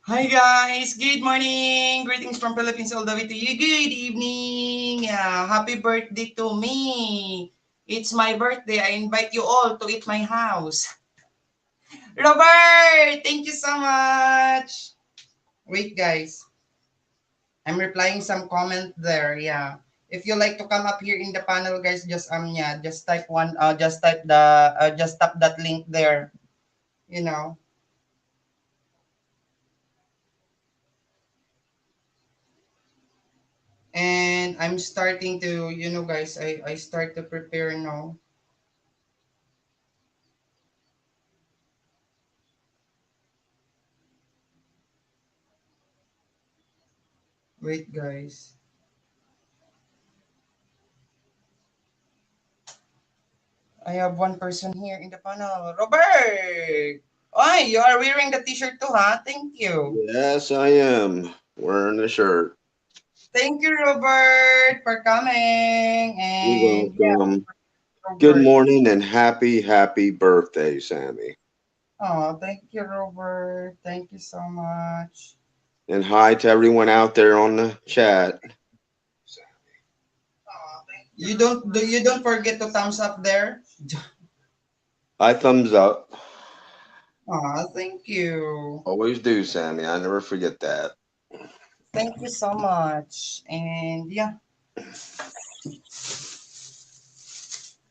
Hi guys, good morning. Greetings from Philippines all the way to you. Good evening. Happy birthday to me. It's my birthday. I invite you all to eat my house. Robert, thank you so much. Wait guys, I'm replying some comment there. Yeah. If you like to come up here in the panel guys, just type just tap that link there, you know. And I'm starting to, guys, I start to prepare now. Wait, guys. I have one person here in the panel. Robert! Oh, you are wearing the t-shirt too, huh? Thank you. Yes, I am wearing the shirt. Thank you, Robert, for coming. You're And yeah, welcome. Good Robert. morning and happy birthday, Sammy. Oh, thank you, Robert. Thank you so much. And hi to everyone out there on the chat. You don't forget to thumbs up there. I thumbs up. Oh, thank you. Always do, Sammy. I never forget that. Thank you so much. And yeah,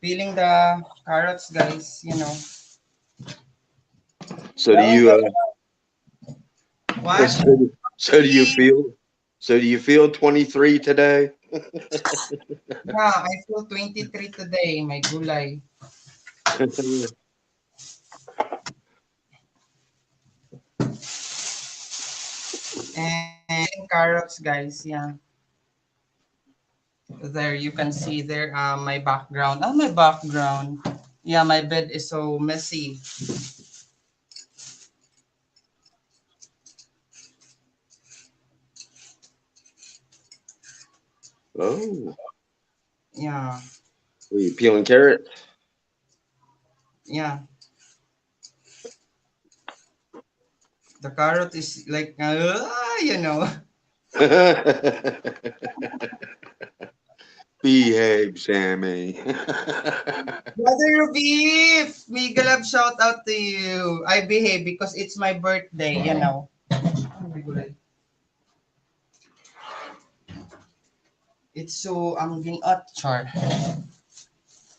peeling the carrots, guys. So do Going, you going. What? so, so do you feel 23 today? Yeah, I feel 23 today, my gulay. And carrots, guys, yeah. There, you can see there my background. Oh, my background. Yeah, my bed is so messy. Oh, Yeah, are you peeling carrot? yeah. The carrot is like, you know. Behave, Sammy. Brother Ruby, mega love shout out to you. I behave because it's my birthday. Oh, my gulay. It's so ang char.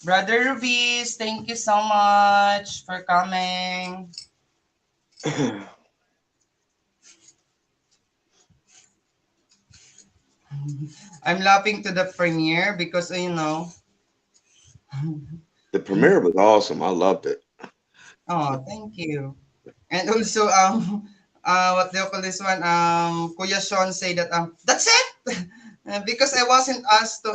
Brother Rubies, thank you so much for coming. I'm laughing to the premiere because The premiere was awesome. I loved it. Oh, thank you. And also what do you call this one? Kuya Sean say that that's it. Because I wasn't asked to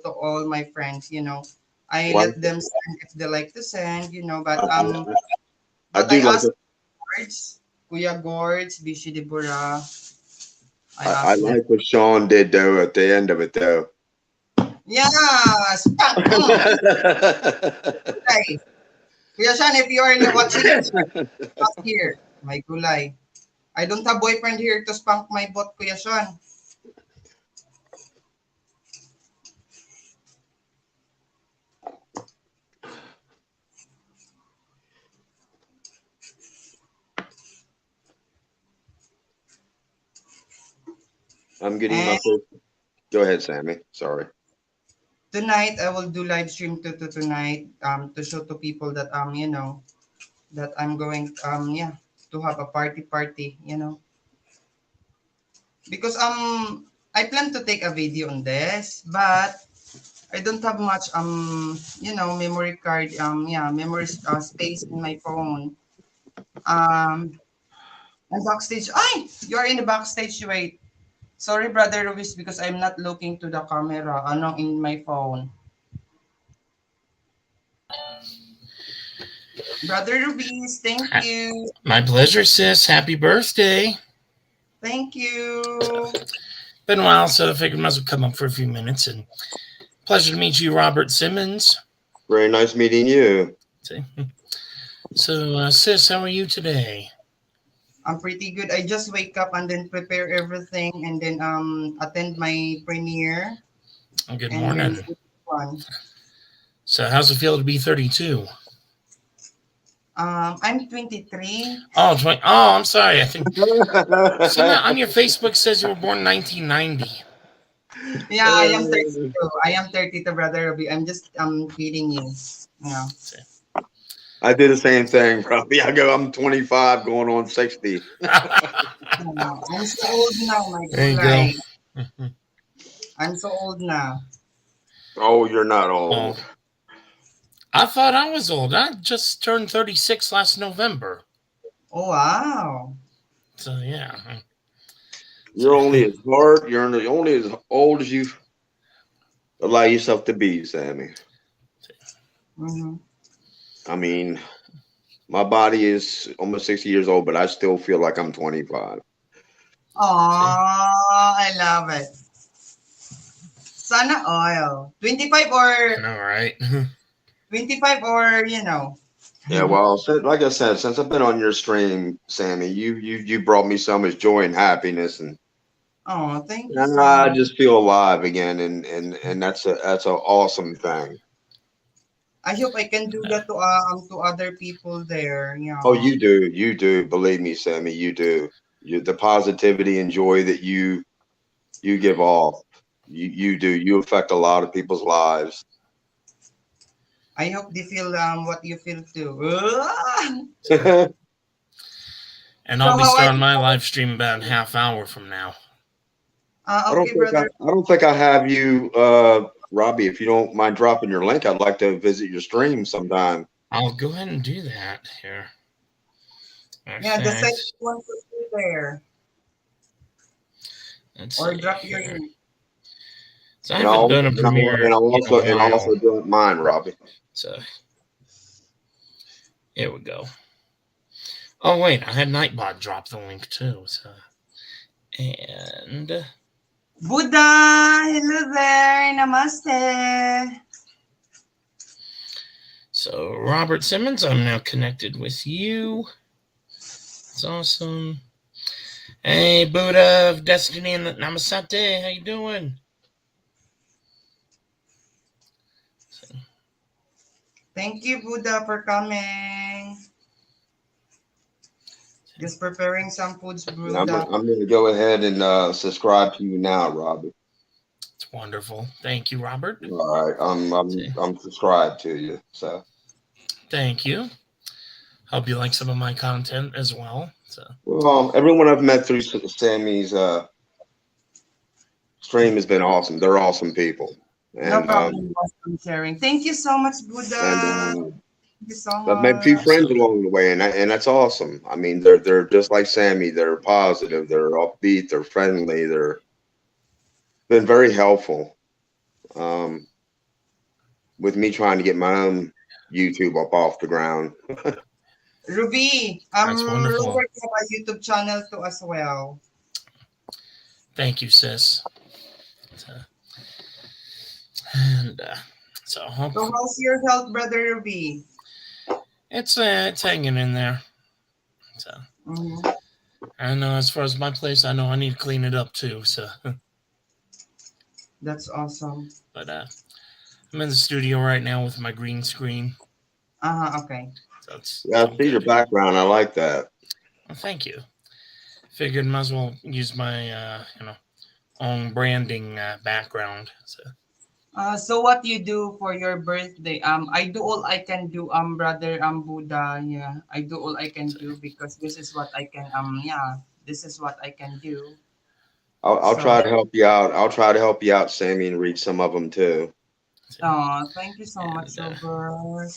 all my friends. I Why? let them send if they like to send, but I I do like asked it. Gords, Kuya Gords, Bishi Debora, I I asked them. like what Sean did though at the end of it though. Yeah, spank. Gulay. Kuya Sean, if you are watching it, not here. My gulay. I don't have boyfriend here to spank my butt, Kuya Sean. I'm getting my And first. Go ahead, Sammy. Sorry. tonight I will do live stream to tonight to show to people that that I'm going to have a party, because I plan to take a video on this, but I don't have much memory card memory space in my phone. um and backstage, ay, you are in the backstage. Wait, sorry, brother Luis, because I'm not looking to the camera in my phone. Brother Rubies, thank you. My pleasure, sis. Happy birthday. Thank you. Been a while, so I figured I might as well come up for a few minutes. And pleasure to meet you, Robert Simmons. Very nice meeting you. See? So, sis, how are you today? I'm pretty good. I just wake up and then prepare everything and then attend my premiere Oh, good and then morning. sleep one. So, how's it feel to be 32? I'm 23. Oh, 20. Oh, I'm sorry. I think so. Now on your Facebook says you were born 1990. Yeah, I am 32. I am 32, brother Ruby. I'm just kidding you. Yeah. I did the same thing, bro. Yeah, I'm 25 going on 60. I'm so old now, my There you go. gulay. I'm so old now. Oh, you're not Oh, old. I thought I was old. I just turned 36 last November. Oh wow. So, yeah. You're only as hard. You're only as old as you allow yourself to be, Sammy. Mm-hmm. I mean, my body is almost 60 years old, but I still feel like I'm 25. See? I love it. Sana oil. 25 I or know, right? 25 or you know. Yeah, well, like I said, since I've been on your stream, Sammy, you brought me so much joy and happiness, and Oh, thank you so I much. just feel alive again, and that's an awesome thing. I hope I can do that to other people there. Oh, Yeah. you do. Believe me, Sammy, you do. The positivity and joy that you give off, you do. You affect a lot of people's lives. I hope they feel what you feel too. And So I'll be how are starting you? my live stream about a half hour from now. Okay, brother. I don't think I have you, Robbie. If you don't mind dropping your link, I'd like to visit your stream sometime. I'll go ahead and do that here. Yeah, the second Perfect. one will be there. Let's Or see drop your here. link. So I haven't done a premiere in a And I'll also while. do it mine, Robbie. So here we go. Oh wait, I had Nightbot drop the link too. So and Buddha, hello there. Namaste. so Robert Simmons, I'm now connected with you. It's awesome. Hey, Buddha of Destiny and Namasate, how you doing? Thank you, Buddha, for coming. Just preparing some foods, And I'm Buddha. I'm going to go ahead and subscribe to you now, Robbie. It's wonderful. Thank you, Robert. All right, I'm subscribed to you. So, Thank you. Hope you like some of my content as well. So well, everyone I've met through Sammy's stream has been awesome. They're awesome people, No and problem, boss, I'm sharing. Thank you so much, and Buddha. Thank you so I've made a few much. friends so along the way, and that's awesome. I mean, they're just like Sammy. They're positive. They're upbeat. They're friendly. They're been very helpful. Um, with me trying to get my own YouTube up off the ground. Ruby, that's wonderful. Robert have a YouTube channel too as well. Thank you, sis. So, and so So how's your health, brother Ruby? it's hanging in there. So Mm-hmm. I know as far as my place, I know I need to clean it up too. So, That's awesome. but I'm in the studio right now with my green screen. Okay. So it's Yeah, all I see your good. background. I like that. Well, thank you. Figured might as well use my own branding background. So what you do for your birthday? I do all I can do, brother Buddha. Yeah, I do all I can So, do because this is what I can yeah, this is what I can do. I'll So try to help you out. I'll try to help you out, Sammy, and read some of them too. thank you so much, and Robert.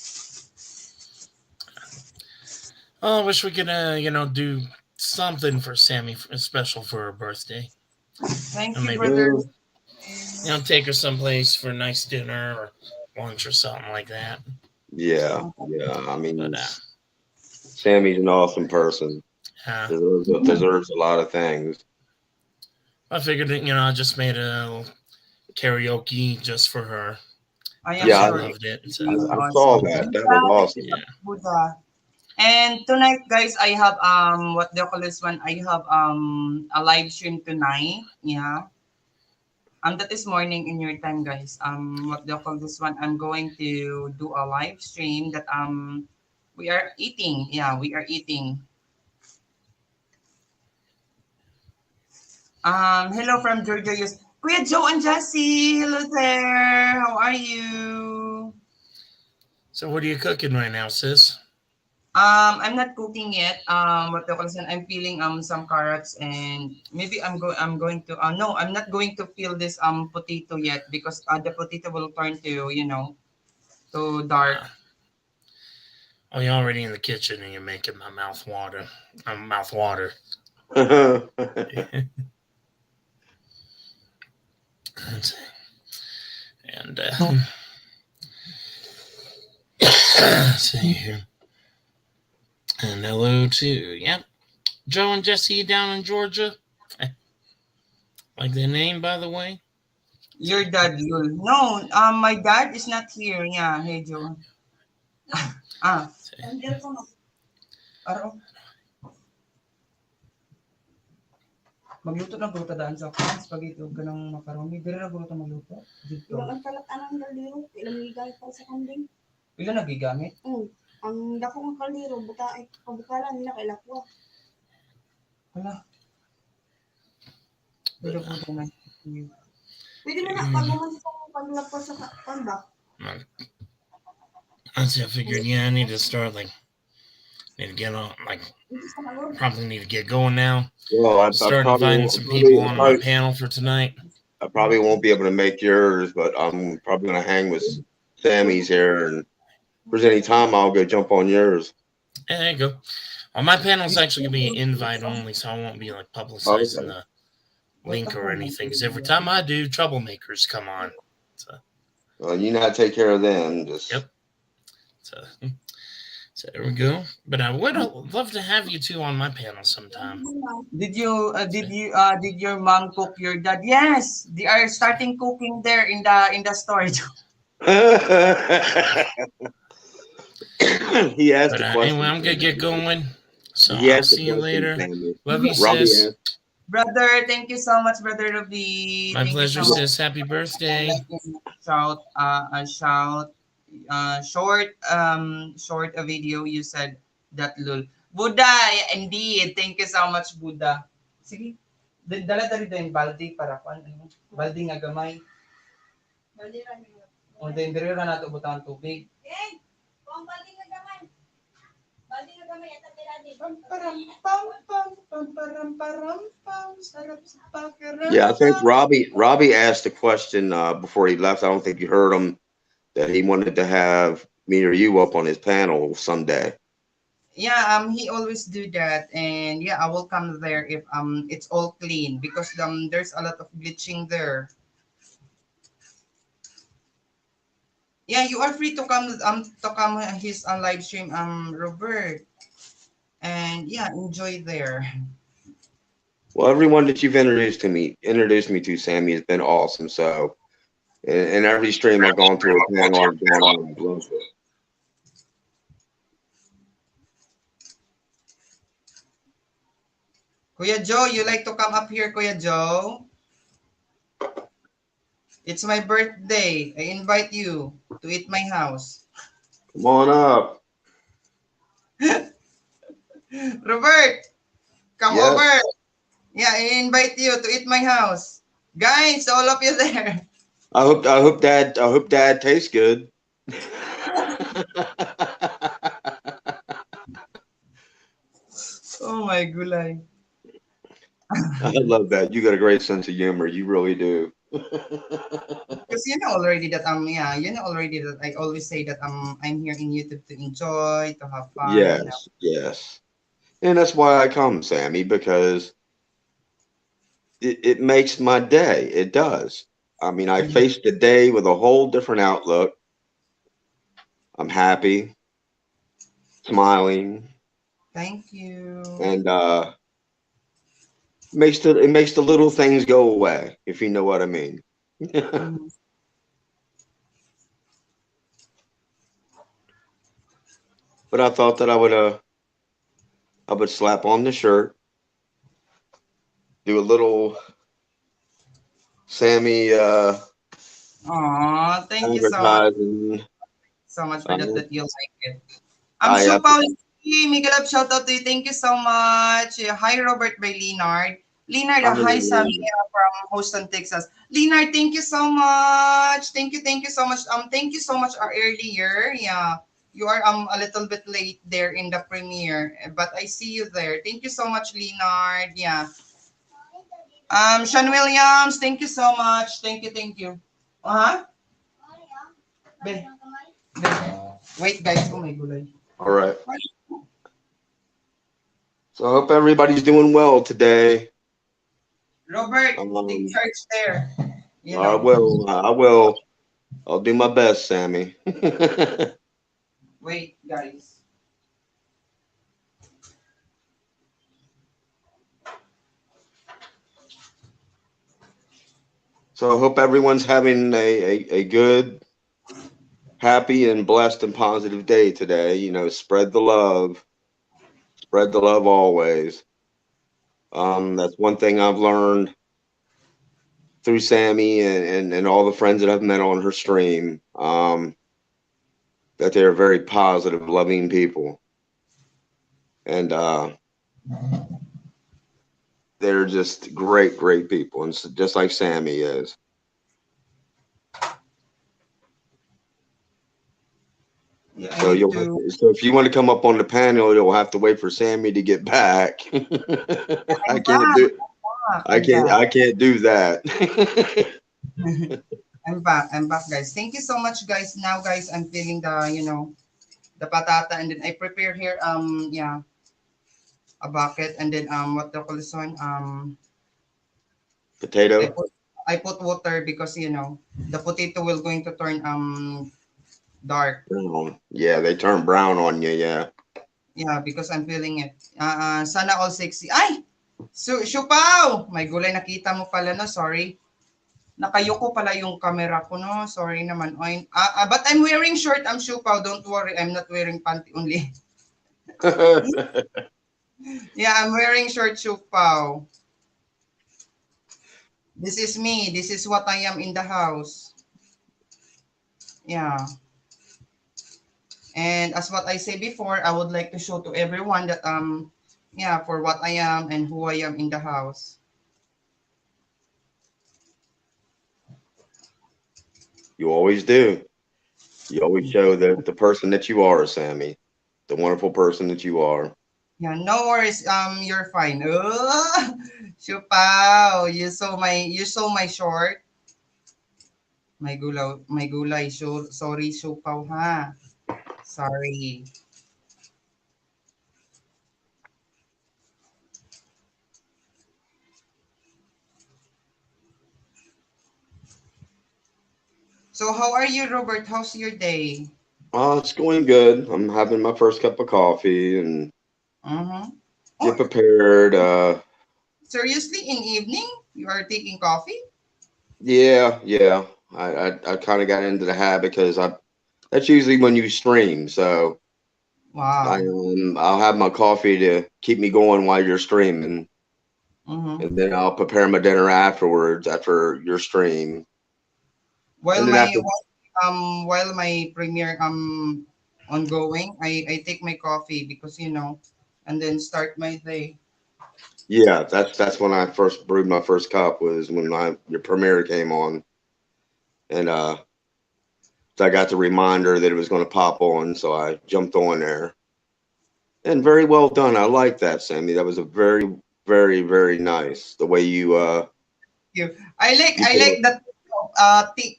I wish we could do something for Sammy special for her birthday. Thank And you, maybe brother. Yeah, take her someplace for a nice dinner or lunch or something like that. yeah, yeah. I But mean, Sammy's an awesome person. uh, Deserves a lot of things. I figured that, I just made a karaoke just for her. I am And she Yeah, sure it loved it. So, will be I saw awesome. that. Buddha, That was thank you awesome. so yeah. much, Buddha. And tonight, guys, I have what do you call this one? I have a live stream tonight. Yeah. That is morning in your time, guys. What do you call this one? I'm going to do a live stream that we are eating. Yeah, we are eating. Hello from Georgia. Yes. Kuya Joe and Jessie. Hello there. How are you? So what are you cooking right now, sis? I'm not cooking yet. What the call I'm peeling some carrots and maybe I'm going to no, I'm not going to peel this potato yet because the potato will turn to to dark. Uh, oh, you're already in the kitchen and you're making my mouth water. Mouth water. And see here. And hello to yep, Joe and Jesse down in Georgia. Like their name, by the way. Your dad, Lul. No, my dad is not here. Yeah, hey Joe. ah, Aro. Magluto na buta daan sa spaghetti ug kanang macaroni. Dire na buta magluto. Dito. Yung ang kalat anang kaldero, ilang gigamit pa sa kambing. Pila nagigamit? Ang dako ng kaldero, buta ay pabukalan nila kay lakwa. Hala. Pero po na. Pwede mo na pagbuman sa paglapos sa panda. Honestly, I figured, I need to start need to get on, probably need to get going now. Well, Start inviting some people on my panel for tonight. I probably won't be able to make yours, but I'm probably going to hang with Sammy's here. And if there's any time, I'll go jump on yours. Yeah, there you go. Well, my panel is actually going to be invite only, so I won't be publicizing the link or anything. Because every time I do, troublemakers come on. So. Well, you know how to take care of them. Just yep. So there we go. But I would love to have you two on my panel sometime. Did your mom cook your dad? Yes, they are starting cooking there in the storage. He asked the question. Anyway, I'm gonna get going. So I'll see you later. Love you, sis. Brother, thank you so much, Brother Ruby. My pleasure, sis. Happy birthday. Short a video you said that lul. Buddha, indeed. Thank you so much, Buddha. Sige. Dala din baldi para kuan baldi nga gamay. Baldi ra ni. O din dire ra nato butang tubig. Kung baldi nga gamay. Baldi nga gamay at tiradi. Yeah, I think Robbie asked a question before he left. I don't think you heard him. That he wanted to have me or you up on his panel someday. Yeah, he always do that, and yeah, I will come there if it's all clean because there's a lot of glitching there. Yeah, you are free to come his live stream Robert, and yeah, enjoy there. Well, everyone that you've introduced me to, Sammy, has been awesome. So. And every stream I've gone to a panel, I've gone on and loved it. Kuya Joe, you like to come up here, Kuya Joe? It's my birthday. I invite you to eat my house. Come on up. Robert, come over. Yeah, I invite you to eat my house. Guys, all of you there. I hope Dad tastes good. Oh my gulay. I love that. You got a great sense of humor. You really do. Because you know already that I always say that I'm here in YouTube to enjoy, to have fun. Yes, yes. And that's why I come, Sammy, because it makes my day. It does. I mean, I face the day with a whole different outlook. I'm happy, smiling. Thank you. And it makes the little things go away, if you know what I mean. But I thought that I would I would slap on the shirt, do a little Sammy Aw, thank you advertising. so much for that, Uh, that you like it. I Shupao, Miguel, shout out to you. Thank you so much. Hi, Robert by Leonard. Leonard, hi, Sammy from Houston, Texas. Leonard, thank you so much. Thank you so much. Thank you so much earlier. Yeah, you are a little bit late there in the premiere, but I see you there. Thank you so much, Leonard. Yeah. Sean Williams, thank you so much. Thank you. Uh-huh. Be, be. Wait, guys. Oh my god. all right. So I hope everybody's doing well today. Robert, take Um, charge there. You I know. will. I will. I'll do my best, Sammy. Wait, guys. So I hope everyone's having a good, happy, and blessed and positive day today. You know, spread the love. Spread the love always. That's one thing I've learned through Sammy and all the friends that I've met on her stream. That they're very positive, loving people. And they're just great, great people. And so, just like Sammy is. Yeah, I So need you'll have to. to, so if you want to come up on the panel, you'll have to wait for Sammy to get back. I I'm can't back. do I'm back. I can't do that. I'm back, guys. Thank you so much, guys. Now, guys, I'm feeling the patata, and then I prepare here. Yeah, a bucket, and then what the call this one? I Potato. put I put water because the potato will going to turn dark. Brown. Yeah, they turn brown on you. Yeah. Yeah, because I'm feeling it. Sana all sexy. Ay! Siupaw! May gulay, nakita mo pala, no? Sorry. Nakayoko pala yung camera ko, no? Sorry naman. Oy. But I'm wearing short. I'm siupaw. Don't worry. I'm not wearing panty only. Yeah, I'm wearing short siupaw. This is me. This is what I am in the house. Yeah. And as what I said before, I would like to show to everyone that yeah, for what I am and who I am in the house. You always do. You always show the person that you are, Sammy. The wonderful person that you are. Yeah, no worries. You're fine. Oh, Siupaw, you saw my short. My gulay. Sorry, Siupaw ha. Sorry. So how are you, Robert? How's your day? It's going good. I'm having my first cup of coffee and Mm-hmm. Oh, get prepared. seriously, in evening you are taking coffee? Yeah, yeah. I kind of got into the habit because I that's usually when you stream. So Wow. I'll have my coffee to keep me going while you're streaming, Mm-hmm. and then I'll prepare my dinner afterwards after your stream, While and then my after while my premiere ongoing, I take my coffee because and then start my day. yeah, that's when I first brewed my first cup was when my your premiere came on, and so I got the reminder that it was going to pop on, so I jumped on there, and very well done. I like that, Sammy. That was a very very nice the way you You. I like you I put like it. that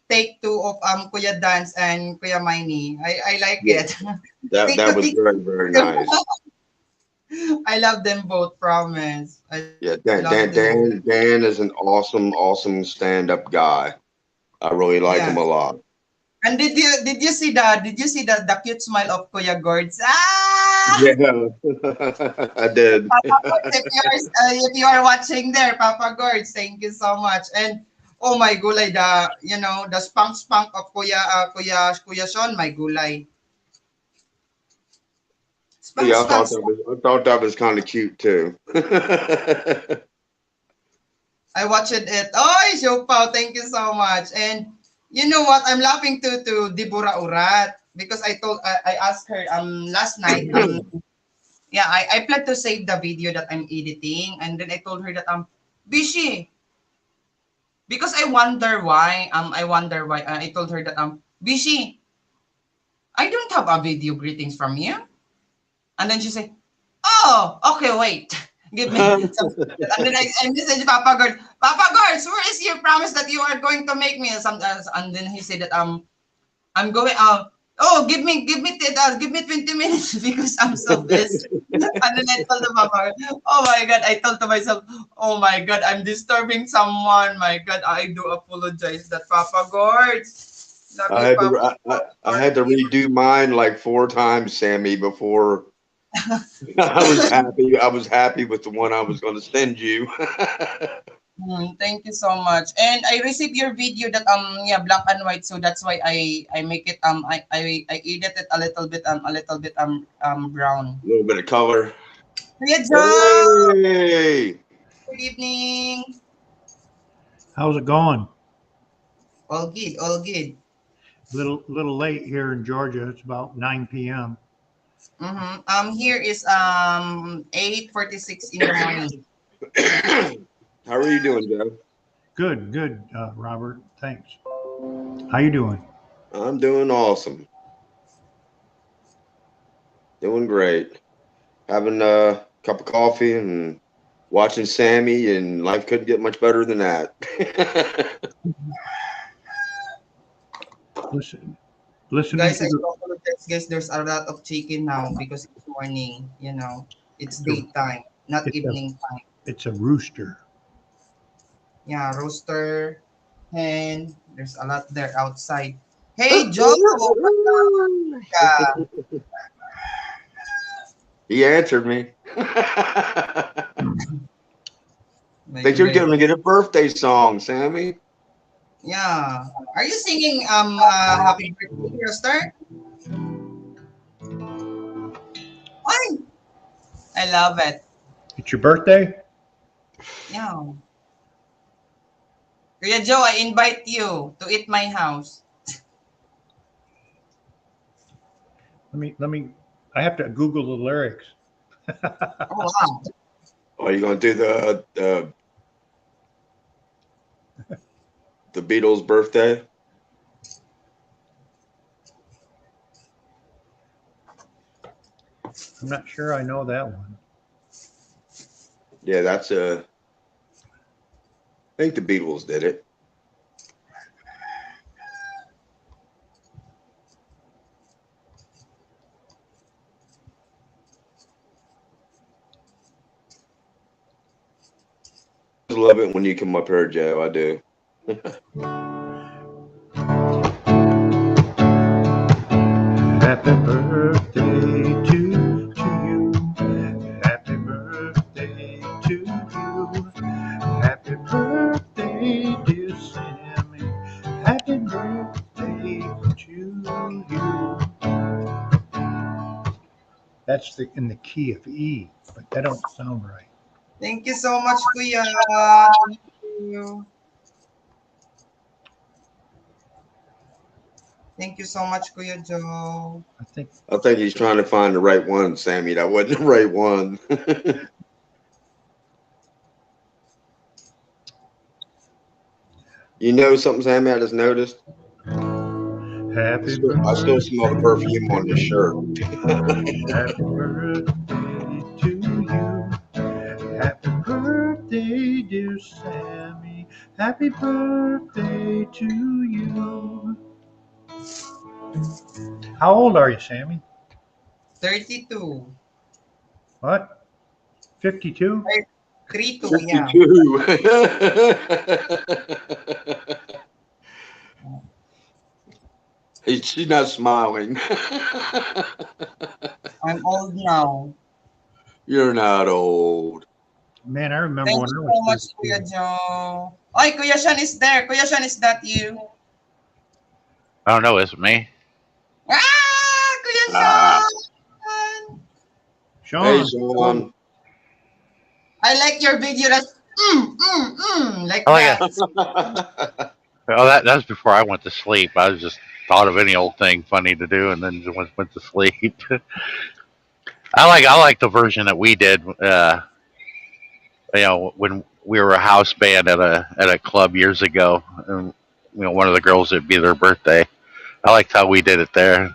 take two of Kuya Dance and Kuya Miney. I like Yeah, it. that Take two, that was take very two. nice. I love them both, promise. I Yeah, love them both. Dan is an awesome stand up guy. I really like Yeah. him a lot. And did you see the cute smile of Kuya Gords? Ah! Yeah, I did. Papa Gords, if you are watching there, Papa Gords, thank you so much. And oh my gulay, the spunk of Kuya Sean, my gulay. Yeah, SpongeBob. I thought that was kind of cute too. I watched it. Oh, Siopaw, thank you so much. And you know what? I'm laughing to Deborah Urat because I asked her last night yeah, I plan to save the video that I'm editing, and then I told her that Bishi, because I wonder why I told her that Bishi, I don't have a video greetings from you. And then she said, "Oh, okay, wait." Give me some, and then I messaged Papa Gord. Papa Gord, where is your promise that you are going to make me some? And then he said that I'm going. Oh, give me 20 minutes because I'm so busy. And then I told the Papa, oh my God, I told to myself, oh my God, I'm disturbing someone. My God, I do apologize. That Papa Gord, love I you, had Papa. to I had to redo mine like 4 times, Sammy, before I was happy. I was happy with the one I was going to send you. Thank you so much. And I received your video that yeah, black and white, so that's why I make it I edit it a little bit brown. A little bit of color. Kuya Joe, Hey, good evening. How's it going? All good, all good. Little late here in Georgia. It's about 9 p.m. Here is 8:46 in the morning. how are you doing, Joe? Good, Robert. Thanks. How you doing? I'm doing awesome. Doing great. Having a cup of coffee and watching Sammy, and life couldn't get much better than that. Listening Guys, to I the. apologize, guys. There's a lot of chicken now because it's morning. It's daytime, not It's a evening time. it's a rooster. Yeah, rooster, hen. There's a lot there outside. Hey, Joe. Yeah, He answered me. my Think you're goodness. going to get a birthday song, Sammy? Yeah. Are you singing Happy Birthday, Rooster? Why? I love it. It's your birthday? Yeah. Kuya Joe, I invite you to eat my house. Let me. I have to Google the lyrics. Oh, wow. Are you going to do the Beatles birthday? I'm not sure I know that one. Yeah, that's a. I think the Beatles did it. I love it when you come up here, Joe. I do. Happy birthday to you. Happy birthday to you. Happy birthday, dear Sammy. Happy birthday to you. That's in the key of E, but that don't sound right. Thank you so much, Kuya. Thank you. Thank you so much, Kuya Joe. I think I think he's trying to find the right one, Sammy. That wasn't the right one. You know something, Sammy? I just noticed. happy I still birthday. smell the perfume on this shirt. Happy birthday to you. Happy birthday, dear Sammy. Happy birthday to you. How old are you, Sammy? 32. What? 52? 32, yeah. 52. She's not smiling. I'm old now. You're not old. Man, I remember Thank when you I so much, was Kuya 32. Joe. Ay, Kuya Sean is there. Kuya Sean, is that you? I don't know. It's me. Ah, Kuya Ah, Sean! Hey, Sean, Sean. I like your video. That's like I like that. it. Well, that's before I went to sleep. I was just thought of any old thing funny to do, and then just went to sleep. I like the version that we did. When we were a house band at a club years ago, and one of the girls it'd be their birthday. I liked how we did it there.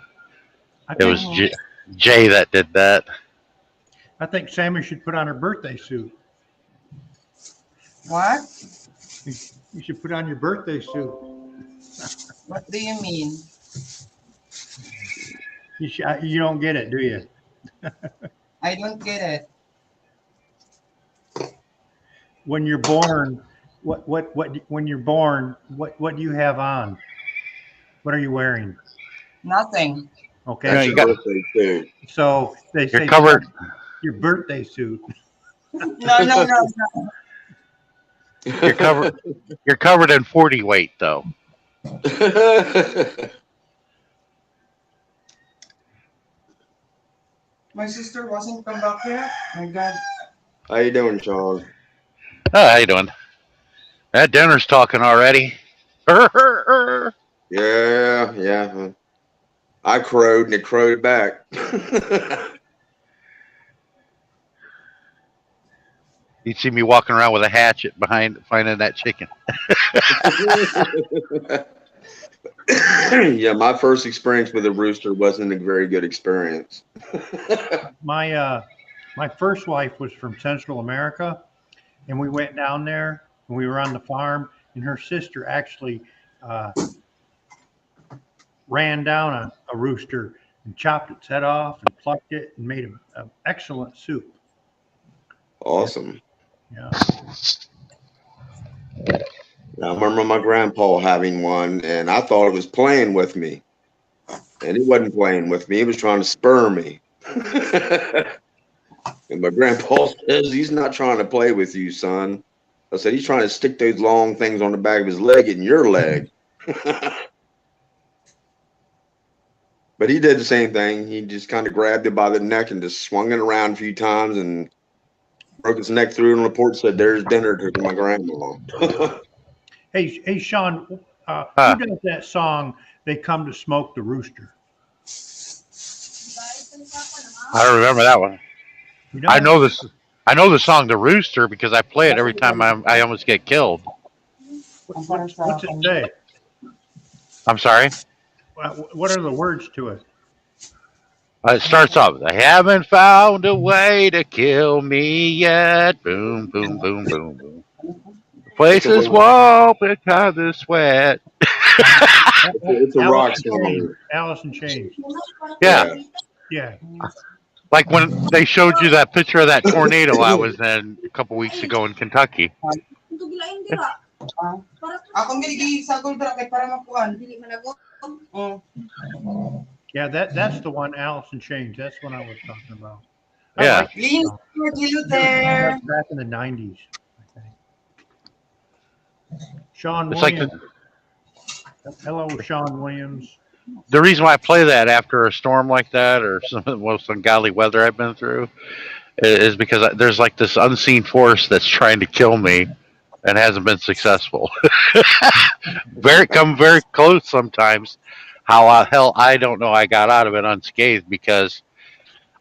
I It think was Jay that did that. I think Sammy should put on her birthday suit. What? You should put on your birthday suit. What do you mean? You don't get it, do you? I don't get it. When you're born, when you're born, what do you have on? What are you wearing? Nothing. Okay. That's you your got- birthday too. So they say You're covered. your birthday suit. No. You're covered. You're covered in 40 weight though. My sister wasn't come back yet. My God. How you doing, Sean? Oh, how you doing? That dinner's talking already. Yeah. I crowed and it crowed back. You'd see me walking around with a hatchet behind finding that chicken. Yeah, my first experience with a rooster wasn't a very good experience. My first wife was from Central America, and we went down there and we were on the farm, and her sister actually ran down a rooster and chopped its head off and plucked it and made an excellent soup. Awesome. Yeah. I remember my grandpa having one, and I thought it was playing with me. And he wasn't playing with me. He was trying to spur me. And my grandpa says, he's not trying to play with you, son. I said, he's trying to stick those long things on the back of his leg in your leg. But he did the same thing. He just kind of grabbed it by the neck and just swung it around a few times and broke his neck through it on the porch, said, there's dinner to my grandma. Hey, Sean, who does that song, They Come to Smoke the Rooster? I remember that one. You know? I know this. I know the song "The Rooster" because I play it every time I almost get killed. What's it say? I'm sorry. What are the words to it? It starts off, "I haven't found a way to kill me yet." Boom, boom, boom, boom, boom. The place is warm because it's sweat. It's a rock song. Alice in Chains. Yeah. Yeah. Like when they showed you that picture of that tornado I was in a couple weeks ago in Kentucky. Yeah, that's the one, Alice in Chains. That's what I was talking about. Yeah. There. Back in the 90s, I think. Sean It's like Williams. Hello, Sean Williams. the reason why I play that after a storm like that or some of the most ungodly weather I've been through is because there's like this unseen force that's trying to kill me and hasn't been successful. Come very close sometimes. How hell I don't know I got out of it unscathed because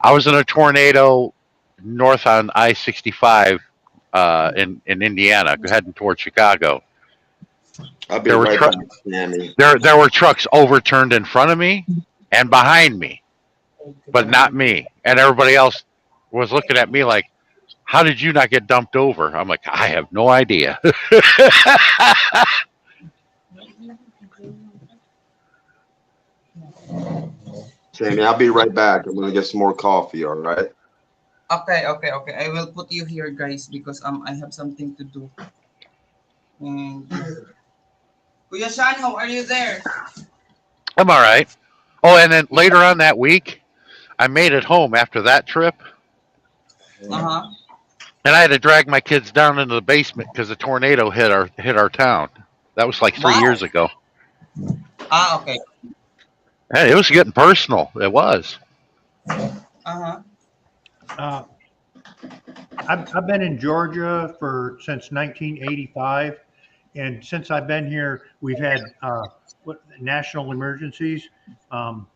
I was in a tornado north on I-65 in Indiana heading toward Chicago. I'll be right back, Sammy. There were trucks overturned in front of me and behind me, but not me. And everybody else was looking at me like, how did you not get dumped over? I'm like, I have no idea. Sammy, I'll be right back. I'm going to get some more coffee, all right? Okay. I will put you here, guys, because I have something to do. And Kuya Shan, how are you there? I'm all right. Oh, and then later on that week, I made it home after that trip. Uh-huh. And I had to drag my kids down into the basement because the tornado hit our town. That was like 3 years ago. Okay. Hey, it was getting personal. It was. Uh-huh. Uh, I've been in Georgia since 1985, and since I've been here, we've had national emergencies. Um,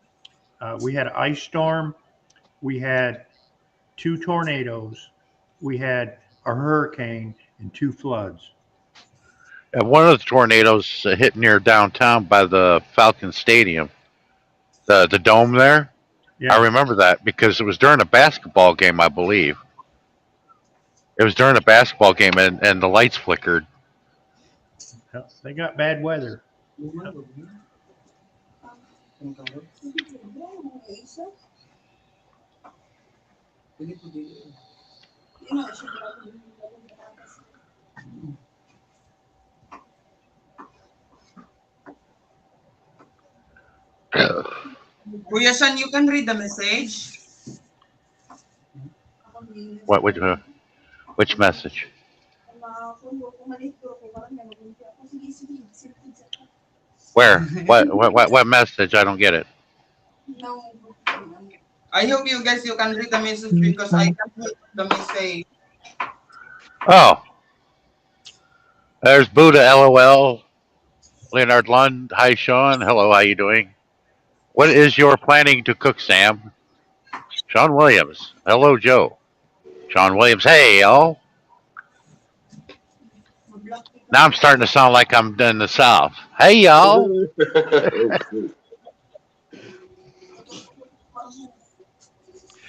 we had an ice storm, we had two tornadoes, we had a hurricane, and two floods. And one of the tornadoes hit near downtown by the Falcon Stadium, the dome there. I Yeah, remember that because it was during a basketball game, I believe. It was during a basketball game, and the lights flickered. they got bad weather. Kuya Sean, you can read the message. What? Which message? Where? What message? I don't get it. I hope you guys you can read the message because I can't read the message. Oh, there's Buddha. LOL. Leonard Lund. Hi, Sean. Hello. How you doing? What is your planning to cook, Sam? Sean Williams. Hello, Joe. Sean Williams. Hey, y'all. Now I'm starting to sound like I'm in the South. Hey, y'all.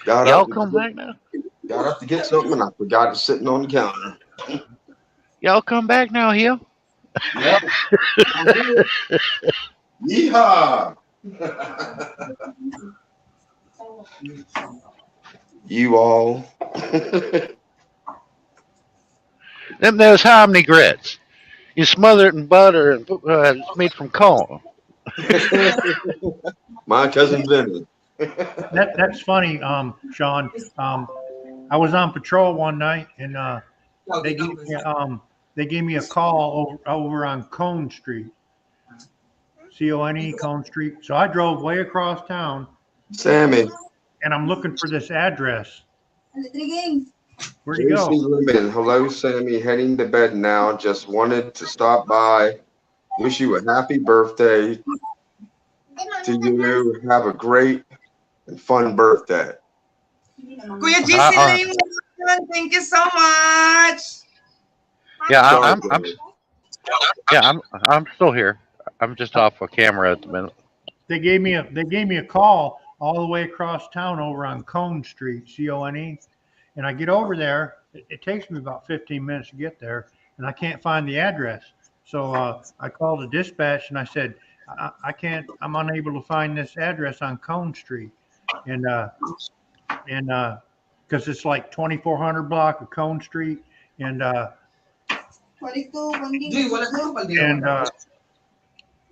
Y'all come back now. Got up to get something and I forgot it sitting on the counter. Y'all come back now here. Yep. Yeehaw! You all. Them there's hominy grits. You smother it in butter and it's made from corn. My cousin Vinny. That's funny, Sean. I was on patrol one night, and they gave me a call over on Cone Street, Cone, Cone Street. So I drove way across town, Sammy. and I'm looking for this address. Where'd you Lucy go? Lemon. Hello, Sammy. Heading to bed now. Just wanted to stop by. Wish you a happy birthday to you. Have a great and fun birthday. Kuya GC Lane, thank you so much. Yeah, I'm still here. I'm just off of camera at the minute. They gave me a call all the way across town over on Cone Street, Cone, and I get over there. It takes me about 15 minutes to get there, and I can't find the address. So I called the dispatch and I said, I can't. I'm unable to find this address on Cone Street, and because it's like 2400 block of Cone Street, and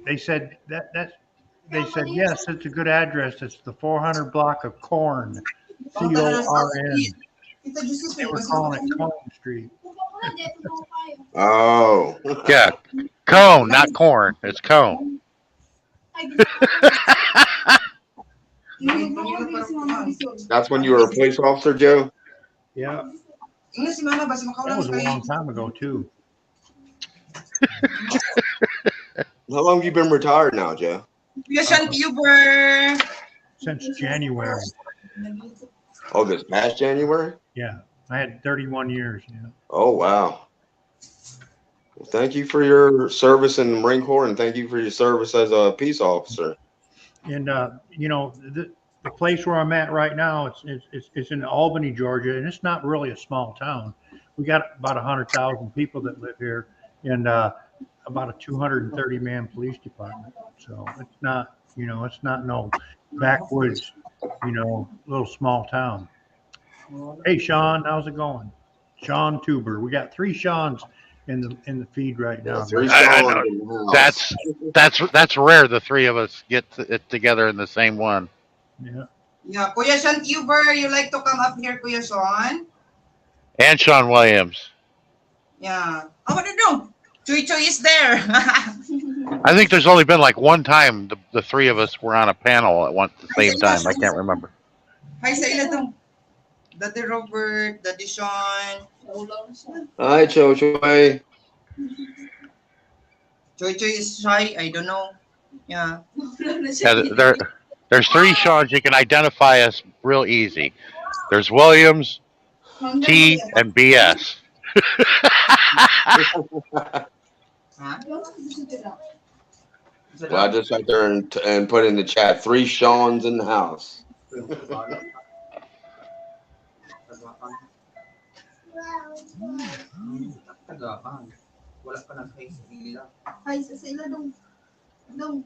they said they said yes, it's a good address. It's the 400 block of Corn, CORN. They were calling it Cone Street. Oh. Yeah, cone, not corn. It's cone. That's when you were a police officer, Joe? Yeah, that was a long time ago too. How long have you been retired now, Joe? Kuya Sean Huber. Since January. Oh, this past January? Yeah, I had 31 years. Yeah. Oh, wow. Well, thank you for your service in the Marine Corps, and thank you for your service as a peace officer. And you know, the place where I'm at right now, it's in Albany, Georgia, and it's not really a small town. We got about 100,000 people that live here, and about a 230-man police department. So it's not, it's not no backwoods, little small town. Hey, Sean, how's it going? Sean Tuber. We got 3 Seans in the feed right now. I know. That's rare. The 3 of us get it together in the same one. Yeah. Yeah, Kuya Sean Huber, you like to come up here, Kuya Sean? And Sean Williams. Yeah. Oh, what do you do? Chuy Chuy is there. I think there's only been like one time the 3 of us were on a panel at the same time. I can't remember. Hi sa ila dong. Daddy Robert, Daddy Sean, Hi, Cho Choi. Choi Choi is shy. I don't know. Yeah. Yeah, there's three Seans you can identify as real easy. There's Williams, T, and BS. Huh? Well, I just sat there and put in the chat 3 Sean's in the house. Tagapan. Wala pa nag-high sa ila. Ay, sa sila dong. Dong.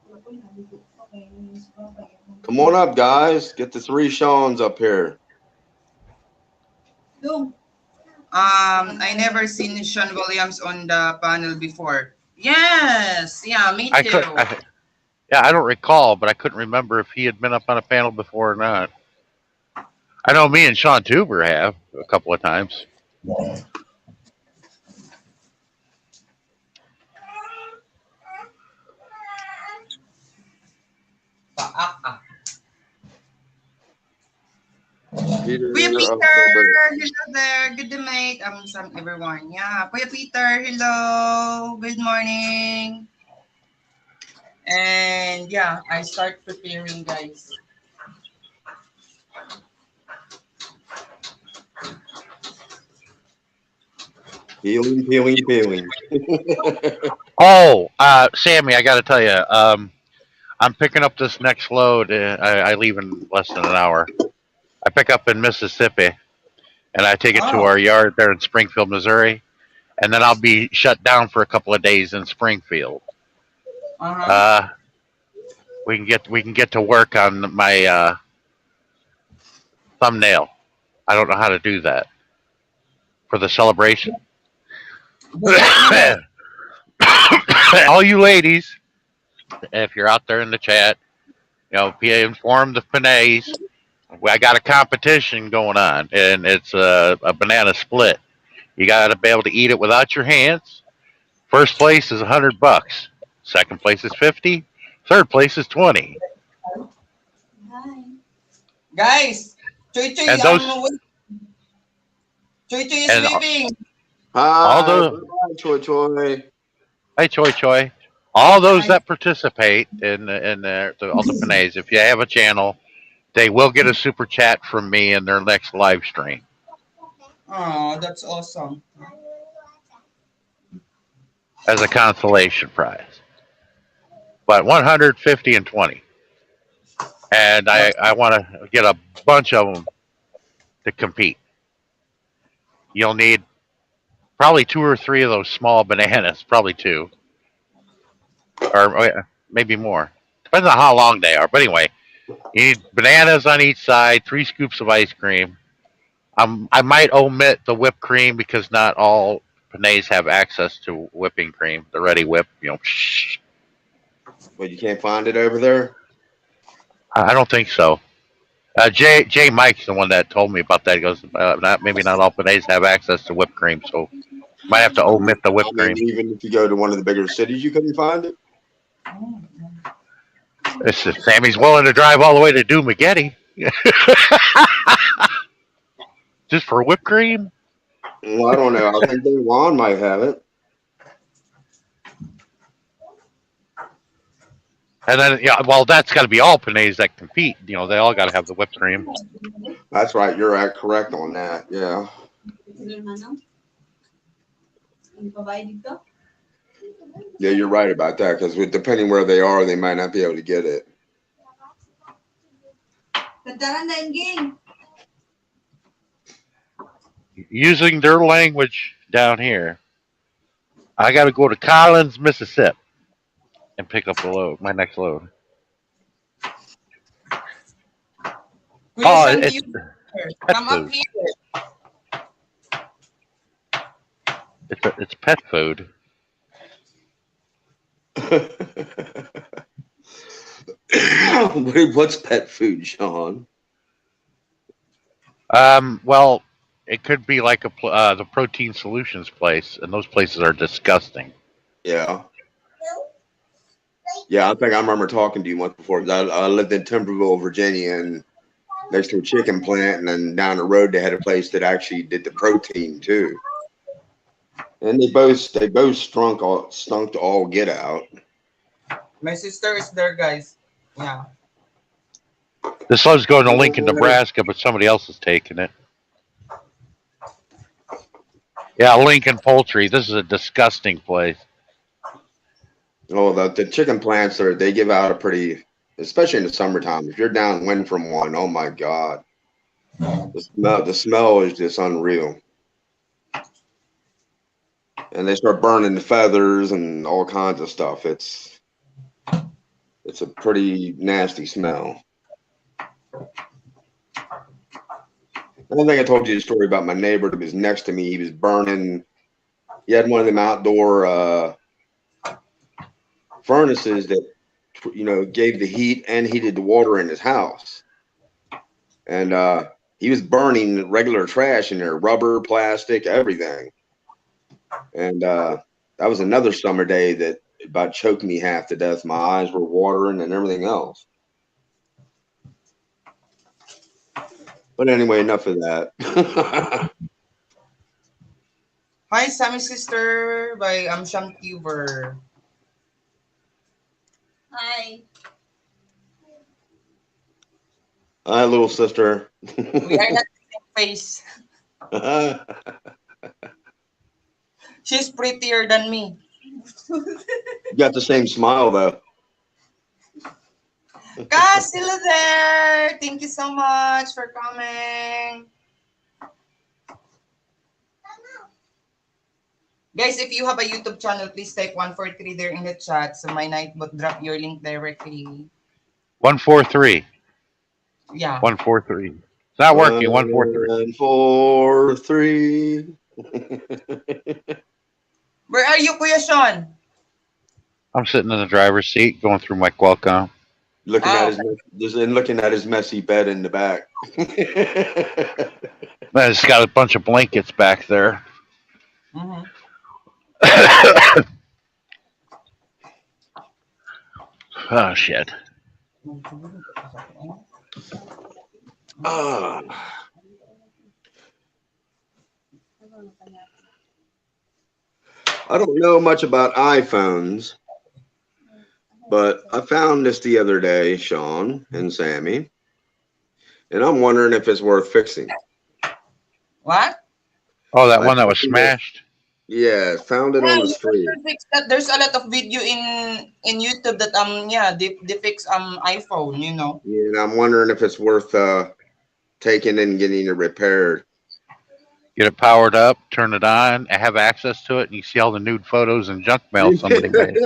Wala ko yung nabito. Okay, okay. Come on up, guys. Get the 3 Sean's up here. Dong. I never seen Sean Williams on the panel before. Yes, yeah, me I too. yeah, I don't recall, but I couldn't remember if he had been up on a panel before or not. I know me and Sean Tuber have a couple of times. Peter, Kuya you're Peter, up there. hello there. Good day, mate. Some everyone. Yeah, Kuya Peter, hello. Good morning. And yeah, I start preparing, guys. Healing. Oh, Sammy, I got to tell you, I'm picking up this next load. I leave in less than an hour. I pick up in Mississippi, and I take it to Oh, our yard there in Springfield, Missouri, and then I'll be shut down for a couple of days in Springfield. uh-huh. Uh, we can get to work on my thumbnail. I don't know how to do that for the celebration. Let me know. All you ladies, if you're out there in the chat, be informed of Panays. I got a competition going on, and it's a banana split. You got to be able to eat it without your hands. First place is $100. Second place is 50. Third place is 20. Hi. Guys, Choi Choi, And those Choi Choi is and leaving. all Hi, the Choi Choi. hey Choi Choi, all those Hi. that participate in all the Panays, if you have a channel, they will get a super chat from me in their next live stream Oh, that's awesome. as a consolation prize. But 150 and 20, and That's I want to get a bunch of them to compete. You'll need probably 2 or 3 of those small bananas, probably 2, or maybe more. Depends on how long they are. But anyway, you need bananas on each side, 3 scoops of ice cream. I might omit the whipped cream because not all Panays have access to whipping cream, the ready whip. But you can't find it over there? I don't think so. Jay Mike's the one that told me about that. He goes, maybe not all Panays have access to whipped cream, so might have to omit the I whipped mean, cream. even if you go to one of the bigger cities, you couldn't find it? It's just, Sammy's willing to drive all the way to Dumageddon just for whipped cream. Well, I don't know. I think Juan might have it. And then, well, that's got to be all Panays that compete. They all got to have the whipped cream. That's right. You're correct on that. Yeah. Yeah, you're right about that because depending where they are, they might not be able to get it. Using their language down here, I got to go to Collins, Mississippi, and pick up the load, my next load. Kuya Oh, Sandy, it's you pet come up food. here. It's pet food. What's pet food, Sean? Well, it could be like the Protein Solutions place, and those places are disgusting. Yeah. Yeah, I think I remember talking to you once before. I lived in Timberville, Virginia, and next to a chicken plant, and then down the road they had a place that actually did the protein too. And they both stunk to all get out. My sister is there, guys. Yeah. This love's going to Lincoln, Nebraska, but somebody else is taking it. Yeah, Lincoln Poultry. This is a disgusting place. Oh, the chicken plants they give out a pretty, especially in the summertime. If you're downwind from one, oh my God, the smell is just unreal. And they start burning the feathers and all kinds of stuff. It's a pretty nasty smell. I don't think I told you the story about my neighbor that was next to me. He was burning. He had one of them outdoor furnaces that gave the heat and heated the water in his house. And he was burning regular trash in there, rubber, plastic, everything. And that was another summer day that about choked me half to death. My eyes were watering and everything else. But anyway, enough of that. Hi, Sammy Sister by Sham Tuber. Hi. Hi, little sister. We are not the same face. She's prettier than me. You got the same smile, though. Guys, still there. Thank you so much for coming. Guys, if you have a YouTube channel, please type 143 there in the chat. So my night would drop your link directly. 143. Yeah. 143. It's not working. 143. 143. Where are you, Kuya Sean? I'm sitting in the driver's seat going through my Qualcomm. Looking at his messy bed in the back. I just got a bunch of blankets back there. Mm-hmm. Oh, shit. I don't know much about iPhones, but I found this the other day, Sean and Sammy, and I'm wondering if it's worth fixing. What? Oh, that one that was smashed? Yeah, found it on the street. There's a lot of video in YouTube that they fix iPhone, Yeah, and I'm wondering if it's worth taking and getting it repaired. Get it powered up, turn it on, and have access to it, and you see all the nude photos and junk mail somebody made.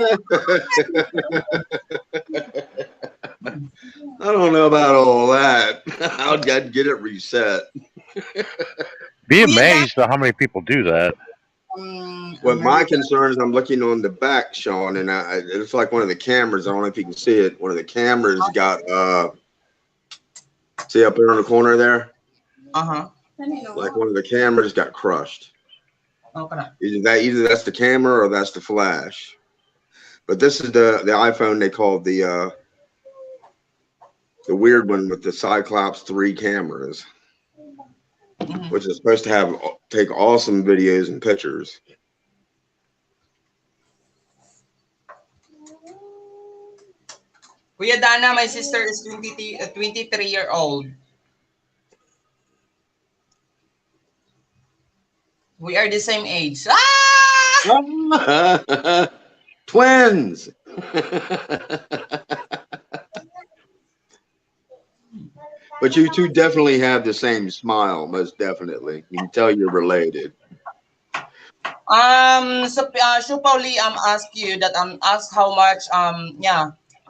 I don't know about all that. I'd get it reset. Be amazed at how many people do that. Well, my concern is I'm looking on the back, Sean, and it's like one of the cameras. I don't know if you can see it. One of the cameras got see up there in the corner there. Like one of the cameras got crushed. Either that's the camera or that's the flash. But this is the iPhone they called the weird one with the Cyclops 3 cameras, which is supposed to take awesome videos and pictures. Kuya Dana, my sister is 23-year-old. We are the same age. Ah! Twins. But you two definitely have the same smile, most definitely. You can tell you're related. So Pauli ask you that ask how much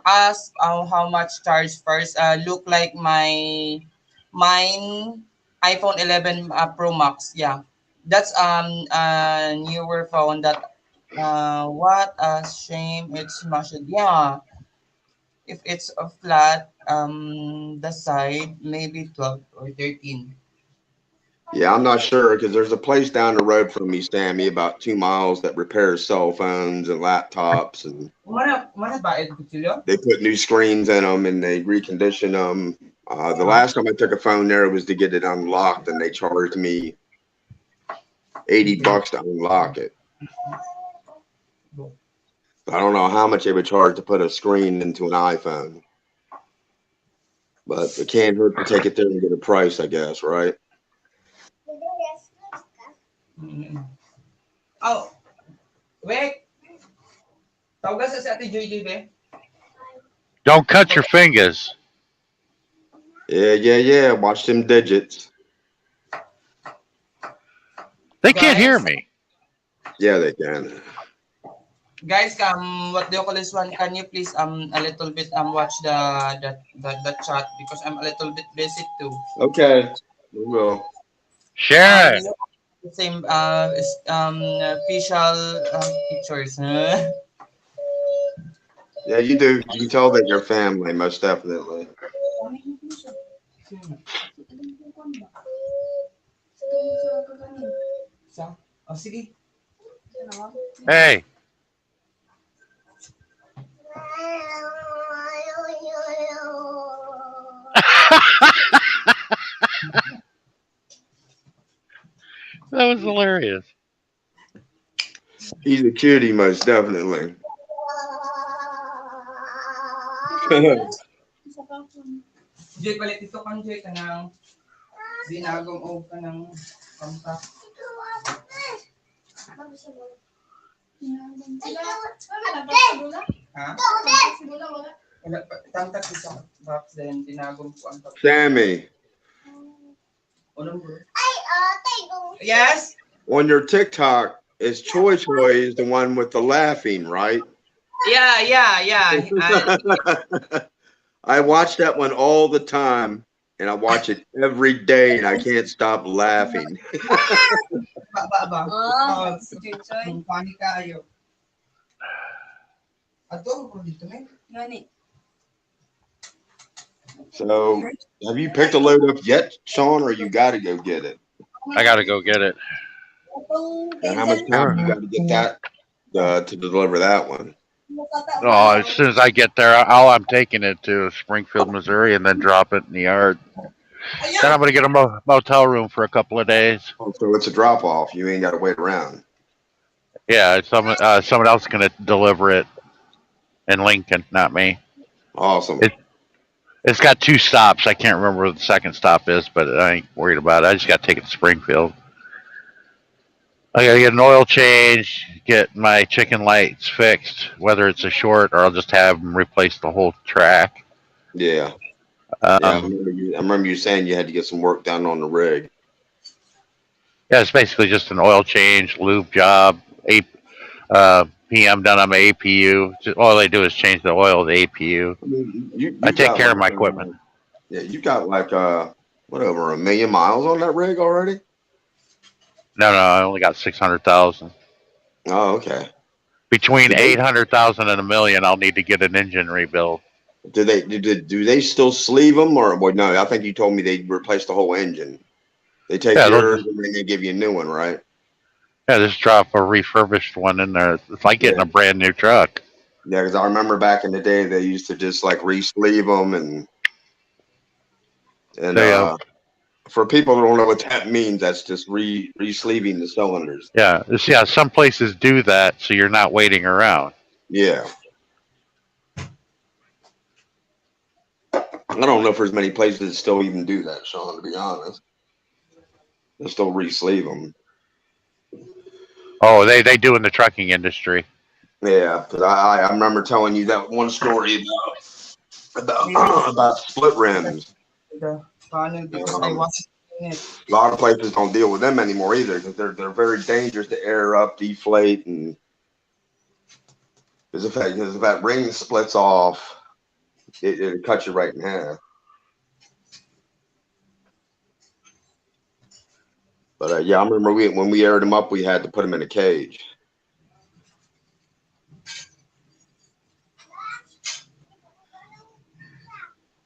ask how much charge first. Look like mine iPhone 11 Pro Max. Yeah, that's a newer phone that what a shame it's smashed. Yeah, if it's a flat the side maybe 12 or 13. Yeah, I'm not sure because there's a place down the road from me, Sammy, about 2 miles that repairs cell phones and laptops, and they put new screens in them and they recondition them. The last time I took a phone there was to get it unlocked, and they charged me $80 to unlock it. I don't know how much they would charge to put a screen into an iPhone, but it can't hurt to take it there and get a price, I guess, right? Mm. Oh, wait. Tawag sa Ate Joy be. Don't cut your fingers. Yeah. Watch them digits. They can't hear Guys, me. Yeah, they can. guys, what do you call this one? Can you please a little bit watch the chat because I'm a little bit busy too. Okay, we will. Share it. You have the same official pictures. Huh? Yeah, you do. You can tell that you're family, most definitely. Kami yung puso. Anong bukon ba? Sa kakanin. So, oh sige. Ano? Hey. That was hilarious. He's a cutie, most definitely. Sa kakon. Joy palit ito kan Joy kanang dinagom og kanang kanta. Sila. Ha? Sila wala. Wala pa tanta sa box then dinagom ko ang Sammy, unang bro. Yes. on your TikTok, is Choi Choi is the one with the laughing, right? Yeah. I watch that one all the time, and I watch it every day, and I can't stop laughing. Ba. Oh, Joy. Funny kayo. Ato ko dito men. Gani. So, have you picked a load up yet, Sean, or you got to go get it? I gotta go get it. And how much time you got to get that to deliver that one? Oh, as soon as I get there, all I'm taking it to is Springfield, Missouri, and then drop it in the yard. Then I'm gonna get a motel room for a couple of days. Oh, so it's a drop off. You ain't got to wait around. Yeah, someone else gonna deliver it in Lincoln, not me. Awesome. It's got 2 stops. I can't remember where the second stop is, but I ain't worried about it. I just got to take it to Springfield. I got to get an oil change, get my chicken lights fixed, whether it's a short or I'll just have them replace the whole track. Yeah. I remember you saying you had to get some work done on the rig. Yeah, it's basically just an oil change, lube job, PM done on my APU. All they do is change the oil of the APU. I mean, I take care of my equipment. Yeah, you got like what, over 1 million miles on that rig already? No, I only got 600,000. Oh, okay. Between 800,000 and 1 million, I'll need to get an engine rebuild. Do they still sleeve them, or well, no? I think you told me they replaced the whole engine. They take yours and then they give you a new one, right? Yeah, just drop a refurbished one in there. It's like getting a brand new truck. Yeah, because I remember back in the day they used to just like re-sleeve them and for people who don't know what that means, that's just re-sleeving the cylinders. Yeah, some places do that, so you're not waiting around. Yeah. I don't know if there's many places that still even do that, Sean, to be honest. They still re-sleeve them. Oh, they do in the trucking industry. Yeah, because I remember telling you that one story about split rims. A lot of places don't deal with them anymore either because they're very dangerous to air up, deflate, and because if that ring splits off, it cuts you right in half. But I remember when we aired them up, we had to put them in a cage.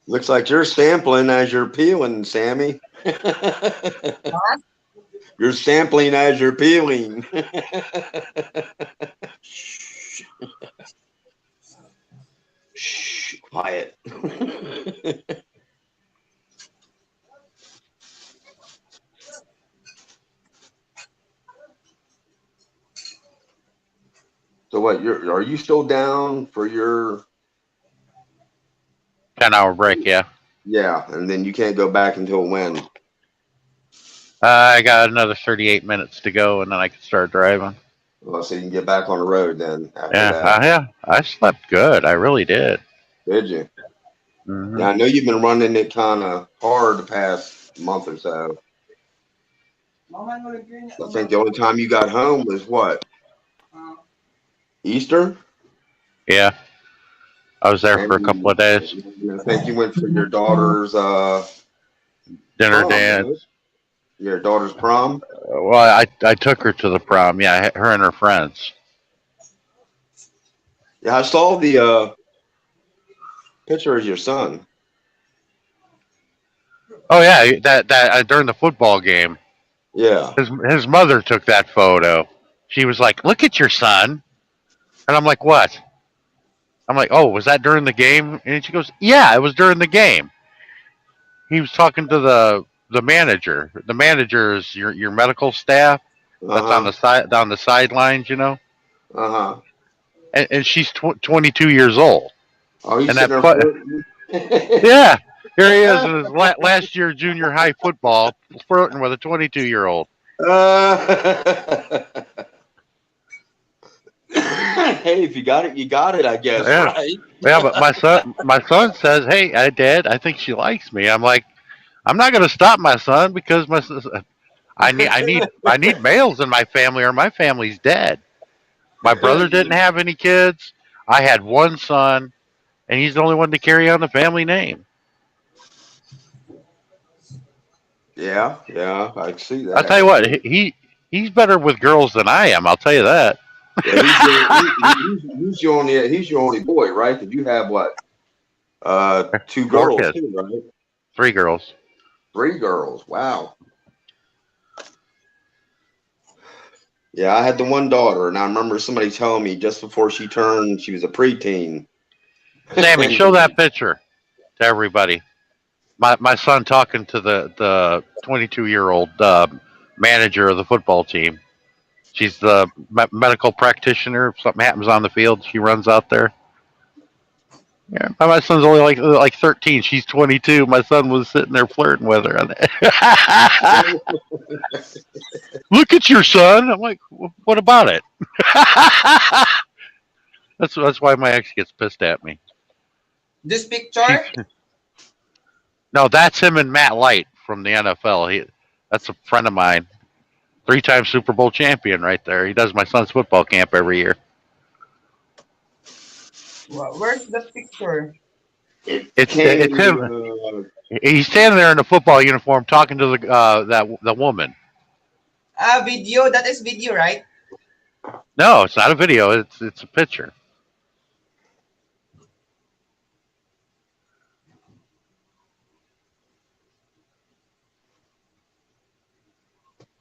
Looks like you're sampling as you're peeling, Sammy. You're sampling as you're peeling. Shh, quiet. what? Are you still down for your? 10-hour break, yeah. Yeah, and then you can't go back until when? I got another 38 minutes to go, and then I can start driving. Well, so you can get back on the road then after Yeah, that. yeah. I slept good. I really did. Did you? Hmm. Yeah, I know you've been running it kind of hard the past month or so. I think the only time you got home was what? Easter? Yeah, I was there for a couple And of days. I think you went for your daughter's Dinner prom, right? dance. Your daughter's prom? Well, I took her to the prom. Yeah, her and her friends. Yeah, I saw the picture of your son. Oh yeah, that during the football game, Yeah. his mother took that photo. She was like, "Look at your son," and I'm like, "What?" I'm like, "Oh, was that during the game?" And she goes, "Yeah, it was during the game." He was talking to the manager. The manager is your medical staff that's on Uh-huh. the sidelines, you know. Uh-huh. And she's 22 years old. Oh, he's And sitting that there play, flirting. yeah, here he is in his last year junior high football, flirting with a 22-year-old. Uh, hey, if you got it, you got it, I guess, Yeah, right? yeah. But my son says, "Hey, Dad, I think she likes me." I'm like, I'm not going to stop my son because I need males in my family or my family's dead. My brother didn't have any kids. I had one son, and he's the only one to carry on the family name. Yeah, I see I'll tell you that. what, he's better with girls than I am. I'll tell you that. Yeah, he's your only boy, right? Did you have what? Two Four girls kids, too, right? 3 girls. Three girls. Wow. Yeah, I had the one daughter, and I remember somebody telling me just before she was a preteen. Sammy, show that picture to everybody. My son talking to the 22-year-old manager of the football team. She's the medical practitioner. If something happens on the field, she runs out there. Yeah, my son's only like 13. She's 22. My son was sitting there flirting with her. Look at your son. I'm like, what about it? That's why my ex gets pissed at me. This She picture? No, that's him and Matt Light from the NFL. That's a friend of mine, 3-time Super Bowl champion right there. He does my son's football camp every year. Where's that picture? It's him. He's standing there in a football uniform talking to the woman. Video. That is video, right? No, it's not a video. It's a picture.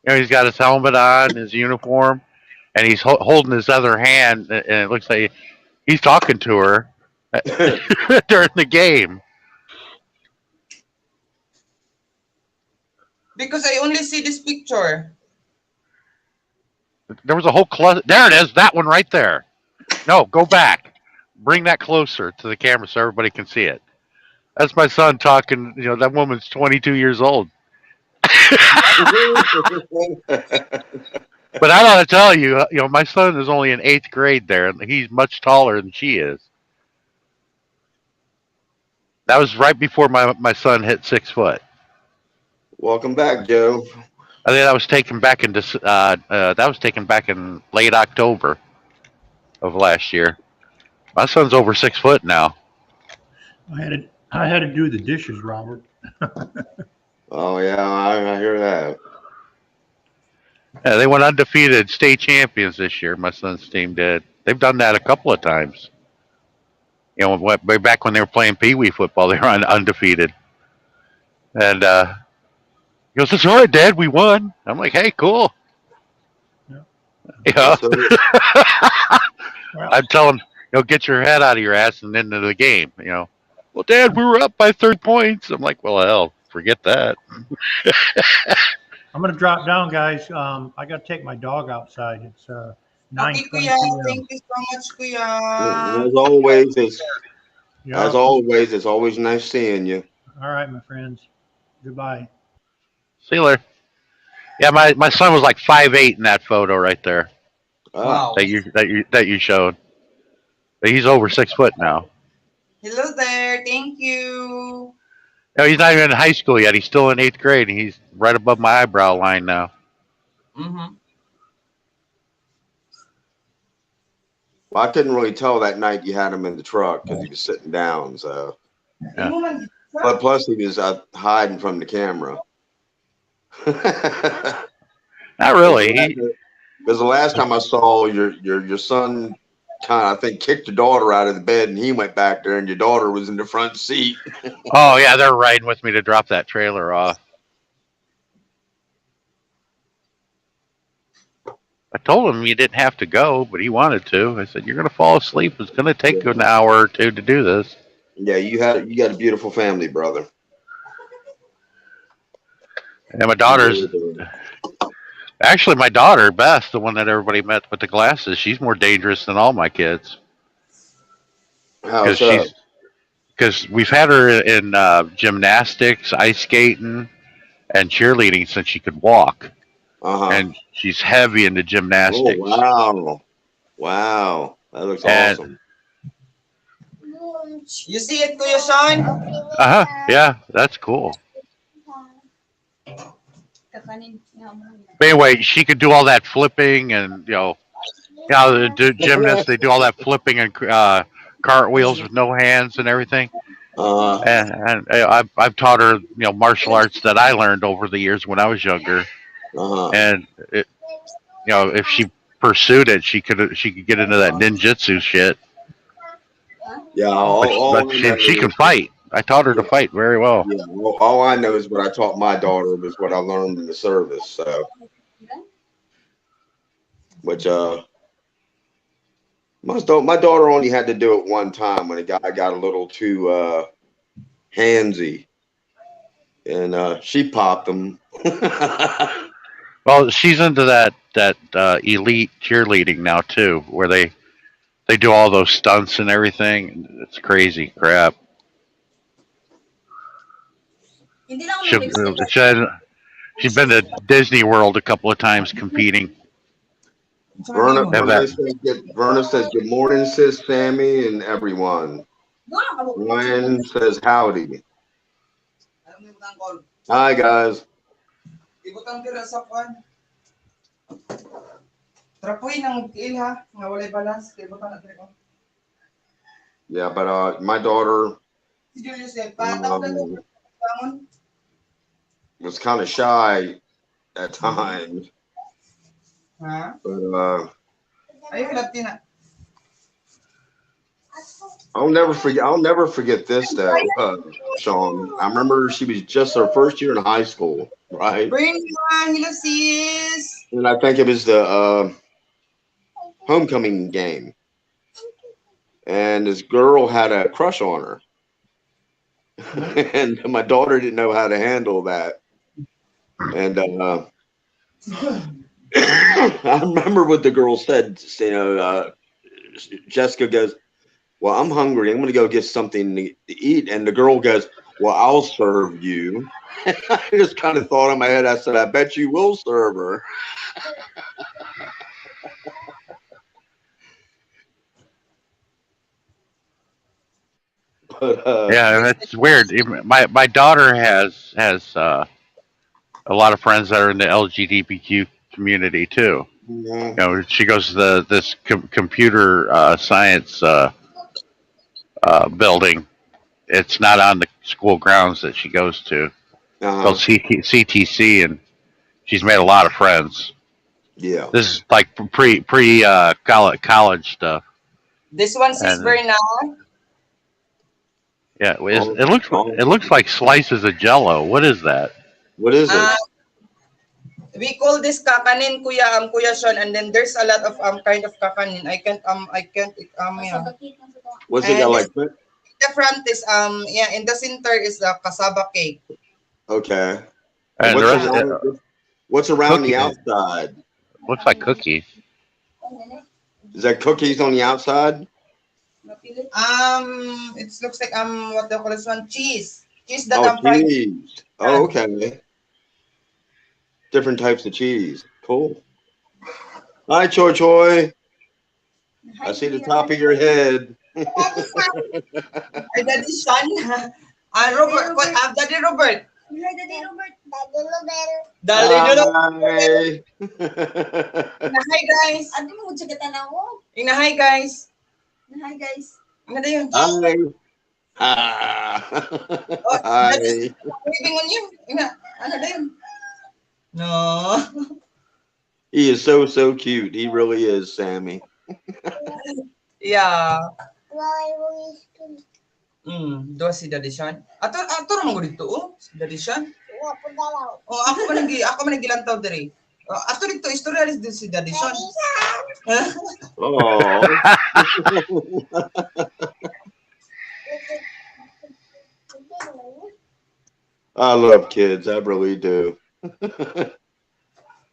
He's got his helmet on, his uniform, and he's holding his other hand, and it looks like he's talking to her during the game. Because I only see this picture. There was a whole cluster. There it is. That one right there. No, go back. Bring that closer to the camera so everybody can see it. That's my son talking. That woman's 22 years old. But I gotta tell you, my son is only in 8th grade there, and he's much taller than she is. That was right before my son hit 6 foot. Welcome back, Joe. I think that was taken back in late October of last year. My son's over 6 foot now. I had to do the dishes, Robert. Oh yeah, I hear that. Yeah, they went undefeated state champions this year. My son's team did. They've done that a couple of times. Way back when they were playing Pee Wee football, they were undefeated. And he goes, "That's all right, Dad. We won." I'm like, "Hey, cool." Yeah. So, I'm telling him, get your head out of your ass and into the game. Well, Dad, we were up by 30 points. I'm like, well, hell, forget that. I'm going to drop down, guys. I got to take my dog outside. Okay, 9:20 Kuya. p.m. Thank you so much, Kuya. And as Yeah. always, it's always nice seeing you. All right, my friends. Goodbye. See you later. Yeah, my son was like 5'8" in that photo right there Ah, Wow. that you showed. He's over 6 foot now. Hello there. Thank you. No, he's not even in high school yet. He's still in 8th grade, and he's right above my eyebrow line now. Mm-hmm. well, I couldn't really tell that night you had him in the truck because he was sitting down. So, Yeah. but plus he was hiding from the camera. Not really. Because the last time I saw your son kind of, I think, kicked your daughter out of the bed, and he went back there, and your daughter was in the front seat. Oh yeah, they're riding with me to drop that trailer off. I told him you didn't have to go, but he wanted to. I said, "You're going to fall asleep. It's going to take an hour or two to do this." Yeah, you got a beautiful family, brother. And my daughter's actually my daughter, Beth, the one that everybody met with the glasses. She's more dangerous than all my kids How because so? we've had her in gymnastics, ice skating, and cheerleading since she could walk, Uh-huh. and she's heavy into Oh, gymnastics. wow. Wow. That looks And awesome. You see it, Kuya Sean? yeah, that's cool. Kakanin nga mo. But anyway, she could do all that flipping, and the gymnasts, they do all that flipping and cartwheels with no hands and everything. Uh-huh. And I've taught her martial arts that I learned over the years when I was younger. Uh-huh. And if she pursued it, she could get into that ninjutsu shit. Yeah, But she can fight. I taught her to fight very well. Yeah, all I know is what I taught my daughter was what I learned in the service. So, which my daughter only had to do it one time when I got a little too handsy, and she popped them. Well, she's into that elite cheerleading now too, where they do all those stunts and everything. It's crazy crap. Hindi na ako She, mag-lipstick. she's been to Disney World a couple of times competing. Verna, Have Verna, that. Verna says, "Good morning, sis, Sammy, and everyone." Ryan says, "Howdy." Hi, guys. Ibutang tira sa kwan. Trapoy ng kiil ha, nga walay balas, kay ibutang na tira ko. Yeah, but my daughter Si Julius said, pataw na to. Bangon. was kind of shy at times, Ha? but Ayun, lapti na. I'll never forget this though, Sean. I remember she was just her first year in high school, right? Bring on, hello sis. And I think it was the homecoming game, and this girl had a crush on her, and my daughter didn't know how to handle that, and I remember what the girl said. Jessica goes, "Well, I'm hungry. I'm going to go get something to eat." And the girl goes, "Well, I'll serve you." I just kind of thought in my head, I said, "I bet you will serve her." But Yeah, that's weird. My daughter has a lot of friends that are in the LGBTQ community too. She goes to this computer science building. It's not on the school grounds that she goes to. It's called CTC, and she's made a lot of friends. yeah. This is like pre college stuff. This one sis And, Berna. Yeah, it looks like slices of Jello. What is that? What is it? We call this kakanin, Kuya Sean, and then there's a lot of kind of kakanin. I can't yeah. What's it got like? The front is in the center is the cassava cake. Okay. And What's around cookie. the outside? Looks like cookies. Is that cookies on the outside? It looks like what do you call this one? Cheese. Cheese that Oh, fried. cheese. Oh, okay. Different types of cheese. Cool. Hi, Choi Choi. I see the top of your head. Ay, Daddy Sean. Robert. Daddy Robert. Daddy Robert. Daddy Robert. Hi. Hi guys. Adi mo chagatan ako. Hi guys. Hi guys. Ano na yun? Hi. Ah. Oh, Hi. waving on you. Ano na yun? No. He is so cute. He really is, Sammy. Yeah. Dua si Daddy Sean. Ato ra mo dito si Daddy Sean. Oh, ako man nagilantaw diri. Ato dito istorya dito si Daddy Sean. Oh. I love kids. I really do.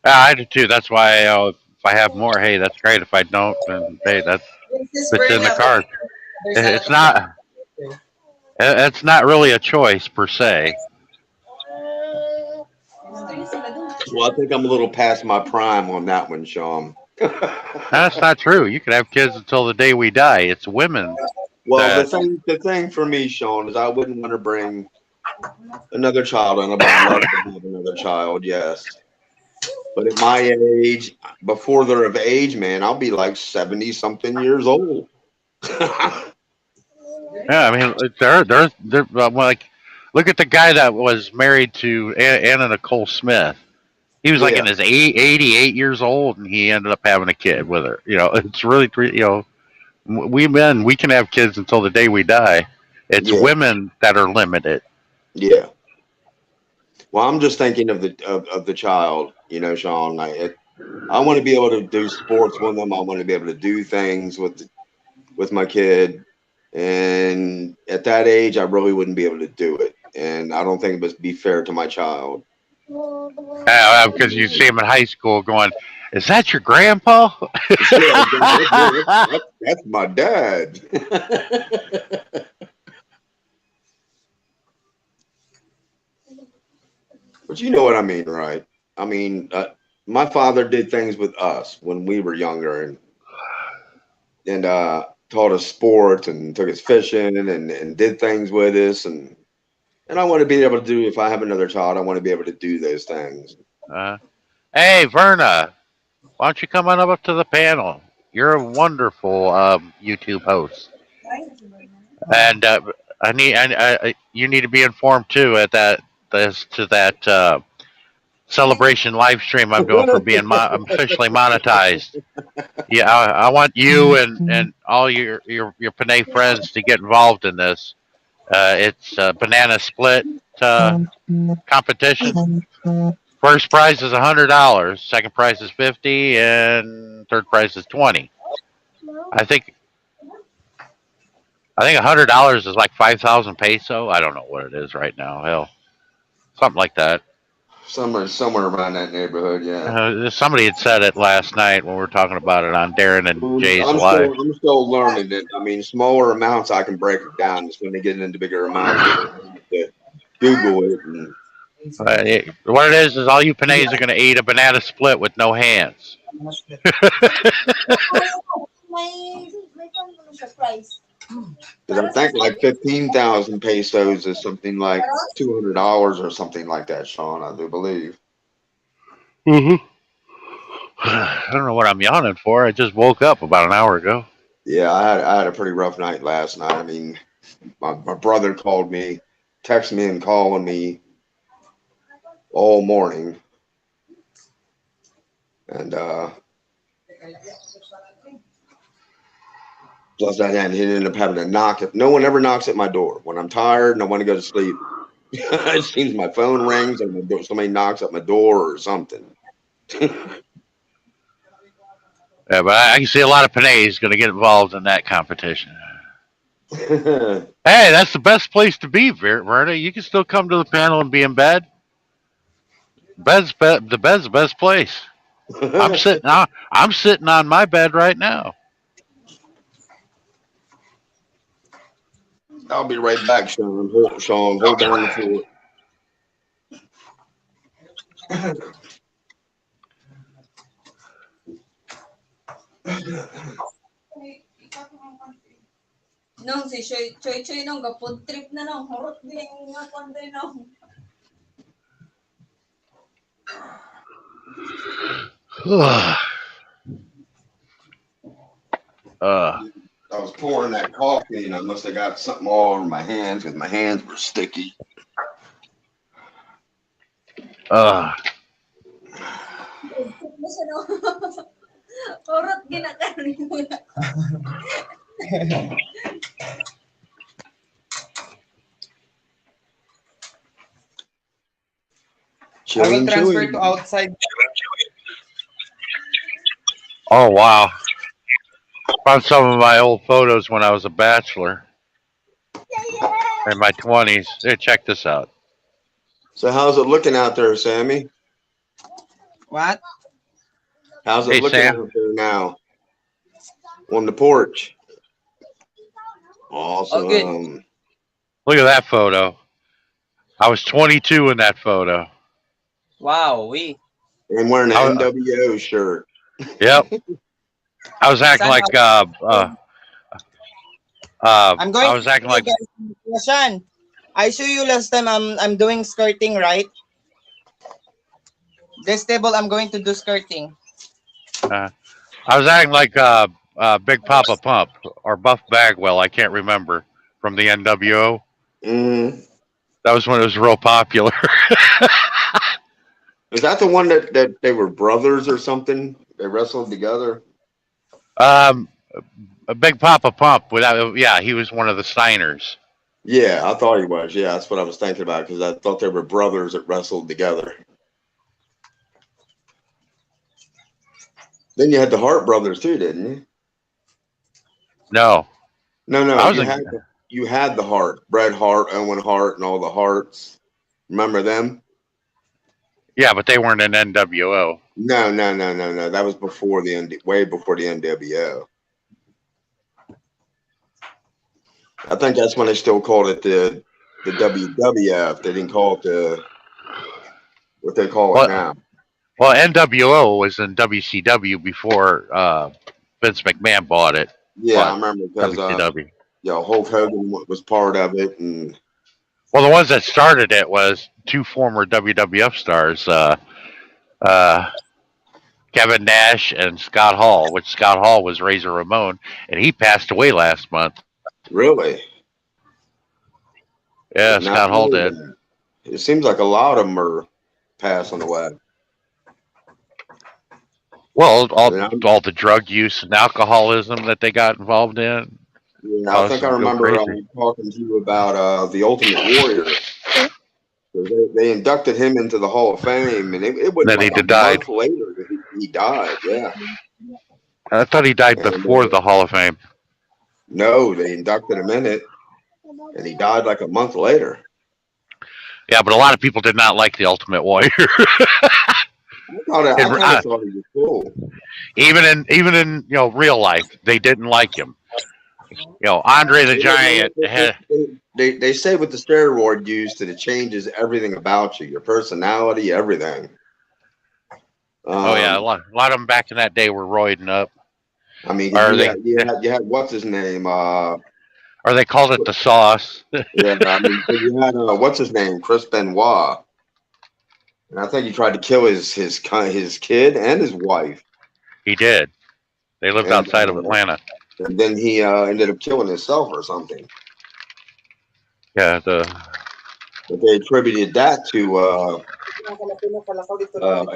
I do too. That's why if I have more, hey, that's great. If I don't, then hey, that's it's in the card. It's not. It's not really a choice per se. Well, I think I'm a little past my prime on that one, Sean. That's not true. You can have kids until the day we die. It's women. Well, the thing for me, Sean, is I wouldn't want to bring another child in. I'd love to have another child, yes. But at my age, before they're of age, man, I'll be like 70-something years old. Yeah, I mean, they're like, look at the guy that was married to Anna Nicole Smith. He was like in his 88 years old, and he ended up having a kid with her. You know, it's really, we men, we can have kids until the day we die. It's women that are limited. Yeah. Well, I'm just thinking of the child, Sean. I want to be able to do sports with them. I want to be able to do things with my kid. And at that age, I really wouldn't be able to do it. And I don't think it would be fair to my child. Because you see him in high school going, is that your grandpa? That's my dad. But you know what I mean, right? I mean, my father did things with us when we were younger and taught us sports and took us fishing and did things with us. And I want to be able to do, if I have another child, I want to be able to do those things. Hey, Verna, why don't you come on up to the panel? You're a wonderful YouTube host. And you need to be informed too at that celebration live stream I'm doing for being officially monetized. Yeah, I want you and all your Panay friends to get involved in this. It's a banana split competition. First prize is $100, second prize is $50, and third prize is $20. I think $100 is like 5,000 peso. I don't know what it is right now. Hell, something like that. Somewhere around that neighborhood, yeah. Somebody had said it last night when we were talking about it on Darren and Jay's live. I'm still learning it. I mean, smaller amounts I can break it down. It's when they get into bigger amounts, to Google it. And what it is all you Panays are going to eat a banana split with no hands. Because I think like 15,000 pesos is something like $200 or something like that, Sean, I do believe. I don't know what I'm yawning for. I just woke up about an hour ago. Yeah, I had a pretty rough night last night. I mean, my brother called me, texted me and calling me all morning. And plus that, and he ended up having to knock it. No one ever knocks at my door. When I'm tired and I want to go to sleep, it seems my phone rings and somebody knocks at my door or something. Yeah, but I can see a lot of Panays going to get involved in that competition. Hey, that's the best place to be, Verna. You can still come to the panel and be in bed. The bed's the best place. I'm sitting on my bed right now. I'll be right back, Sean. Sean, hold down the fort. Nung si Choy Choy nung food trip na nung horot din nga konday nung. I was pouring that coffee and I must have got something all over my hands because my hands were sticky. Masa no. Horot ginakaroon mo na. I will Chewing, transfer chewing. to outside. Oh wow! Found some of my old photos when I was a bachelor in my 20s. Here, check this out. So how's it looking out there, Sammy? What? How's it Hey looking Sam. out there now? On the porch. Awesome. Oh, good. Look at that photo. I was 22 in that photo. Wow, And wearing I, an NWO shirt. yep. I was acting Son, like I'm going I to was acting show you like guys. Sean, I show you last time I'm doing skirting, right? This table I'm going to do skirting. I was acting like Big Papa Pump or Buff Bagwell. I can't remember from the NWO. Mm. That was when it was real popular. Is that the one that they were brothers or something? They wrestled together? um, Big Papa Pump. Yeah, he was one of the Steiners. Yeah, I thought he was. Yeah, that's what I was thinking about because I thought they were brothers that wrestled together. Then you had the Hart brothers too, didn't you? No, No, I was you had the Hart, Bret Hart, Owen Hart, and all the Harts. Remember them? yeah, but they weren't in NWO. No. That was before way before the NWO. I think that's when they still called it the WWF. They didn't call it what they call it now. Well, NWO was in WCW before Vince McMahon bought it. Yeah, I remember because WCW. Hulk Hogan was part of it, and Well, the ones that started it was two former WWF stars, Kevin Nash and Scott Hall, which Scott Hall was Razor Ramon, and he passed away last month. really, Yeah, did not Scott Hall know did. that. It seems like a lot of them are passing away. Well, all the drug use and alcoholism that they got involved in. Yeah, I think I remember talking to you about the Ultimate Warrior. They inducted him into the Hall of Fame, and it was Then like he a died. month later that he died. Yeah, I thought he died and, before the Hall of Fame. no, they inducted him in it, and he died like a month later. Yeah, but a lot of people did not like the Ultimate Warrior. I kind of thought he was cool. Even in real life, they didn't like him. Andre the Giant had. They say with the steroid use that it changes everything about you, your personality, everything. Oh yeah, a lot of them back in that day were roiding up. I mean, you had what's his name? Or they called it the sauce. Yeah, I mean, you had what's his name? Chris Benoit, and I think he tried to kill his kid and his wife. He did. They lived outside of Atlanta. And then he ended up killing himself or something. Yeah, but they attributed that to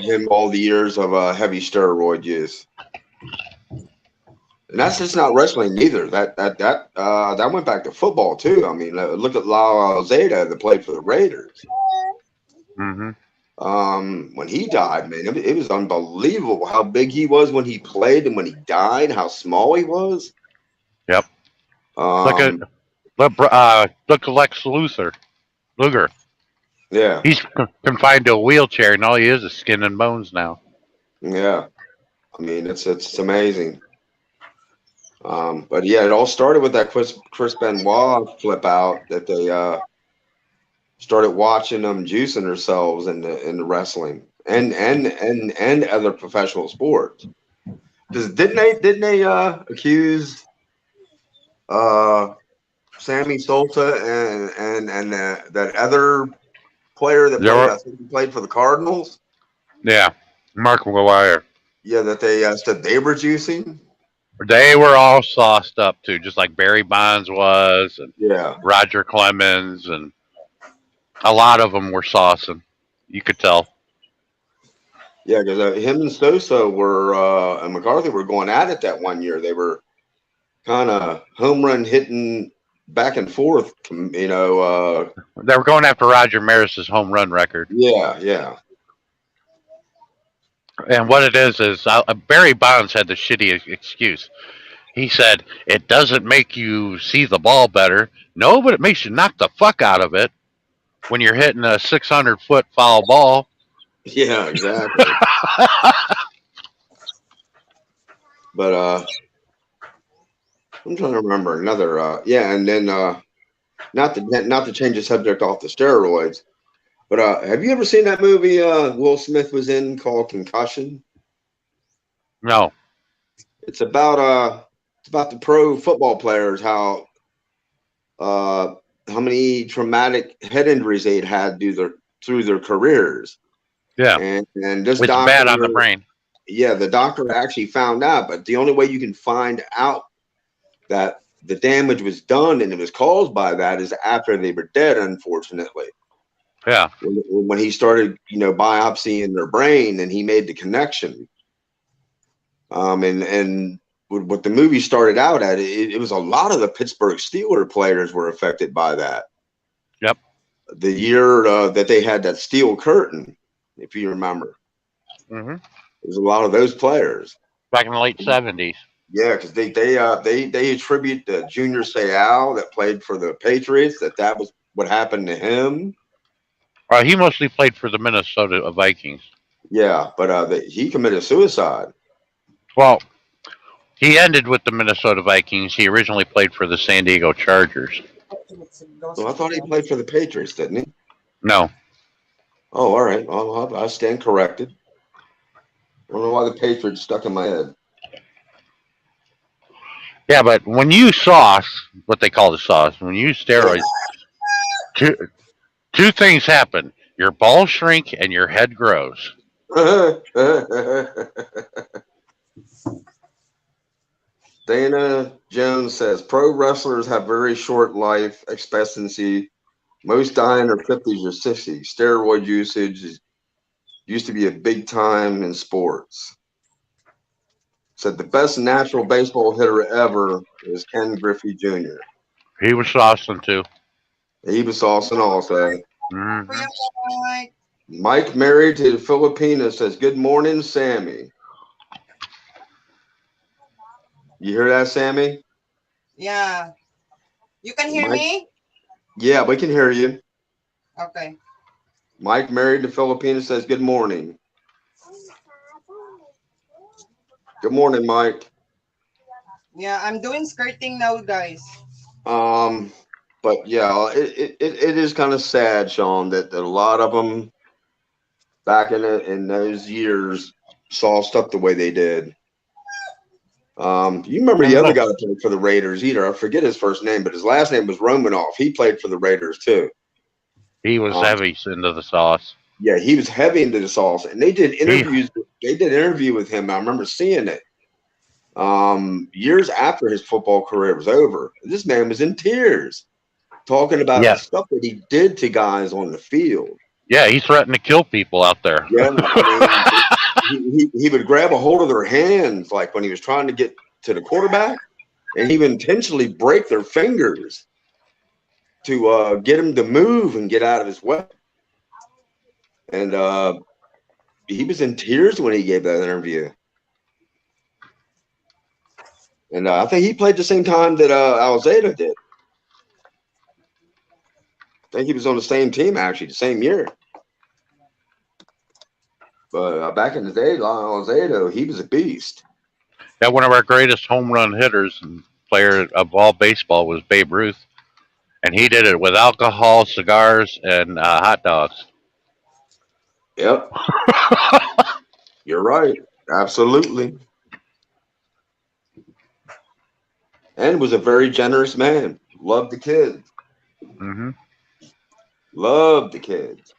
him all the years of heavy steroid use. And that's just not wrestling either. That went back to football too. I mean, look at Lyle Alzada that played for the Raiders. Mm-hmm. When he died, man, it was unbelievable how big he was when he played, and when he died, how small he was. Yep. Look at Lex Luger. Yeah. He's confined to a wheelchair, and all he is skin and bones now. Yeah, I mean it's amazing. But yeah, it all started with that Chris Benoit flip out that they started watching them juicing themselves in the wrestling and other professional sports. Because didn't they accuse uh Sammy Sosa and that other player that There played, were, I think he played for the Cardinals? yeah, Mark McGuire. Yeah, that they said they were juicing. They were all sauced up too, just like Barry Bonds was, and Yeah, Roger Clemens, and a lot of them were saucing. You could tell. yeah, because him and Sosa were and McCarthy were going at it that one year. They were kind of home run hitting back and forth. They were going after Roger Maris's home run record. Yeah, yeah, And what it is Barry Bonds had the shitty excuse. He said, "It doesn't make you see the ball better. No, but it makes you knock the fuck out of it when you're hitting a 600-foot foul ball." yeah, exactly. But I'm trying to remember another. Yeah, and then not to change the subject off the steroids, but have you ever seen that movie Will Smith was in called Concussion? No. It's about the pro football players uh how many traumatic head injuries they'd had through their careers, Yeah. and this It's doctor, bad on the brain. yeah, the doctor actually found out, but the only way you can find out that the damage was done and it was caused by that is after they were dead, unfortunately. Yeah. When he started, biopsying their brain, and he made the connection. And what the movie started out at, it was a lot of the Pittsburgh Steelers players were affected by that. Yep. The year that they had that steel curtain, if you remember, Hmm. there's a lot of those players. Back in the late 70s. Yeah, because they attribute Junior Seau that played for the Patriots that was what happened to him. He mostly played for the Minnesota Vikings. Yeah, but he committed suicide. Well, he ended with the Minnesota Vikings. He originally played for the San Diego Chargers. Well, I thought he played for the Patriots, didn't he? No. Oh, all right. Well, I stand corrected. I don't know why the Patriots stuck in my head. Yeah, but when you sauce, what they call the sauce, when you use steroids, two things happen. Your balls shrink and your head grows. Dana Jones says pro wrestlers have very short life expectancy. Most die in their 50s or 60s. Steroid usage used to be a big time in sports. Said the best natural baseball hitter ever is Ken Griffey Jr. He was saucing too. He was awesome also. Mm-hmm. Mike, married to the Filipina, says, "Good morning, Sammy." You hear that, Sammy? Yeah. You can hear Mike? me? Yeah, we can hear you. Okay. Mike, married to Filipina, says, "Good morning." Good morning, Mike. Yeah, I'm doing skirting now, guys. But yeah, it is kind of sad, Sean, that a lot of them back in those years saw stuff the way they did. You remember the other guy that played for the Raiders either? I forget his first name, but his last name was Romanoff. He played for the Raiders too. He was heavy into the sauce. Yeah, he was heavy into the sauce, and they did interviews. They did an interview with him. I remember seeing it. Years after his football career was over, this man was in tears, talking about the stuff that he did to guys on the field. Yeah, he threatened to kill people out there. Yeah, I mean, he would grab a hold of their hands, like when he was trying to get to the quarterback, and he would intentionally break their fingers to get him to move and get out of his way. And he was in tears when he gave that interview. And I think he played the same time that Alzada did. I think he was on the same team, actually, the same year. But back in the day, Alonzo, he was a beast. Yeah, one of our greatest home run hitters and player of all baseball was Babe Ruth, and he did it with alcohol, cigars, and hot dogs. Yep, you're right. Absolutely. And was a very generous man. Loved the kids. Hmm. Loved the kids.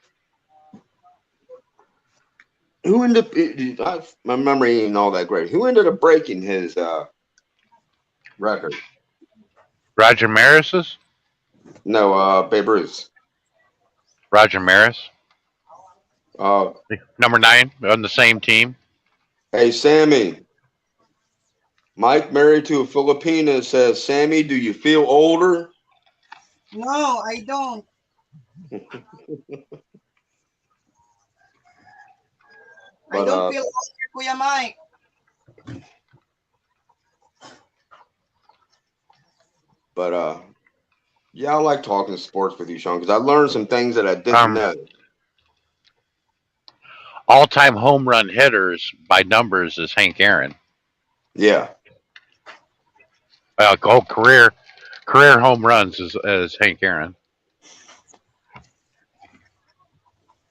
Who ended up, my memory ain't all that great. Who ended up breaking his record? Roger Maris's? No, Babe Ruth. Roger Maris, Uh, number 9 on the same team. hey, Sammy. Mike, married to a Filipina, says, Sammy, do you feel older? No, I don't. I But don't feel older, Kuya Mike. yeah, I like talking sports with you, Sean, because I learned some things that I didn't Um, know. All-time home run hitters by numbers is Hank Aaron. Yeah. Career home runs is Hank Aaron.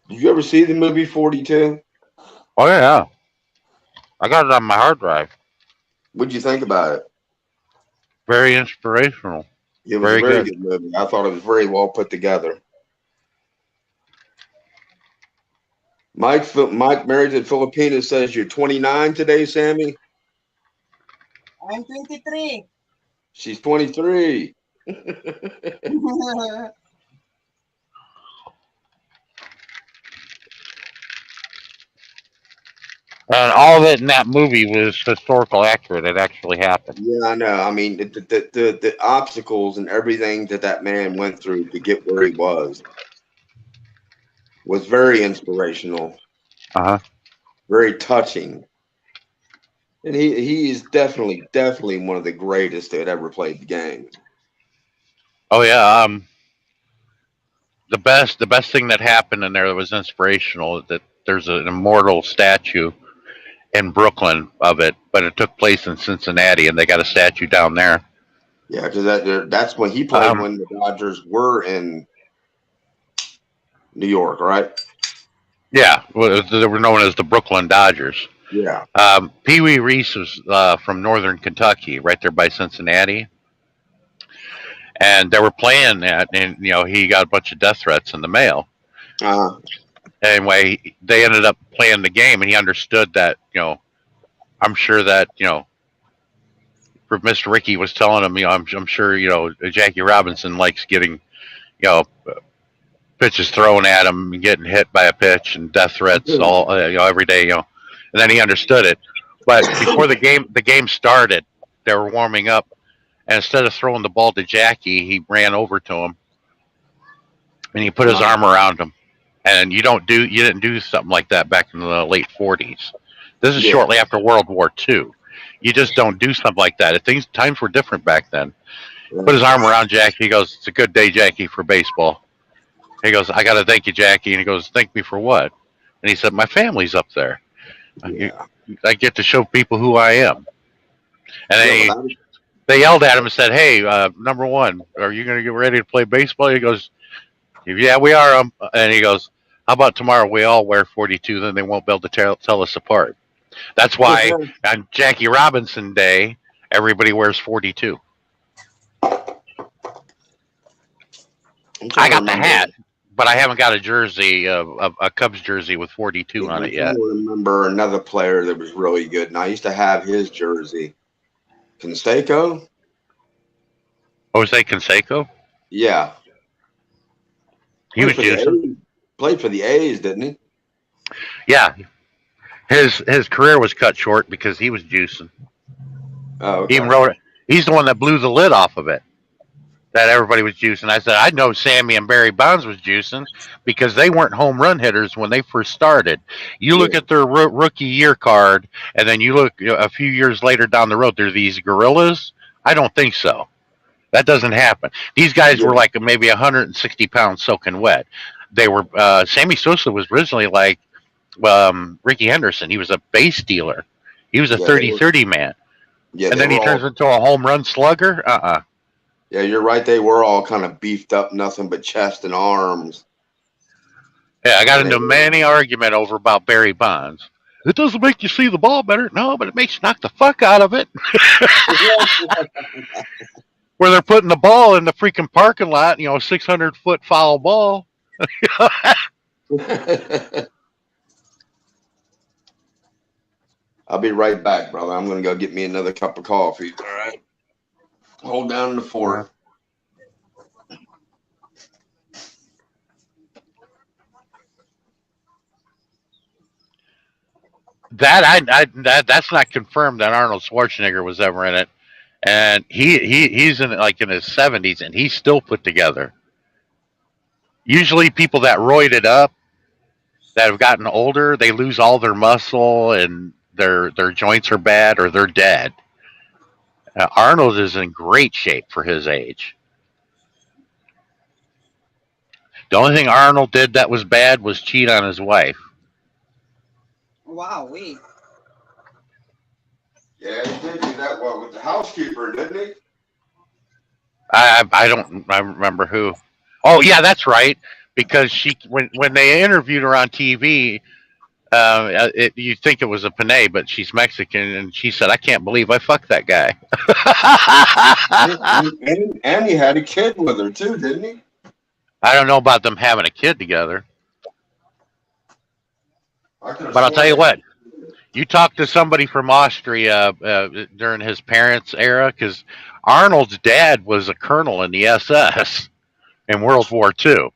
Did you ever see the movie 42? Oh yeah, I got it on my hard drive. What'd you think about it? Very inspirational. It was a Very very good. good movie. I thought it was very well put together. Mike married to Filipina says you're 29 today, Sammy. I'm 23. She's 23. And all of it in that movie was historical accurate. It actually happened. Yeah, I know. I mean, the obstacles and everything that man went through to get where he was very inspirational, Uh huh. very touching. And he is definitely one of the greatest that ever played the game. Oh yeah. The best thing that happened in there that was inspirational, that there's an immortal statue in Brooklyn of it, but it took place in Cincinnati, and they got a statue down there. Yeah, because that's when he played Um, when the Dodgers were in New York, right? yeah, well, they were known as the Brooklyn Dodgers. Yeah. Pee Wee Reese was from northern Kentucky, right there by Cincinnati, and they were playing that, and he got a bunch of death threats in the mail. Uh, Anyway, they ended up playing the game, and he understood that. I'm sure that Mr. Ricky was telling him, I'm sure Jackie Robinson likes getting pitches thrown at him and getting hit by a pitch and death threats all every day. And then he understood it. But before the game started, they were warming up, and instead of throwing the ball to Jackie, he ran over to him and he put his arm around him. And you didn't do something like that back in the late 40s. This is shortly after World War II. You just don't do something like that. Times were different back then. Put his arm around Jackie. He goes, "It's a good day, Jackie, for baseball." He goes, "I got to thank you, Jackie." And he goes, "Thank me for what?" And he said, "My family's up there. yeah. I get to show people who I am." And Yeah, they yelled at him and said, "Hey, number one, are you going to get ready to play baseball?" He goes, "Yeah, we are." And he goes, "How about tomorrow we all wear 42? Then they won't be able to tell us apart." That's why on Jackie Robinson Day, everybody wears 42. I got the hat, but I haven't got a jersey, a Cubs jersey with 42 on it yet. I remember another player that was really good, and I used to have his jersey. Canseco? Jose Canseco? Yeah. He was juicing. Played for the A's, didn't he? Yeah. His career was cut short because he was juicing. Oh, okay. He even wrote it. He's the one that blew the lid off of it. That everybody was juicing. I said, I know Sammy and Barry Bonds was juicing because they weren't home run hitters when they first started. You look at their rookie year card, and then you look a few years later down the road, they're these gorillas. I don't think so. That doesn't happen. These guys were like maybe 160 pounds soaking wet. They were. Sammy Sosa was originally like Ricky Henderson. He was a base dealer. He was a Yeah, they were. 30-30 man, Yeah, and they then he were turns all. into a home run slugger. Yeah, you're right. They were all kind of beefed up, nothing but chest and arms. Yeah, I got And they into many argument over about Barry Bonds. It doesn't make you see the ball better. No, but it makes you knock the fuck out of it. Where they're putting the ball in the freaking parking lot, 600-foot foul ball. I'll be right back, brother. I'm gonna go get me another cup of coffee. All right. Hold down the fort. That's not confirmed that Arnold Schwarzenegger was ever in it, and he's in his 70s and he's still put together. Usually, people that roided up that have gotten older, they lose all their muscle and their joints are bad or they're dead. Arnold is in great shape for his age. The only thing Arnold did that was bad was cheat on his wife. Wow, wait. Yeah, he did do that one with the housekeeper, didn't he? I don't remember who. Oh yeah, that's right. Because when they interviewed her on TV, you think it was a Panay, but she's Mexican, and she said, "I can't believe I fucked that guy." And he had a kid with her too, didn't he? I don't know about them having a kid together, I could have but I'll tell sworn you that. what. You talk to somebody from Austria during his parents' era, because Arnold's dad was a colonel in the SS in World War II.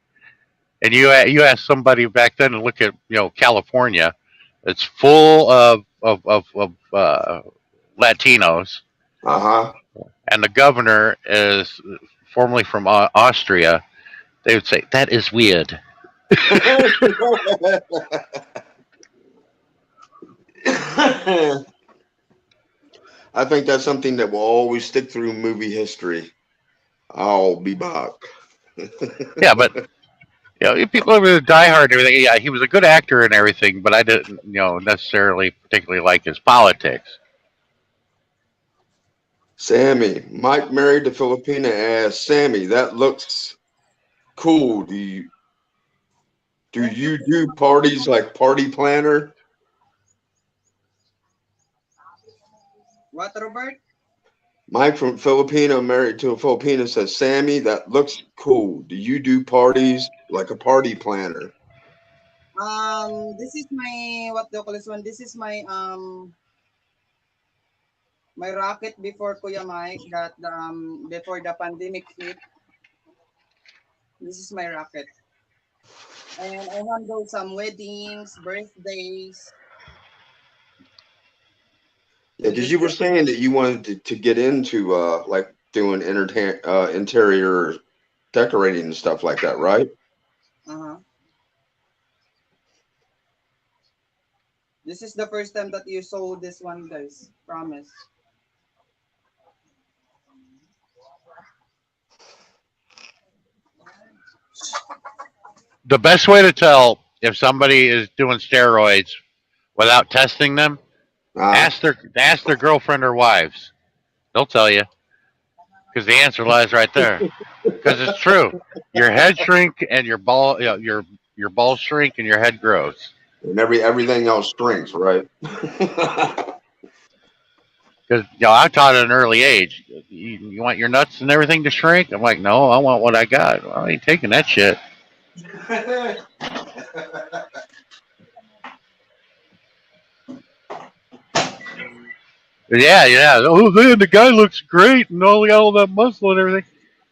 And you ask somebody back then and look at California, it's full of Latinos, Uh and the governor is formerly from Austria. They would say that is weird. huh. I think that's something that will always stick through movie history. I'll be back. Yeah, but people are diehard and everything. Yeah, he was a good actor and everything, but I didn't necessarily particularly like his politics. Sammy, Mike married to Filipina asked Sammy, that looks cool. Do you do parties like party planner? What, Robert? Mike from Filipino married to a Filipina says, Sammy, that looks cool. Do you do parties like a party planner? This is my, what do you call this one? This is my rocket before Kuya Mike, that before the pandemic hit. This is my rocket. And I handle some weddings, birthdays. Yeah, because you were saying that you wanted to get into like doing interior decorating and stuff like that, right? Uh-huh. This is the first time that you saw this one, guys. Promise. The best way to tell if somebody is doing steroids without testing them, Uh, ask their girlfriend or wives. They'll tell you because the answer lies right there. Because it's true. Your head shrink and your ball, your balls shrink and your head grows. and everything else shrinks, right? Because I taught at an early age. You want your nuts and everything to shrink? I'm like, no, I want what I got. Well, I ain't taking that shit. Yeah. Oh man, the guy looks great and all that muscle and everything.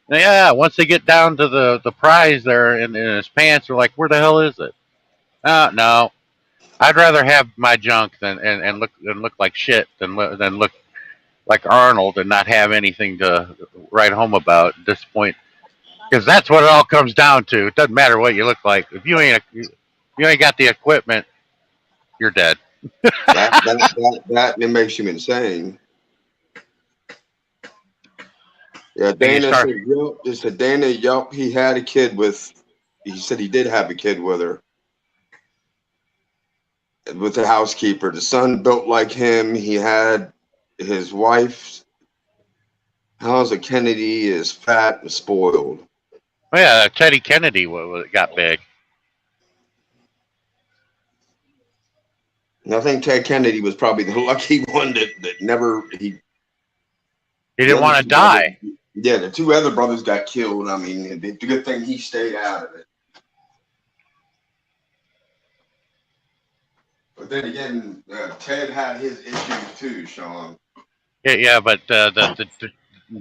And yeah, once they get down to the prize there in his pants, they're like, where the hell is it? No. I'd rather have my junk and look like shit than look like Arnold and not have anything to write home about at this point. Because that's what it all comes down to. It doesn't matter what you look like. If you ain't got the equipment, you're dead. that it makes you insane. Yeah, And you Dana start. said, yep. It said Dana, yep, he had a kid with. He said he did have a kid with her. with the housekeeper. The son built like him. He had his wife's house. A Kennedy is fat and spoiled. Oh, yeah, Teddy Kennedy got big. And I think Ted Kennedy was probably the lucky one that never He the didn't other want to two brothers, die. yeah, the two other brothers got killed. I mean, the good thing he stayed out of it. But then again, Ted had his issues too, Sean. Yeah, but the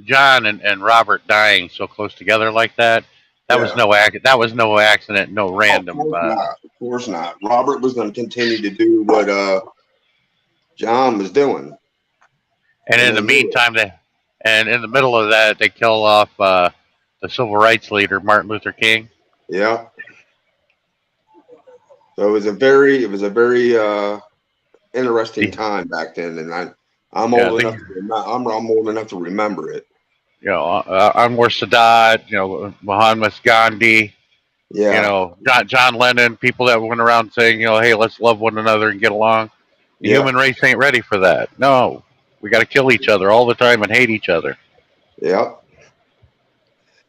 John and Robert dying so close together like that, that was Yeah. no accident, no Oh, random. of course not. Of course not. Robert was going to continue to do what John was doing, And and in the they knew it. meantime, and in the middle of that, they kill off the civil rights leader Martin Luther King. Yeah. So it was a very interesting time back then, and I'm Yeah, old enough to I'm old enough to remember it. Anwar Sadat, Mahatma Gandhi, Yeah. John Lennon, people that went around saying, hey, let's love one another and get along. The Yeah. human race ain't ready for that. No, we got to kill each other all the time and hate each other. Yeah.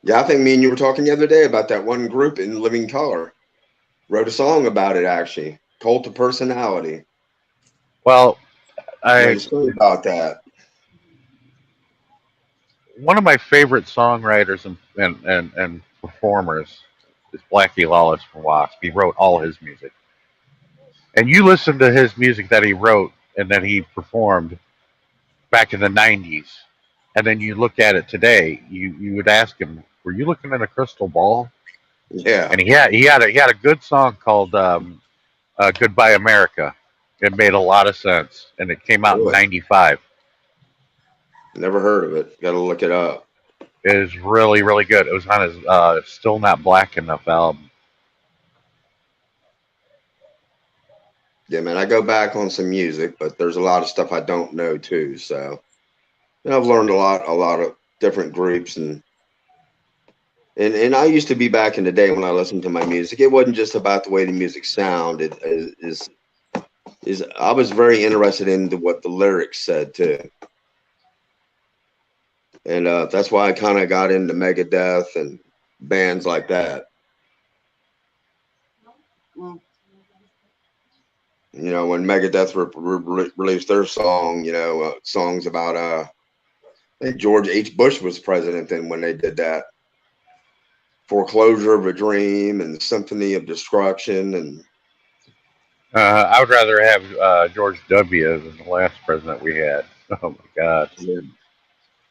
Yeah, I think me and you were talking the other day about that one group in Living Color. Wrote a song about it, actually. Cult of Personality. Well, Made a story about that. one of my favorite songwriters and performers is Blackie Lawless from Wasp. He wrote all his music. And you listen to his music that he wrote and that he performed back in the 90s, and then you look at it today, you would ask him, were you looking at a crystal ball? Yeah. And he had a good song called Goodbye America. It made a lot of sense, and it came out in Really. '95. Never heard of it. Got to look it up. It is really, really good. It was on his Still Not Black Enough album. Yeah, man. I go back on some music, but there's a lot of stuff I don't know too. So I've learned a lot of different groups and I used to be back in the day when I listened to my music. It wasn't just about the way the music sounded. Is I was very interested into what the lyrics said too, and that's why I kind of got into Megadeth and bands like that. Mm. When Megadeth released their song, songs about I think George H. Bush was president then when they did that. Foreclosure of a Dream and Symphony of Destruction, and I would rather have George W. than the last president we had. Oh my God! yeah,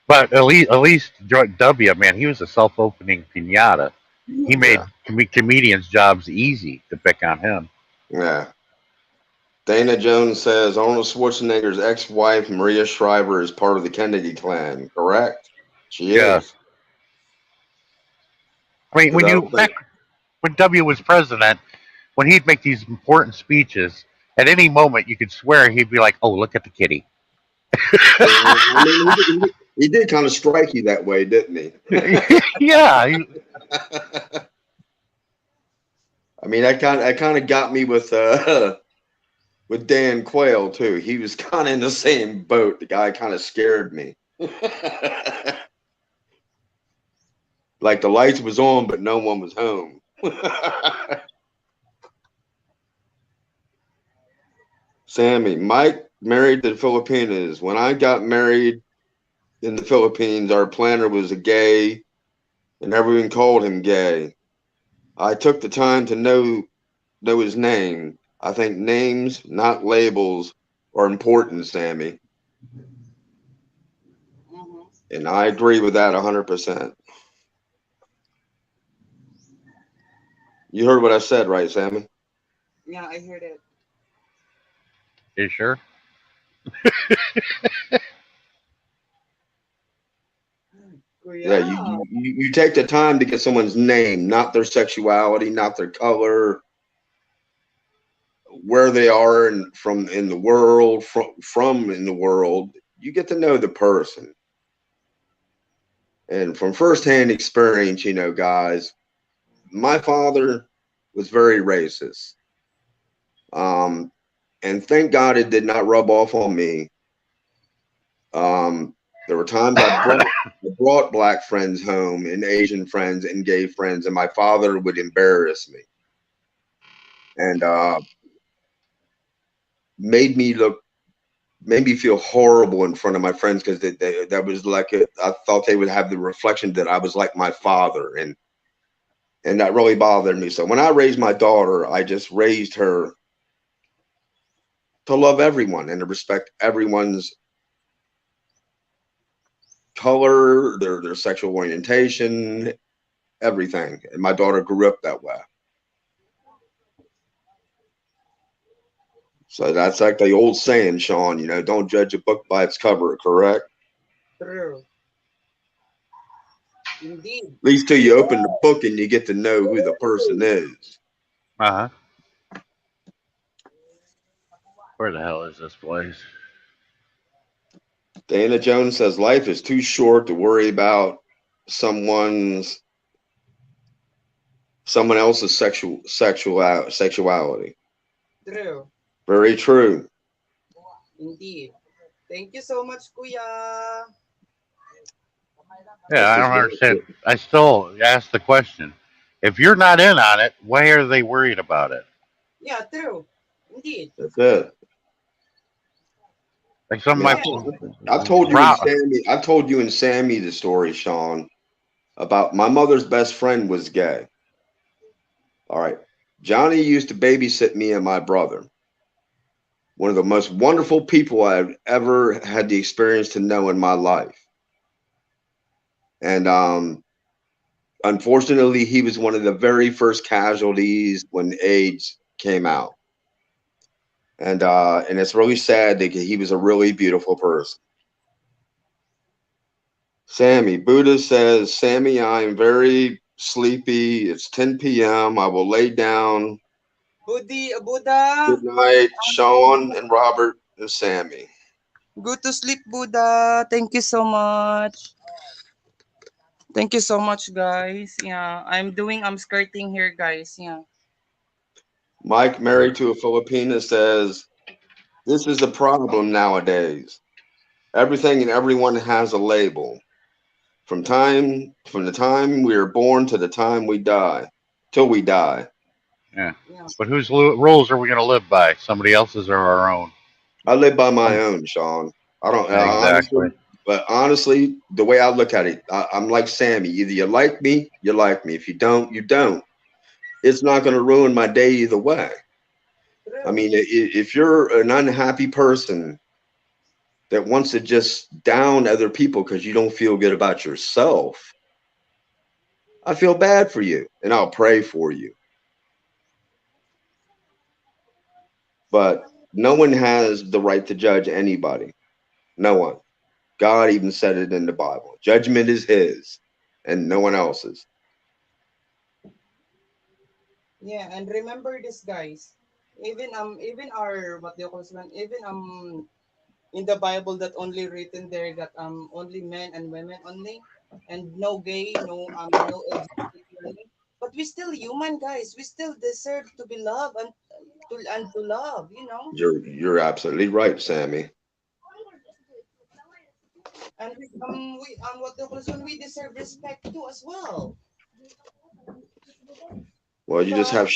But at least George W. Man, he was a self-opening pinata. He made yeah, comedians' jobs easy to pick on him. yeah. Dana Jones says Arnold Schwarzenegger's ex-wife Maria Shriver is part of the Kennedy clan. Correct? She Yeah, is. I mean, Because I don't think. back when W was president, when he'd make these important speeches, at any moment you could swear he'd be like, "Oh, look at the kitty." I mean, he did kind of strike you that way, didn't he? Yeah, I mean, that kind of got me with with Dan Quayle too. He was kind of in the same boat. The guy kind of scared me. Like the lights was on, but no one was home. Sammy, Mike married to the Filipinas. When I got married in the Philippines, our planner was a gay, and everyone called him gay. I took the time to know his name. I think names, not labels, are important, Sammy. Mhm. And I agree with that 100%. You heard what I said, right, Sammy? Yeah, I heard it. you sure? Yeah, Kuya. you take the time to get someone's name, not their sexuality, not their color, where they are from in the world, from in the world. You get to know the person. And from firsthand experience, guys, my father was very racist. Um, And thank God it did not rub off on me. There were times I brought black friends home and Asian friends and gay friends, and my father would embarrass me and made me look, made me feel horrible in front of my friends because that was like I thought they would have the reflection that I was like my father, and that really bothered me. So when I raised my daughter, I just raised her to love everyone and to respect everyone's color, their sexual orientation, everything. And my daughter grew up that way. So that's like the old saying, Sean, don't judge a book by its cover, correct? True. Indeed. At least till you open the book and you get to know who the person is. Uh huh. Where the hell is this place? Dana Jones says life is too short to worry about someone else's sexuality. True. Very true. Indeed. Thank you so much, Kuya. Yeah, This I is don't understand. I still ask the question: if you're not in on it, why are they worried about it? Yeah, true. Indeed. that's it. Like some I of mean, my Yeah. I've told you and Sammy the story, Sean, about my mother's best friend was gay. All right. Johnny used to babysit me and my brother. One of the most wonderful people I've ever had the experience to know in my life. And unfortunately, he was one of the very first casualties when AIDS came out. And it's really sad that he was a really beautiful person. Sammy, Buddha says, Sammy, I am very sleepy. It's 10 p.m. I will lay down. Buddha. Good night, Sean and Robert and Sammy. Go to sleep, Buddha. Thank you so much. Thank you so much, guys. Yeah, I'm skirting here, guys. Yeah. Mike, married to a Filipina, says, this is a problem nowadays. Everything and everyone has a label. From the time we are born to the time we die, till we die. Yeah, Yeah. but whose rules are we going to live by? Somebody else's or our own? I live by my own, Sean. I don't Exactly. honestly, the way I look at it, I'm like Sammy. Either you like me, you like me. If you don't, you don't. It's not going to ruin my day either way. I True. mean, if you're an unhappy person that wants to just down other people because you don't feel good about yourself, I feel bad for you and I'll pray for you. But no one has the right to judge anybody. No one. God even said it in the Bible. Judgment is his and no one else's. Yeah, and remember this, guys. Even our what do you call this one? Even in the Bible that only written there that only men and women only, and no gay, no LGBT only. But we still human, guys. We still deserve to be loved and to love. You know, You're absolutely right, Sammy. and we what do you call this one? We deserve respect too as well. Well, you just But have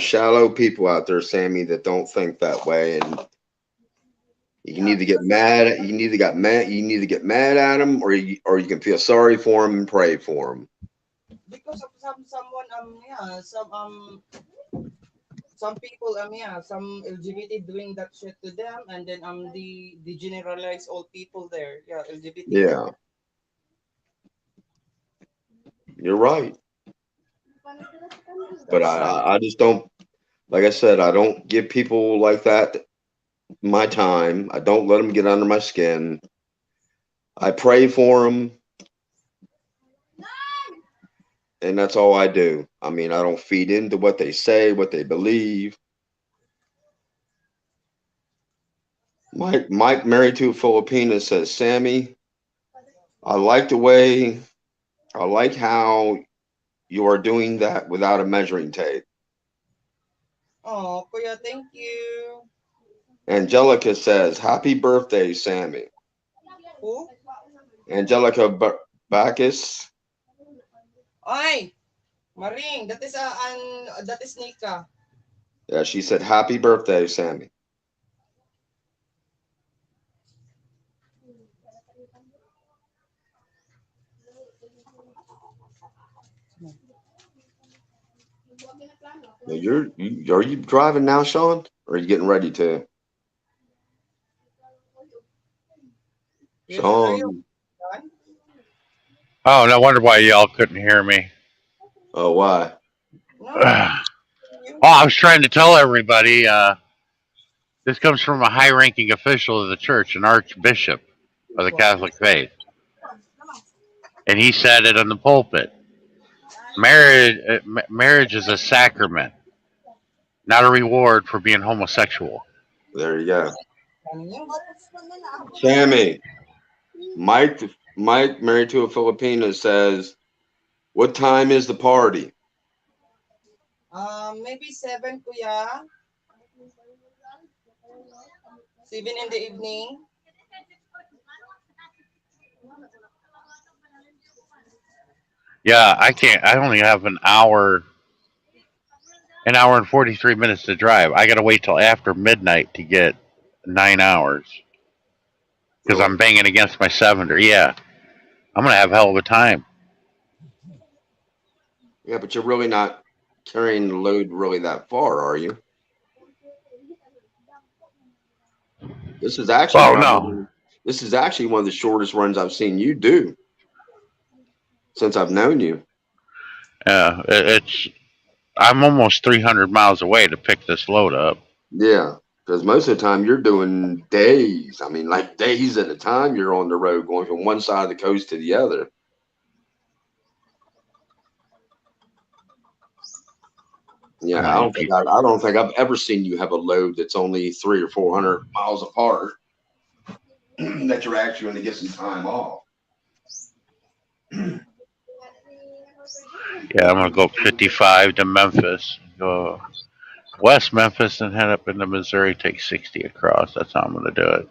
shallow people out there, Sammy, that don't think that way, and you can yeah, either get because mad. You can either get mad at them, or you can feel sorry for them and pray for them. of someone yeah some people yeah some LGBT doing that shit to them, and then the generalize all people there, yeah, LGBT there. Yeah, you're right. But Uh, I just don't. Like I said, I don't give people like that my time. I don't let them get under my skin. I pray for them, and that's all I do. I mean, I don't feed into what they say, what they believe. Mike, married to a Filipina, says, Sammy, I like the way, I like how you are doing that without a measuring tape. Oh, kuya, thank you. Angelica says, "Happy birthday, Sammy." Who? Angelica Bacchus. Ay, Maring, that is Nika. Yeah, she said, "Happy birthday, Sammy." Now, are you driving now, Sean? Or are you getting ready to? Are you Sean. done? Oh, no wonder why y'all couldn't hear me. Oh, why? No, you. I was trying to tell everybody. This comes from a high-ranking official of the church, an archbishop of the Catholic faith, and he said it in the pulpit. Marriage is a sacrament, not a reward for being homosexual. There you go. Ano yun? Sammy. Mike, married to a Filipina, says, "What time is the party?" Maybe 7, kuya. 7 in the evening. Yeah, I can't. I only have an hour and 43 minutes to drive. I got to wait till after midnight to get 9 hours because Really? I'm banging against my cylinder. Yeah, I'm gonna have a hell of a time. Yeah, but you're really not carrying the load really that far, are you? This is actually Oh probably no. this is actually one of the shortest runs I've seen you do since I've known you. Yeah, it's. I'm almost 300 miles away to pick this load up. Yeah, because most of the time you're doing days. I mean, like days at a time. You're on the road going from one side of the coast to the other. Yeah, Uh, you, I don't think I've ever seen you have a load that's only 300 or 400 miles apart that you're actually going to get some time off. yeah, I'm gonna go up 55 to Memphis. Go West Memphis and head up into Missouri. Take 60 across. That's how I'm gonna do it.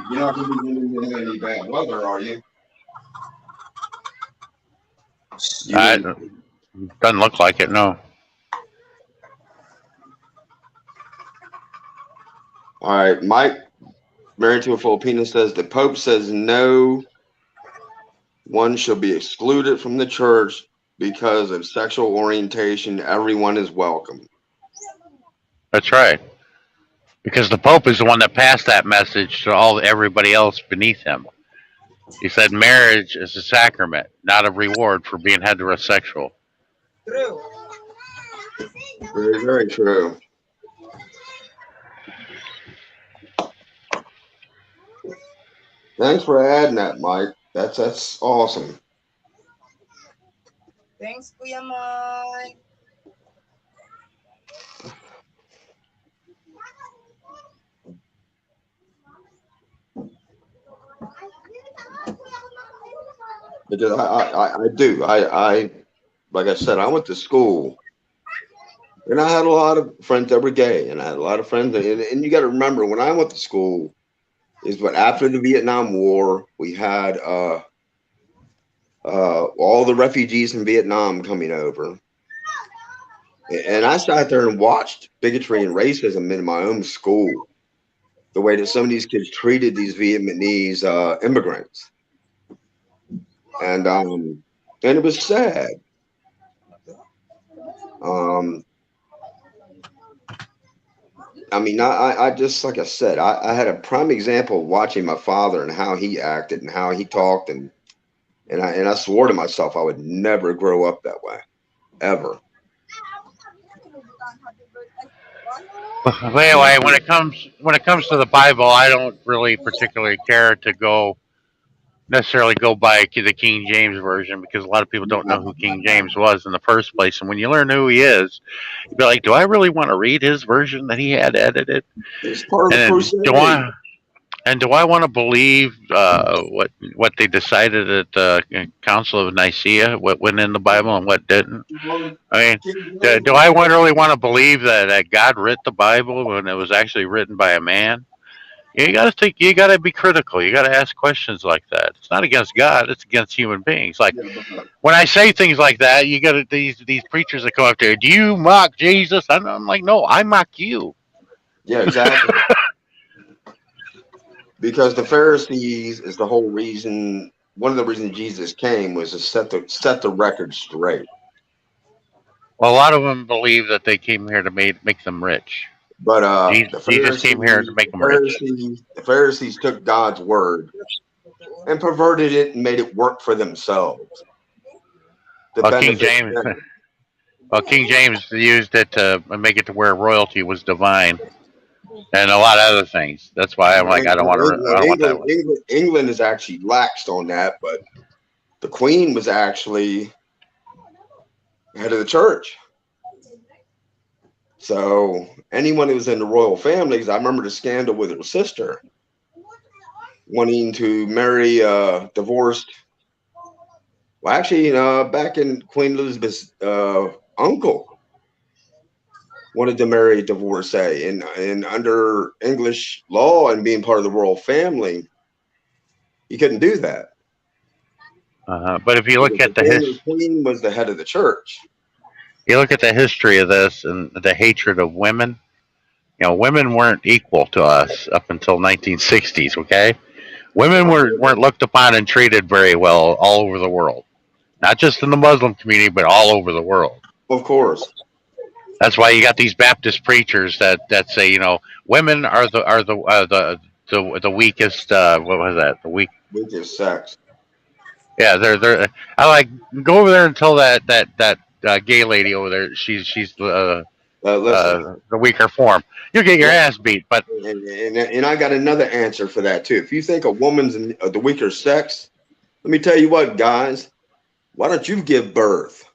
You're not going to be getting any bad weather, are you? You That mean, doesn't look like it. No. all right, Mike, married to a Filipino, says the Pope says no one shall be excluded from the church because of sexual orientation. Everyone is welcome. That's right. Because the Pope is the one that passed that message to everybody else beneath him. He said marriage is a sacrament, not a reward for being heterosexual. True. Very, very true. Thanks for adding that, Mike. That's awesome. Thanks, Kuya Mike. Because I do. I like I said, I went to school and I had a lot of friends that were gay, and I had a lot of friends. And you got to remember, when I went to school, is what after the Vietnam War, we had all the refugees in Vietnam coming over, and I sat there and watched bigotry and racism in my own school. The way that some of these kids treated these Vietnamese immigrants, and um, and it was sad. Um, I mean, I just like I said, I had a prime example of watching my father and how he acted and how he talked, and I swore to myself I would never grow up that way, ever. But anyway, when it comes to the Bible, I don't really particularly care to necessarily go by the King James version because a lot of people don't know who King James was in the first place. And when you learn who he is, you'd be like, do I really want to read his version that he had edited? It's part of And the then do crusade. I? And do I want to believe what they decided at the Council of Nicaea, what went in the Bible and what didn't? I mean, do I really want to believe that God wrote the Bible when it was actually written by a man? You got to think. You got to be critical. You got to ask questions like that. It's not against God. It's against human beings. Like when I say things like that, you got these preachers that come up there. Do you mock Jesus? I'm like, no, I mock you. Yeah, exactly. Because the Pharisees is the whole reason. One of the reasons Jesus came was to set the record straight. Well, a lot of them believe that they came here to make them rich. But Jesus came here to make them rich. The Pharisees took God's word and perverted it and made it work for themselves. Well, King James used it to make it to where royalty was divine, and a lot of other things. That's why I'm like, I don't want that one. England is actually laxed on that, but the Queen was actually head of the church. So anyone who was in the royal families, I remember the scandal with her sister wanting to marry divorced. Well, actually, back in Queen Elizabeth's uncle wanted to marry a divorcee, and under English law and being part of the royal family, you couldn't do that. But if you look at the Queen was the head of the church. You look at the history of this and the hatred of women. Women weren't equal to us up until 1960s. Okay, women weren't looked upon and treated very well all over the world, not just in the Muslim community, but all over the world. Of course. That's why you got these Baptist preachers that say, women are the weakest. What was that? The weakest sex. Yeah, they're. I like go over there and tell that gay lady over there. She's the weaker form. You'll get your ass beat. But and I got another answer for that too. If you think a woman's the weaker sex, let me tell you what, guys. Why don't you give birth?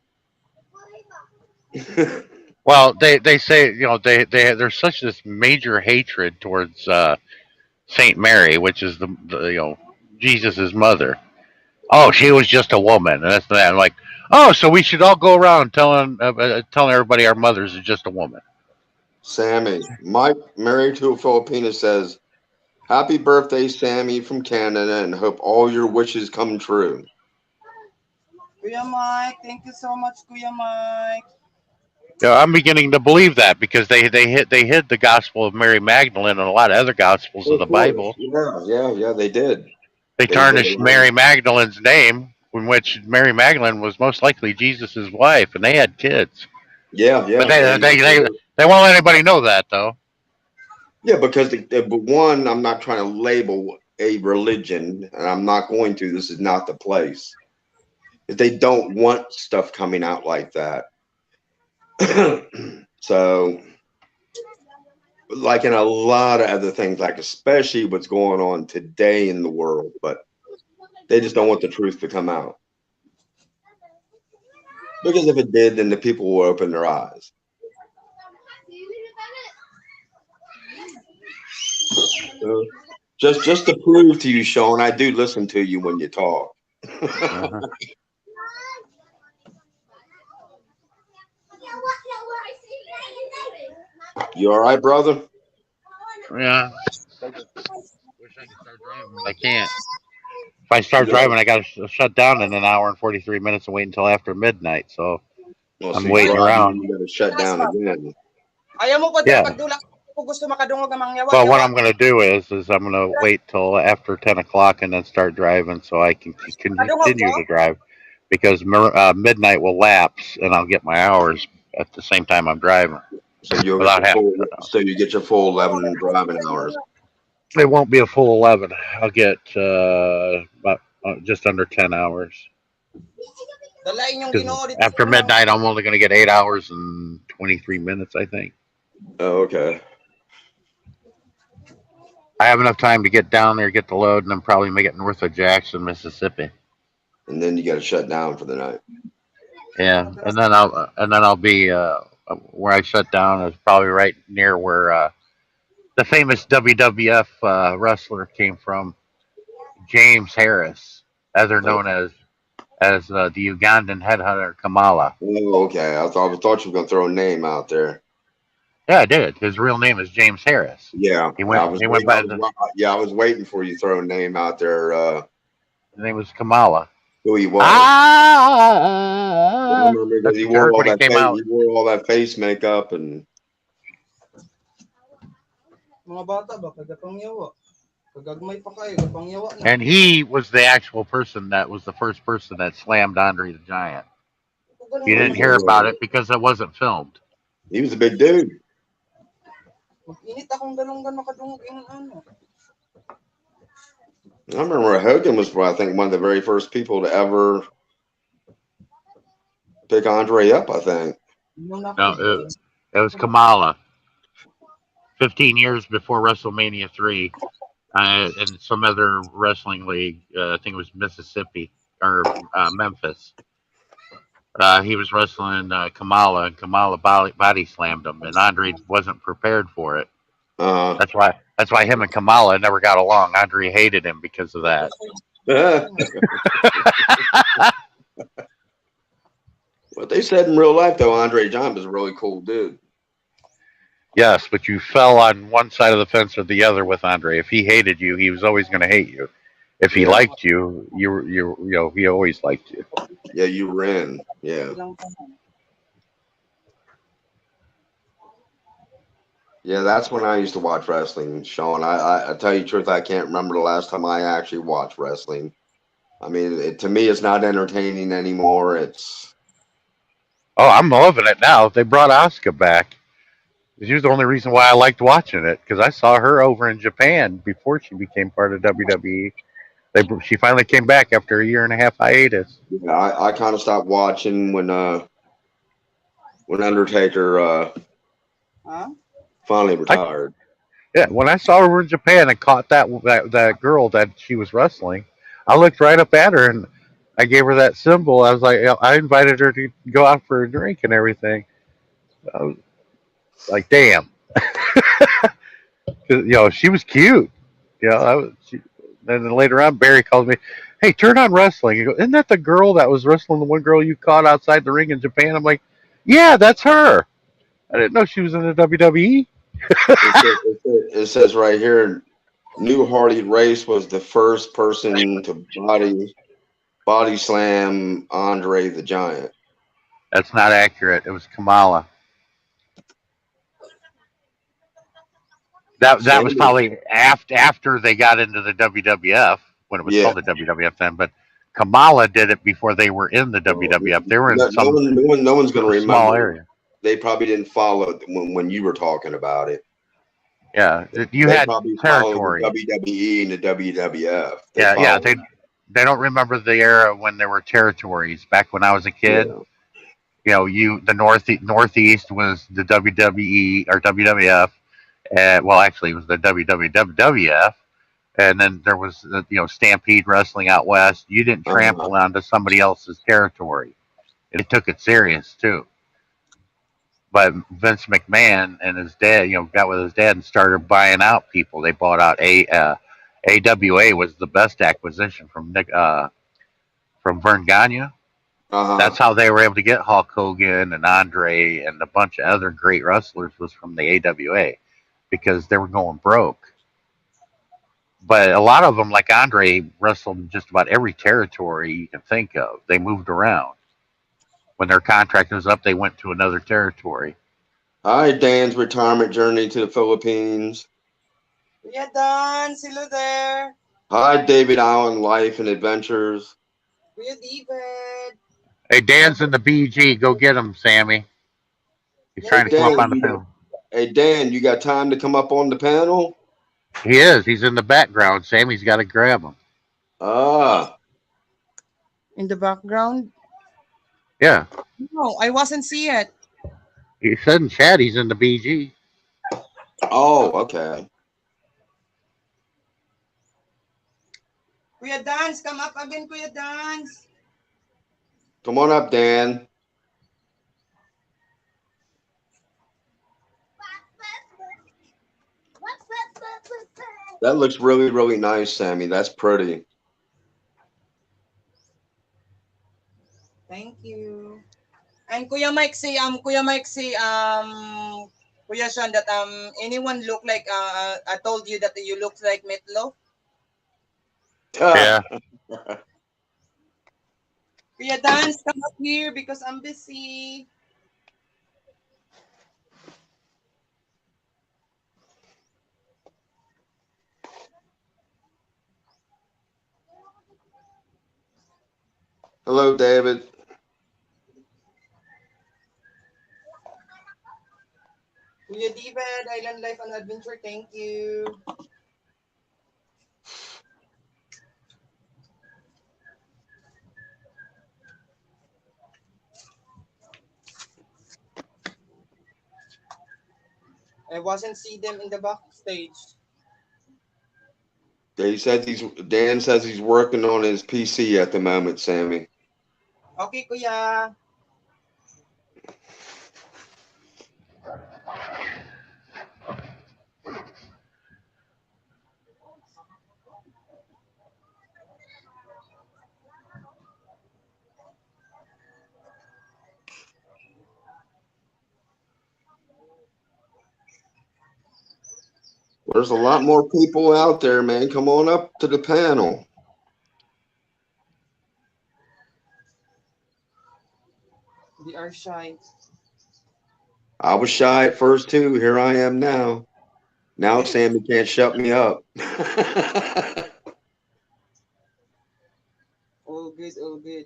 Well, they say there's such this major hatred towards Saint Mary, which is the Jesus's mother. Oh, she was just a woman, and that's that. I'm like, oh, so we should all go around telling everybody our mothers are just a woman. Sammy, Mike, married to a Filipina, says, "Happy birthday, Sammy from Canada, and hope all your wishes come true." Kuya Mike, thank you so much, Kuya Mike. I'm beginning to believe that because they hid the Gospel of Mary Magdalene and a lot of other Gospels of the Bible. Yeah, they did. They tarnished Mary Magdalene's name, in which Mary Magdalene was most likely Jesus' wife, and they had kids. Yeah. But they won't let anybody know that, though. Yeah, because one, I'm not trying to label a religion, and I'm not going to. This is not the place. If they don't want stuff coming out like that. So, like in a lot of other things, like especially what's going on today in the world, but they just don't want the truth to come out. Because if it did, then the people will open their eyes. Just to prove to you, Sean, I do listen to you when you talk. You all right, brother? Yeah. Wish I could start driving, but I can't. If I start driving, I got to shut down in an hour and 43 minutes and wait until after midnight. So I'm waiting around. You got to shut down again. Yeah. Well, what I'm going to do is I'm going to wait till after 10 o'clock and then start driving so I can continue to drive because midnight will lapse and I'll get my hours at the same time I'm driving. So you get your full 11 driving hours. It won't be a full 11. I'll get about just under 10 hours. After midnight, I'm only going to get 8 hours and 23 minutes, I think. Oh, okay. I have enough time to get down there, get the load, and then probably make it north of Jackson, Mississippi. And then you got to shut down for the night. Yeah, and then I'll be where I shut down is probably right near where the famous WWF wrestler came from James Harris, other Oh, known as the Ugandan headhunter Kamala. okay. I thought you were gonna throw a name out there. Yeah, I did. His real name is James Harris. Yeah, He I went was he went waiting. I by was the yeah, I was waiting for you to throw a name out there. his name was Kamala. Who he was. I Ah, remember because that's what you heard when he came he out. wore all that face makeup and Mga bata ba, kagatang yawa. Kagagmay pa kayo, gatang yawa na. And he was the actual person that was the first person that slammed Andre the Giant. You Ganun didn't naman. hear about oh, it because it wasn't filmed. he was a big dude. Mag-init akong galunggan makadungog yung ano. I remember Hogan was, I think, one of the very first people to ever pick Andre up. I think. Yung na No, ako. it was Kamala. 15 years before WrestleMania 3, in some other wrestling league, I think it was Mississippi or Memphis. He was wrestling Kamala, and Kamala body slammed him, and Andre wasn't prepared for it. Uh, That's why him and Kamala never got along. Andre hated him because of that. what they said in real life, though, Andre John was a really cool dude. Yes, but you fell on one side of the fence or the other with Andre. If he hated you, he was always going to hate you. If he Yeah, liked you, he always liked you. yeah, you ran. Yeah, Ilang taon. yeah. That's when I used to watch wrestling, Sean. I tell you the truth, I can't remember the last time I actually watched wrestling. I mean, to me, it's not entertaining anymore. It's Oh, I'm loving it now. They brought Asuka back. She was the only reason why I liked watching it because I saw her over in Japan before she became part of WWE. She finally came back after a year and a half hiatus. yeah, I kind of stopped watching when Undertaker Ha? finally I retired. Yeah, when I saw her in Japan and caught that girl that she was wrestling, I looked right up at her and I gave her that symbol. I was like, I invited her to go out for a drink and everything. I was like, damn, 'cause, she was cute. Then later on, Barry called me, "Hey, turn on wrestling." He goes, "Isn't that the girl that was wrestling the one girl you caught outside the ring in Japan?" I'm like, "Yeah, that's her." I didn't know she was in the WWE. It says right here, New Hardy Race was the first person to body slam Andre the Giant. That's not accurate. It was Kamala. That was Sammy, probably after they got into the WWF when it was yeah. called the WWF then. But Kamala did it before they were in the No, WWF. They were in no one's going to some small remember. area. They probably didn't follow it when you were talking about it. Yeah, you They had probably followed the territory. WWE and the WWF. They Yeah. followed. They don't remember the era when there were territories. Back when I was a kid, Yeah. the Northeast was the WWE or WWF. Well, actually, it was the WWF. And then there was Stampede Wrestling out west. You didn't Uh-huh. trample onto somebody else's territory. They took it serious too. But Vince McMahon and his dad, got with his dad and started buying out people. They bought out AWA was the best acquisition from Vern Gagne. Uh-huh. That's how they were able to get Hulk Hogan and Andre and a bunch of other great wrestlers was from the AWA because they were going broke. But a lot of them, like Andre, wrestled in just about every territory you can think of. They moved around. When their contract was up, they went to another territory. Hi, Dan's retirement journey to the Philippines. Kuya Dan, sila there. Hi, David Allen Life and Adventures. Kuya David. Hey, Dan's in the BG. Go get him, Sammy. He's Yes, Hey, trying to come up Dan, on the panel. You got time to come up on the panel? He is. He's in the background. Sammy's got to grab him. Ah, in the background. Yeah. No, I wasn't see it. He said in chat he's in the BG. oh, okay. Kuya Dance, come up again, Kuya Dance. Come on up, Dan. That looks really, really nice, Sammy. That's pretty. Thank you. And Kuya Mike say, Kuya Sean, that anyone look like I told you that you look like Meatloaf. Yeah. Kuya Dance, come up here because I'm busy. Hello, David. Kuya David, Island Life and Adventure, thank you. I wasn't see them in the backstage. Dan says he's working on his PC at the moment, Sammy. Okay, Kuya. There's a lot more people out there, man. Come on up to the panel. They are shy. I was shy at first too. Here I am now. Now Sammy can't shut me up. All good, all good.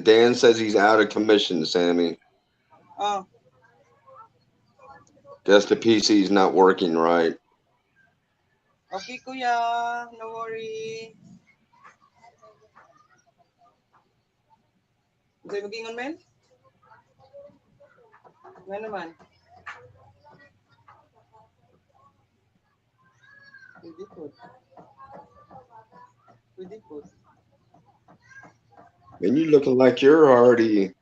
Dan says he's out of commission, Sammy. Oh, Guess the PC's not working right. okay, Kuya. No worry. Sa'yo maging on, men? Nga naman. Pwede po. Pwede po. And you looking like you're already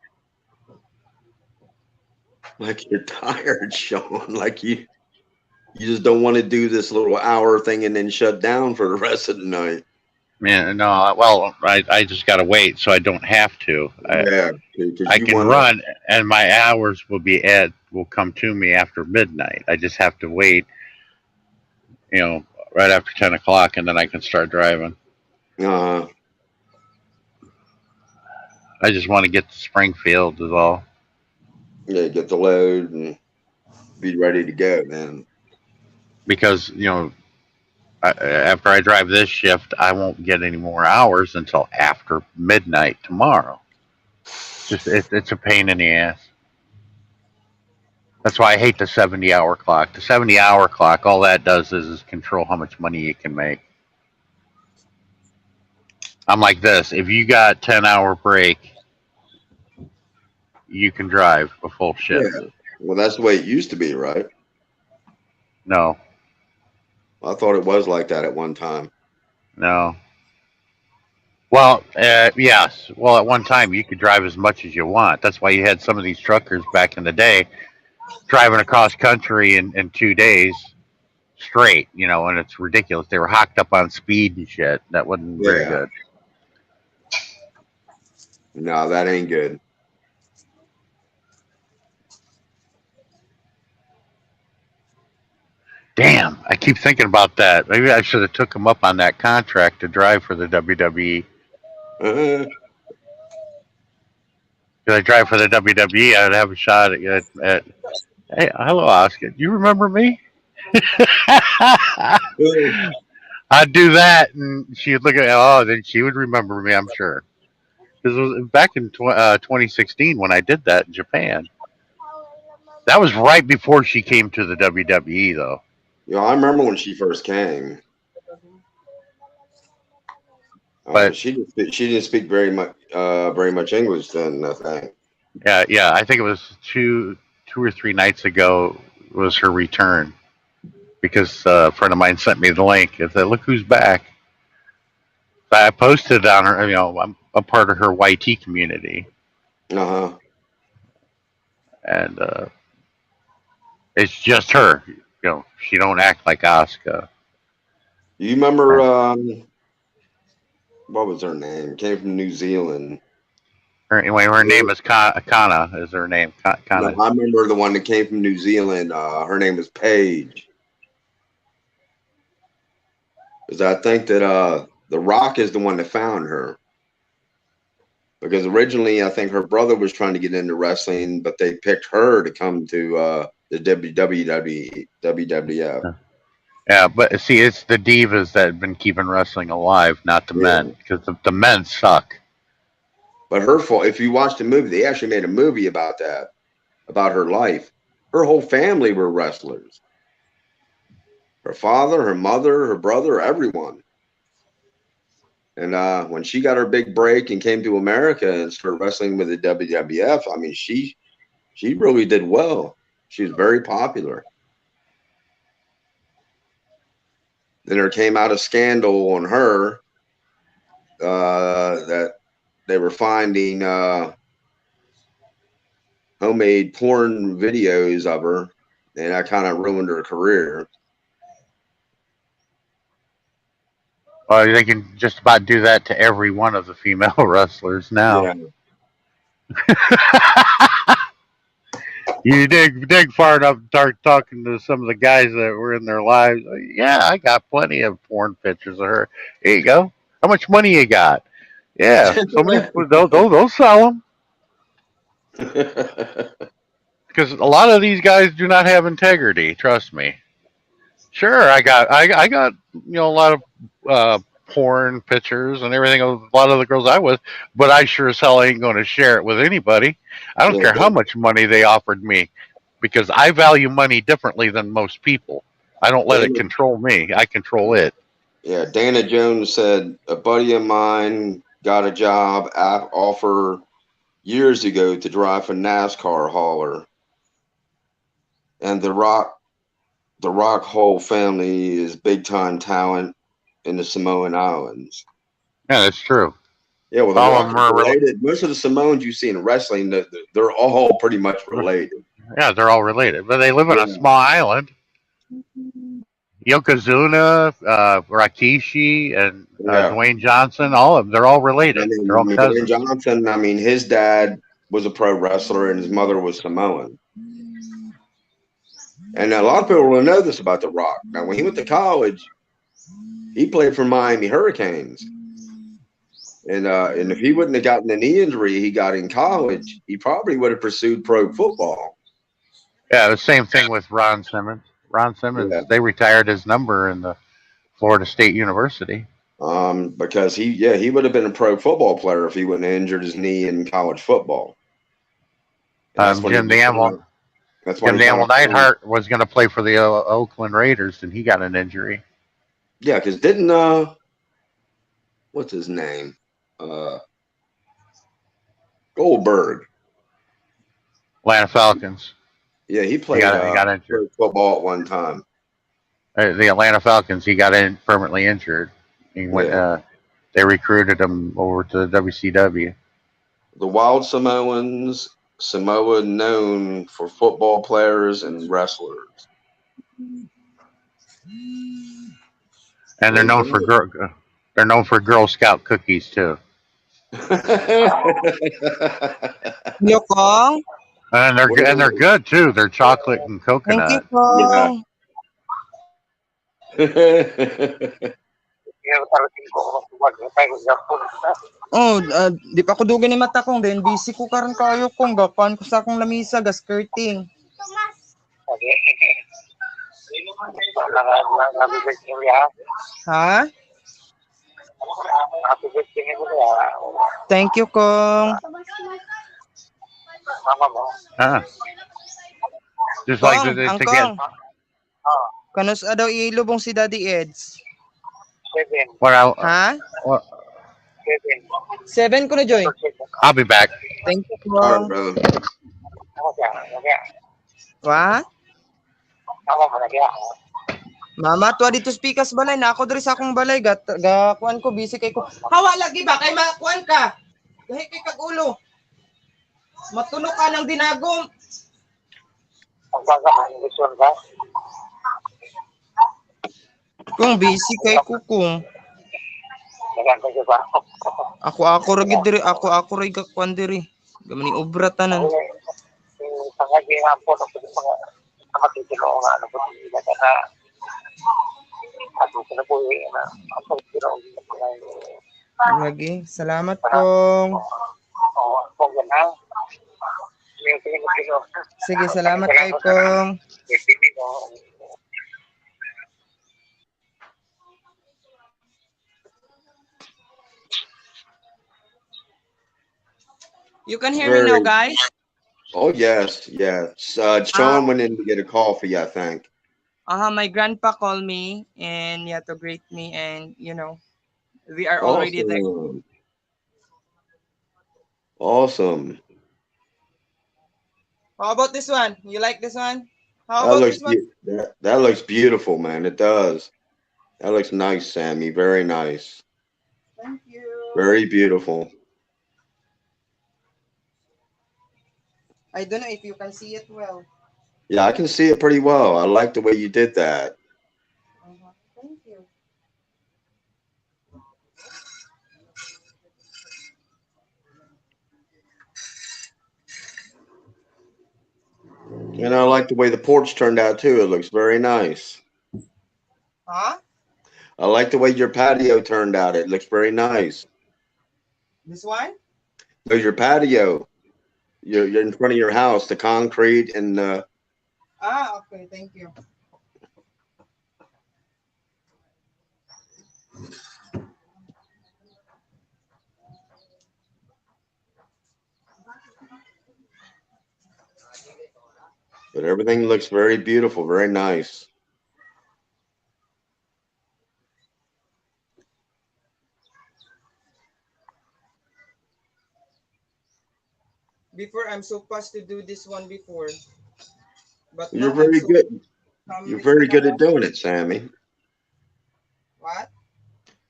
like you're tired, Sean. Like you just don't want to do this little hour thing and then shut down for the rest of the night. Yeah, no, well, I just got to wait, so I don't have to. Yeah, because I you can want run, and my hours will come to me after midnight. I just have to wait, right after 10 o'clock, and then I can start driving. to. I just want to get to Springfield is all. Yeah, get the load and be ready to go, man. Because, after I drive this shift, I won't get any more hours until after midnight tomorrow. It's a pain in the ass. That's why I hate the 70-hour clock. The 70-hour clock, all that does is control how much money you can make. I'm like this. If you got 10-hour break, you can drive a full shift. Yeah. Well, that's the way it used to be, right? No. I thought it was like that at one time. No. Well, yes. Well, at one time, you could drive as much as you want. That's why you had some of these truckers back in the day driving across country in 2 days straight, and it's ridiculous. They were hocked up on speed and shit. That wasn't very good. No, that ain't good. Damn, I keep thinking about that. Maybe I should have took him up on that contract to drive for the WWE. Uh-huh. If I drive for the WWE, I'd have a shot at hey, hello, Oscar. Do you remember me? I'd do that, and she'd look at then she would remember me, I'm sure. Because it was back in 2016 when I did that in Japan. That was right before she came to the WWE, though. I remember when she first came. But she didn't speak very much English then, I think. Yeah. I think it was two or three nights ago was her return, because a friend of mine sent me the link. It said, "Look who's back." I posted on her. I'm a part of her YT community, Uh-huh. and it's just her. She don't act like Asuka. You remember what was her name? Came from New Zealand. Her name is Kana. Is her name No, Kana? I remember the one that came from New Zealand. Her name was Paige. Because I think that The Rock is the one that found her. Because originally, I think her brother was trying to get into wrestling, but they picked her to come to the WWF. Yeah, but see, it's the divas that have been keeping wrestling alive, not the Yeah. men, because the men suck. But her fault. If you watch the movie, they actually made a movie about that, about her life. Her whole family were wrestlers. Her father, her mother, her brother, everyone. And when she got her big break and came to America and started wrestling with the WWF, I mean, she really did well. She was very popular. Then there came out a scandal on her that they were finding homemade porn videos of her, and that kind of ruined her career. They can just about do that to every one of the female wrestlers now. Yeah. You dig far enough and start talking to some of the guys that were in their lives. Yeah, I got plenty of porn pictures of her. Here you go. How much money you got? Yeah, so many. They'll sell them because a lot of these guys do not have integrity. Trust me. Sure, I got a lot of porn pictures and everything of a lot of the girls I was, but I sure as hell ain't going to share it with anybody. I don't Yeah, care how much money they offered me, because I value money differently than most people. I don't let it Dana, control me. I control it. yeah, Dana Jones said a buddy of mine got a job offer years ago to drive a NASCAR hauler, and the Rock whole family is big time talent in the Samoan Islands. Yeah, that's true. Yeah, well, The All of Rock them is are related. Most of the Samoans you see in wrestling, they're all pretty much related. yeah, they're all related, but they live on Yeah, a small island. Yokozuna, Rakishi, and yeah. Dwayne Johnson, all of them, they're all related. And They're then all Dwayne cousins. Johnson, I mean, his dad was a pro wrestler and his mother was Samoan. And a lot of people don't know this about The Rock. Now, when he went to college, he played for Miami Hurricanes. And if he wouldn't have gotten the knee injury he got in college, he probably would have pursued pro football. Yeah, the same thing with Ron Simmons. Ron Yeah. Simmons, they retired his number in the Florida State University. Because he would have been a pro football player if he wouldn't have injured his knee in college football. And that's when Jim Gamble, that's when Jim he kind Gamble of turned. Neidhart was going to play for the Oakland Raiders, and he got an injury. Yeah, because didn't what's his name? Goldberg. Atlanta Falcons. Yeah, he He played got injured. pro football at one time. The Atlanta Falcons. He got permanently injured. He went. Yeah. They recruited him over to the WCW. The Wild Samoans, Samoa known for football players and wrestlers. And they're known for Girl Scout cookies too. Yo, Kong. And they're good too. They're chocolate and Thank you, coconut. Yeah. Kong. Oh, di pa ko dugay ni mata kong then busy ko karon kayo kong gapan ko sa akong lamisa ga skirting. Ha? Thank you, Kong. Just like Kong, to ang get. Kong. Kanus daw ilubong si Daddy Eds. Ha? 7 ko na, Joy. I'll be back. Thank you, All right, Kong. brother. What? Mama, tuwa dito speakers balay na ako diri sa akong balay ga kuan ko busy kay ko. Hawa lagi ba kay makuan ka? Gahi kay kag ulo. Matulo ka ng dinagom. Kung busy kay ko kung. Ako ra gid diri, ako ra gid kuan diri. Gamani obra tanan. Lagi, salamat pong. Sige, salamat kay pong. You can hear me now, Very. guys? Oh yes, yes. Ah, Sean went in to get a coffee, I think. my grandpa called me and yeah to greet me and we are already there. Awesome, awesome. How about this one? You like this one? How That about looks this one? that looks beautiful, man. It does. That looks nice, Sammy. Very nice. Thank you. Very beautiful. I don't know if you can see it well. Yeah, I can see it pretty well. I like the way you did that. Thank you. And I like the way the porch turned out too. It looks very nice. Huh? I like the way your patio turned out. It looks very nice. This one? So your patio, you're in front of your house, the concrete and Okay. Thank you. but everything looks very beautiful, very nice. Before I'm supposed to do this one before, but You're now I'm very so good. some You're reason very now good at doing it, Sammy. what?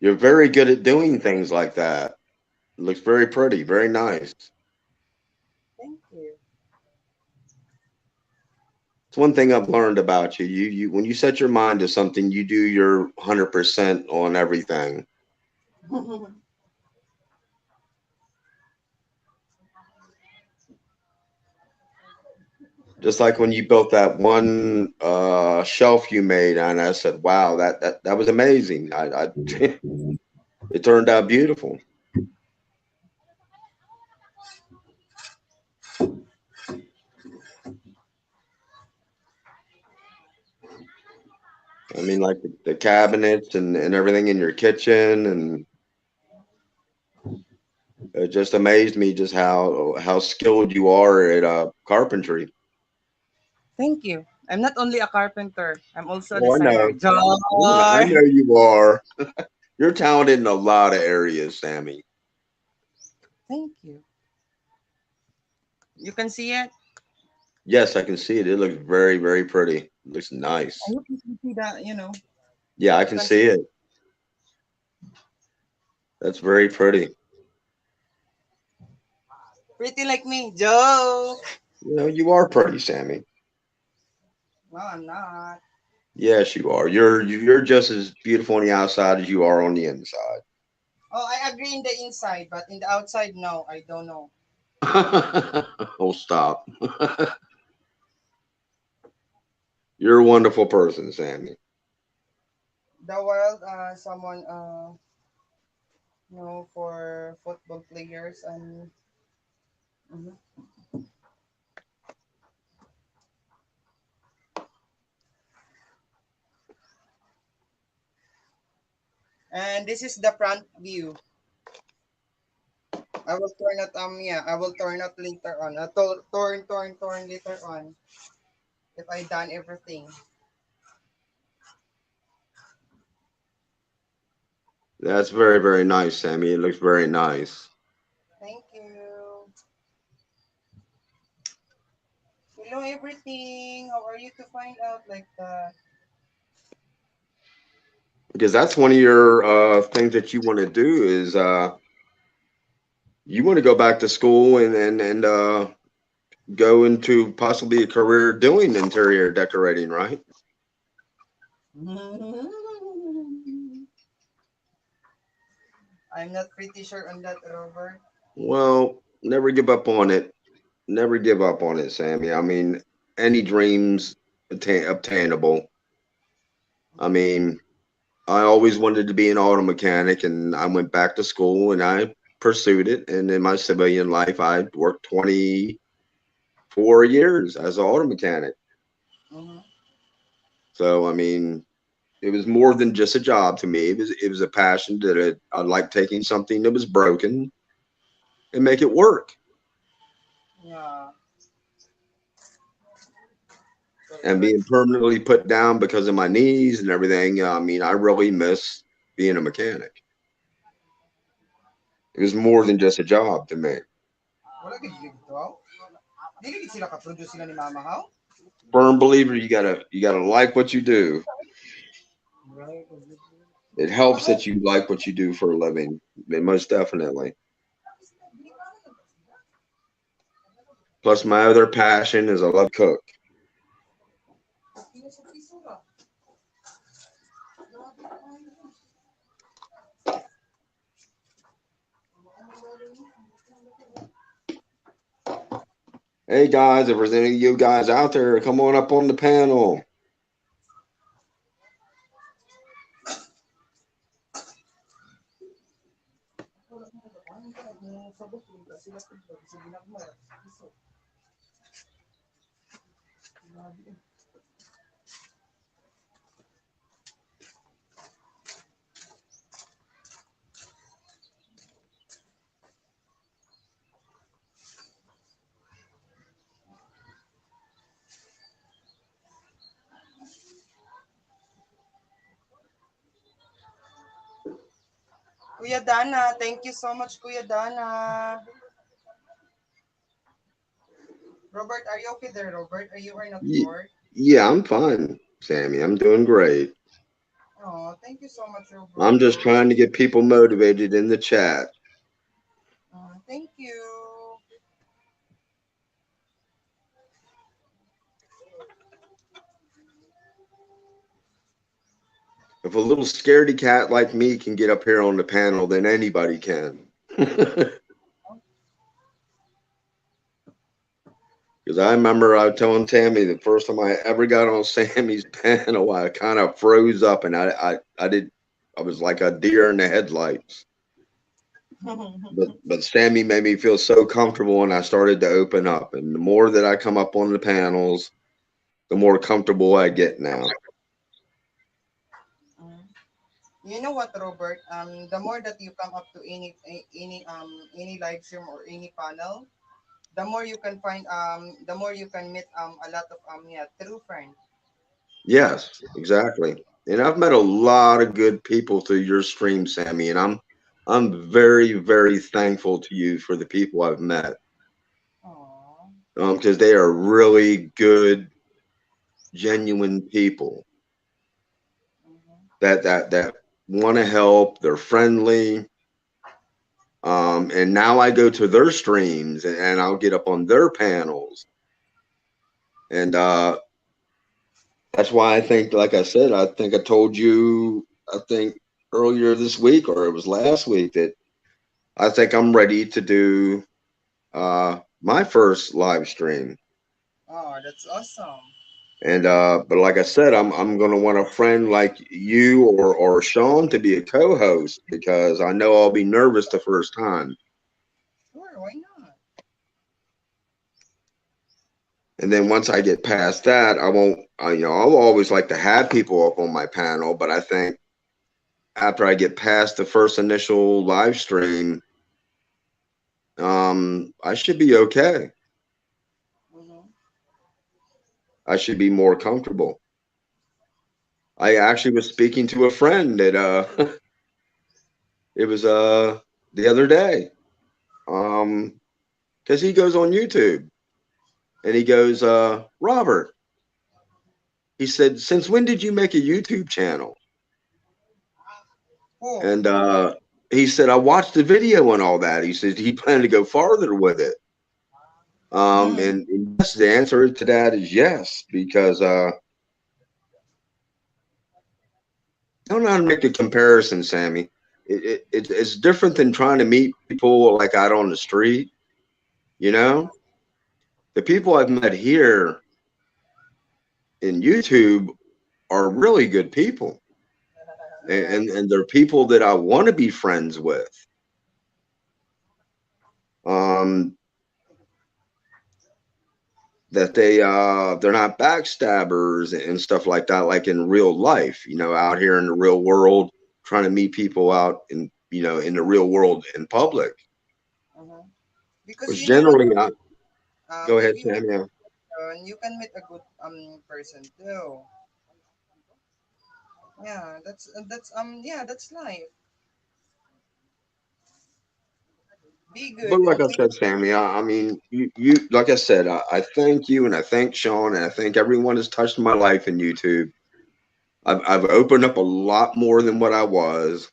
You're very good at doing things like that. It looks very pretty, very nice. Thank you. It's one thing I've learned about you. You when you set your mind to something, you do your 100% on everything. Just like when you built that one shelf you made, and I said, "Wow, that was amazing." I it turned out beautiful. I mean, like the cabinets and everything in your kitchen, and it just amazed me just how skilled you are at carpentry. Thank you. I'm not only a carpenter. I'm also a Oh, I designer. know. I Jar. know you are. You're talented in a lot of areas, Sammy. Thank you. You can see it. Yes, I can see it. It looks very, very pretty. It looks I nice. hope you can see that. Yeah, I You can can see see it. That's very pretty. pretty like me, Joe. You know, you are pretty, Sammy. No, I'm not. Yes, you are. You're just as beautiful on the outside as you are on the inside. Oh, I agree in the inside, but in the outside, no, I don't know. Oh, stop. You're a wonderful person, Sammy. The world, someone, for football players and mhm. And this is the front view. I will turn it I will turn it later on. Turn later on if I done everything. That's very, very nice, Sammy. It looks very nice. Thank you. Hello everything. How are you to find out like that? because that's one of your things that you want to do is you want to go back to school and go into possibly a career doing interior decorating, right? I'm not pretty sure on that, Robert. Well, never give up on it. Never give up on it, Sammy. I mean, any dreams obtainable. I mean, I always wanted to be an auto mechanic, and I went back to school and I pursued it. And in my civilian life, I worked 24 years as an auto mechanic. Mhm. So, I mean, it was more than just a job to me. It was a passion that I like taking something that was broken and make it work. Yeah. And Correct. being permanently put down because of my knees and everything, I mean, I really miss being a mechanic. It was more than just a job to me. Wala gid dito. Dili gid sila ka-produce sila ni Mama How? Firm believer, you gotta like what you do. It helps that you like what you do for a living. Most definitely. Plus, my other passion is I love to cook. Hey guys, if there's any of you guys out there, come on up on the panel. Kuya Dana, thank you so much, Kuya Dana. Robert, are you okay there, Robert? Are you not Ye- bored? Yeah, I'm fine, Sammy. I'm doing great. Oh, thank you so much, I'm just Robert. trying to get people motivated in the chat. Thank you. If a little scaredy cat like me can get up here on the panel, then anybody can. Because I remember I was telling Tammy the first time I ever got on Sammy's panel, I kind of froze up and I was like a deer in the headlights. But Sammy made me feel so comfortable and I started to open up. And the more that I come up on the panels, the more comfortable I get now. Mm. You know what, Robert? The more that you come up to any live stream or any panel, the more you can meet a lot of true friends. Yes, exactly. And I've met a lot of good people through your stream, Sammy, and I'm very, very thankful to you for the people I've met. Aww. Because they are really good, genuine people Mhm. that want to help. They're friendly. And now I go to their streams and I'll get up on their panels. And that's why I think, like I said, I think I told you, I think earlier this week or it was last week that I think I'm ready to do my first live stream. Oh, that's awesome. And but like I said, I'm gonna want a friend like you or Sean to be a co-host because I know I'll be nervous the first time. Sure, why not? And then once I get past that, I won't. I'll always like to have people up on my panel, but I think after I get past the first initial live stream, I should be okay. Mhm. I should be more comfortable. I actually was speaking to a friend that it was the other day. Because he goes on YouTube and he goes, Robert, he said, since when did you make a YouTube channel? Who? And he said, I watched the video and all that. He says he planned to go farther with it. Mm. And yes, the answer to that is yes, because I don't know how to make a comparison, Sammy. It's different than trying to meet people like out on the street. You know, the people I've met here in YouTube are really good people, Yeah. and they're people that I want to be friends with. Um, that they're not backstabbers and stuff like that, like in real life. You know, out here in the real world, trying to meet people out in in the real world in public. Mhm. Because Which you know what? generally, go If ahead, you Sam. Yeah. you can meet a good person too. Yeah, that's life. Be But good, like I okay? said, Sammy, I mean, you like I said, I thank you and I thank Sean and I thank everyone that's touched my life in YouTube. I've opened up a lot more than what I was.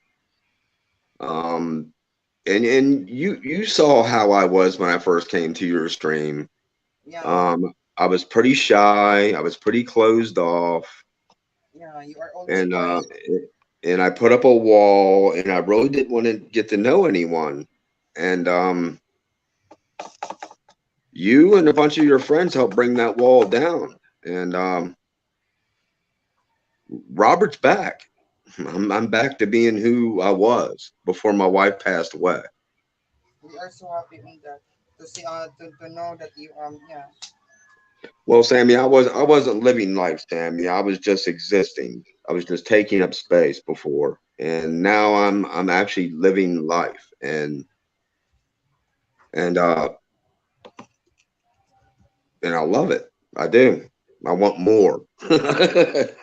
Um, and you saw how I was when I first came to your stream. Yeah, I was pretty shy. I was pretty closed off, yeah. You are always and quiet. I put up a wall, and I really didn't want to get to know anyone. And you and a bunch of your friends helped bring that wall down. And Robert's back. I'm back to being who I was before my wife passed away. We are so happy on that to see to know that you yeah. Well, Sammy, I wasn't living life, Sammy. I was just existing. I was just taking up space before, and now I'm actually living life, and and I love it. I do. I want more.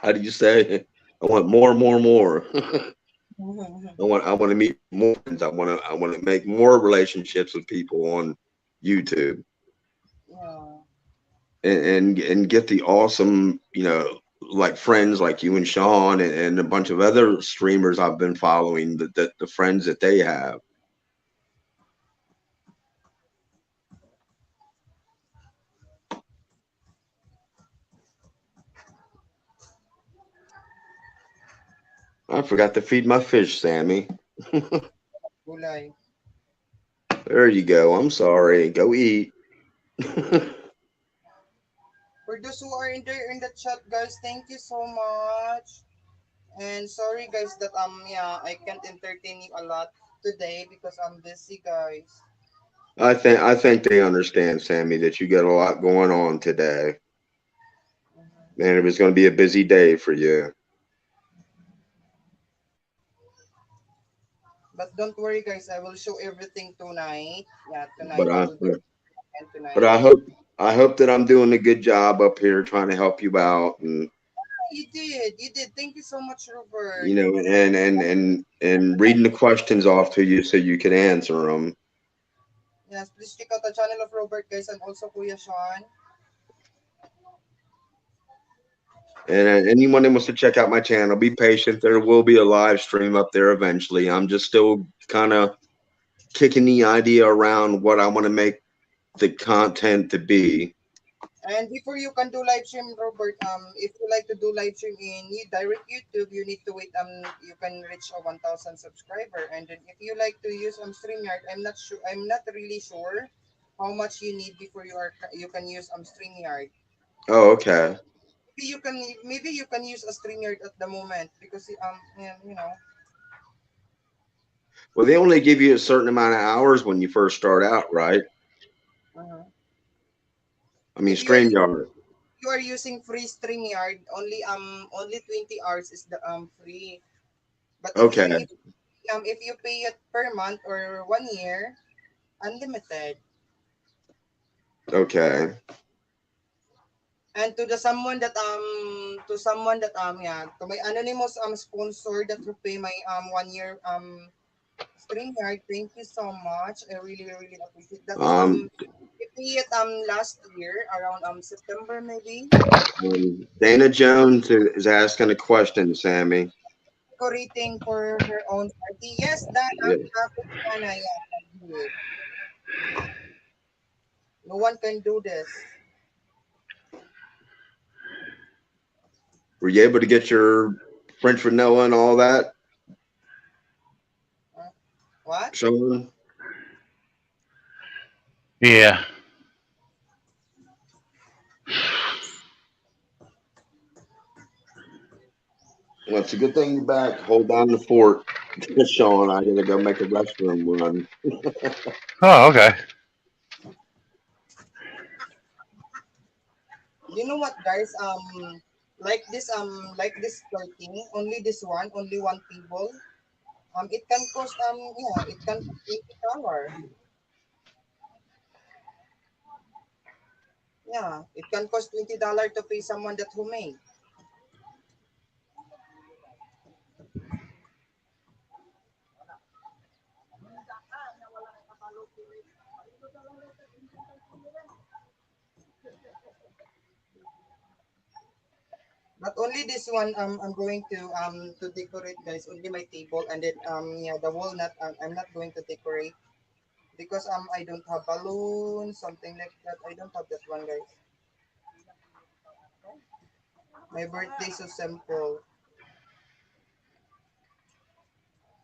How do you say? I want more, more, more. I want to meet more friends. I want to make more relationships with people on YouTube Yeah. and get the awesome, like friends like you and Sean and a bunch of other streamers I've been following, the friends that they have. I forgot to feed my fish, Sammy. Gulay. There you go. I'm sorry. Go eat. For those who are in there in the chat, guys, thank you so much. And sorry, guys, that yeah, I can't entertain you a lot today because I'm busy, guys. I think they understand, Sammy, that you got a lot going on today, Mhm. and it was going to be a busy day for you. But don't worry, guys. I will show everything tonight. Yeah, tonight But I I will do it again but tonight. I hope that I'm doing a good job up here trying to help you out, and You did. You did. Thank you so much, Robert. you know, and reading the questions off to you so you can answer them. Yes, please check out the channel of Robert, guys, and also Kuya Sean. And anyone that wants to check out my channel, be patient. There will be a live stream up there eventually. I'm just still kind of kicking the idea around what I want to make the content to be. And before you can do live stream, Robert, if you like to do live stream in direct YouTube, you need to wait. You can reach a 1,000 subscriber, and then if you like to use Streamyard, I'm not sure. I'm not really sure how much you need before you can use Streamyard. Oh, okay. Maybe you can use a Streamyard at the moment because yeah, you know. Well, they only give you a certain amount of hours when you first start out, right? uh I mean, If you are StreamYard. using free StreamYard, only 20 hours is the free. But Okay. if you pay it per month or 1 year, unlimited. Okay. And to someone that yeah, to my anonymous sponsor that who pay my 1 year StreamYard, thank you so much. I really really appreciate that. Is Um, we pay it last year around September maybe. Dana Jones is asking a question, Sammy. decorating for her own party. Yes, that Yeah. happens, Dana. Yeah, I do it. No one can do this. Were you able to get your French vanilla and all that, Uh, what? Sean? Yeah. Well, it's a good thing you're back. Hold down the fort, Sean. I gotta go make a restroom run. Oh, okay. You know what, guys? Like this flirting, only one table. It can cost yeah, it can cost $20. Yeah, it can cost $20 to pay someone that who made. But only this one I'm going to decorate, guys. Only my table, and then yeah, the wall not I'm not going to decorate because I don't have balloons, something like that. I don't have that one, guys. My birthday so simple.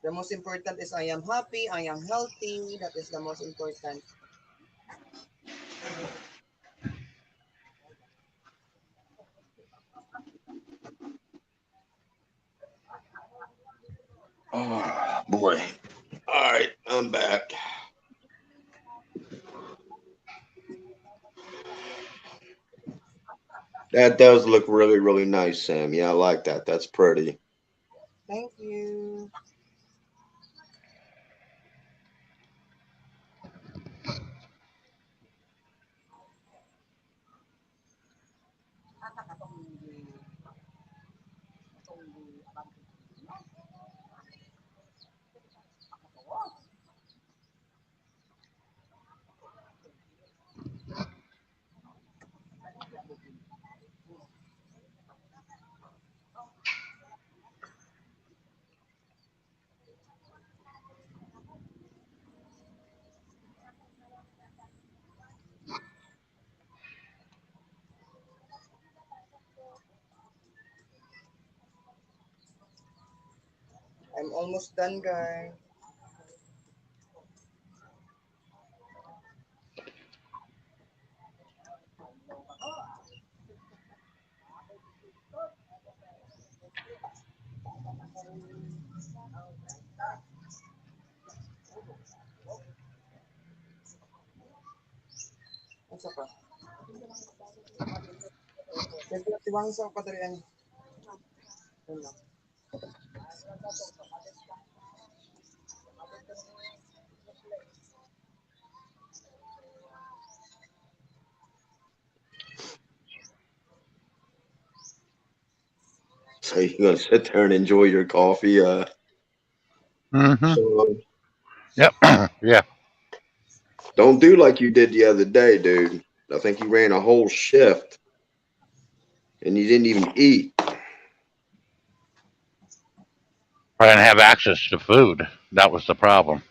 The most important is I am happy, I am healthy. That is the most important. Oh boy. All right, I'm back. That does look really, really nice, Sam. Yeah, I like that. That's pretty. Thank you. I'm almost done, guys. What's up? Tiwang sa kadrian. So you're gonna sit there and enjoy your coffee. Mm-hmm. So Yep. Yeah. don't do like you did the other day, dude. I think you ran a whole shift and you didn't even eat. I didn't have access to food. That was the problem.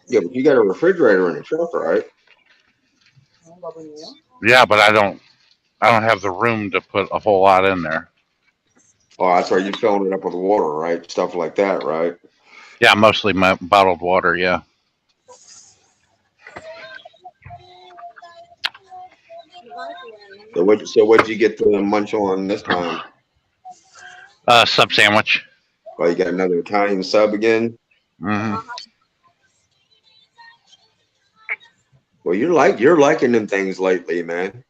Yeah, but you got a refrigerator in the truck, right? Ang baboy niyo? Yeah, but I don't have the room to put a whole lot in there. Oh, that's right. You're filling it up with water, right? Stuff like that, right? Yeah, mostly my bottled water. Yeah. So what'd you get to munch on this time? Sub sandwich. Oh, you got another Italian sub again? Mm-hmm. Well, you're liking them things lately, man.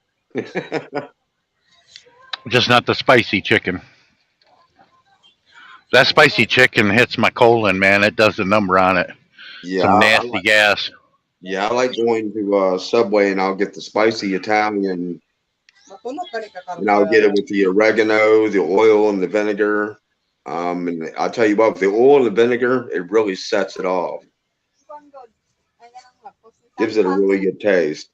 Just not the spicy chicken. That spicy chicken hits my colon, man. It does the number on it. Yeah, Some nasty gas. yeah, I like going to Subway and I'll get the spicy Italian Matunog ka ni and I'll kakarga. get it with the oregano, the oil, and the vinegar. And I'll tell you what, with the oil and the vinegar, it really sets it off. Gives it a really good taste.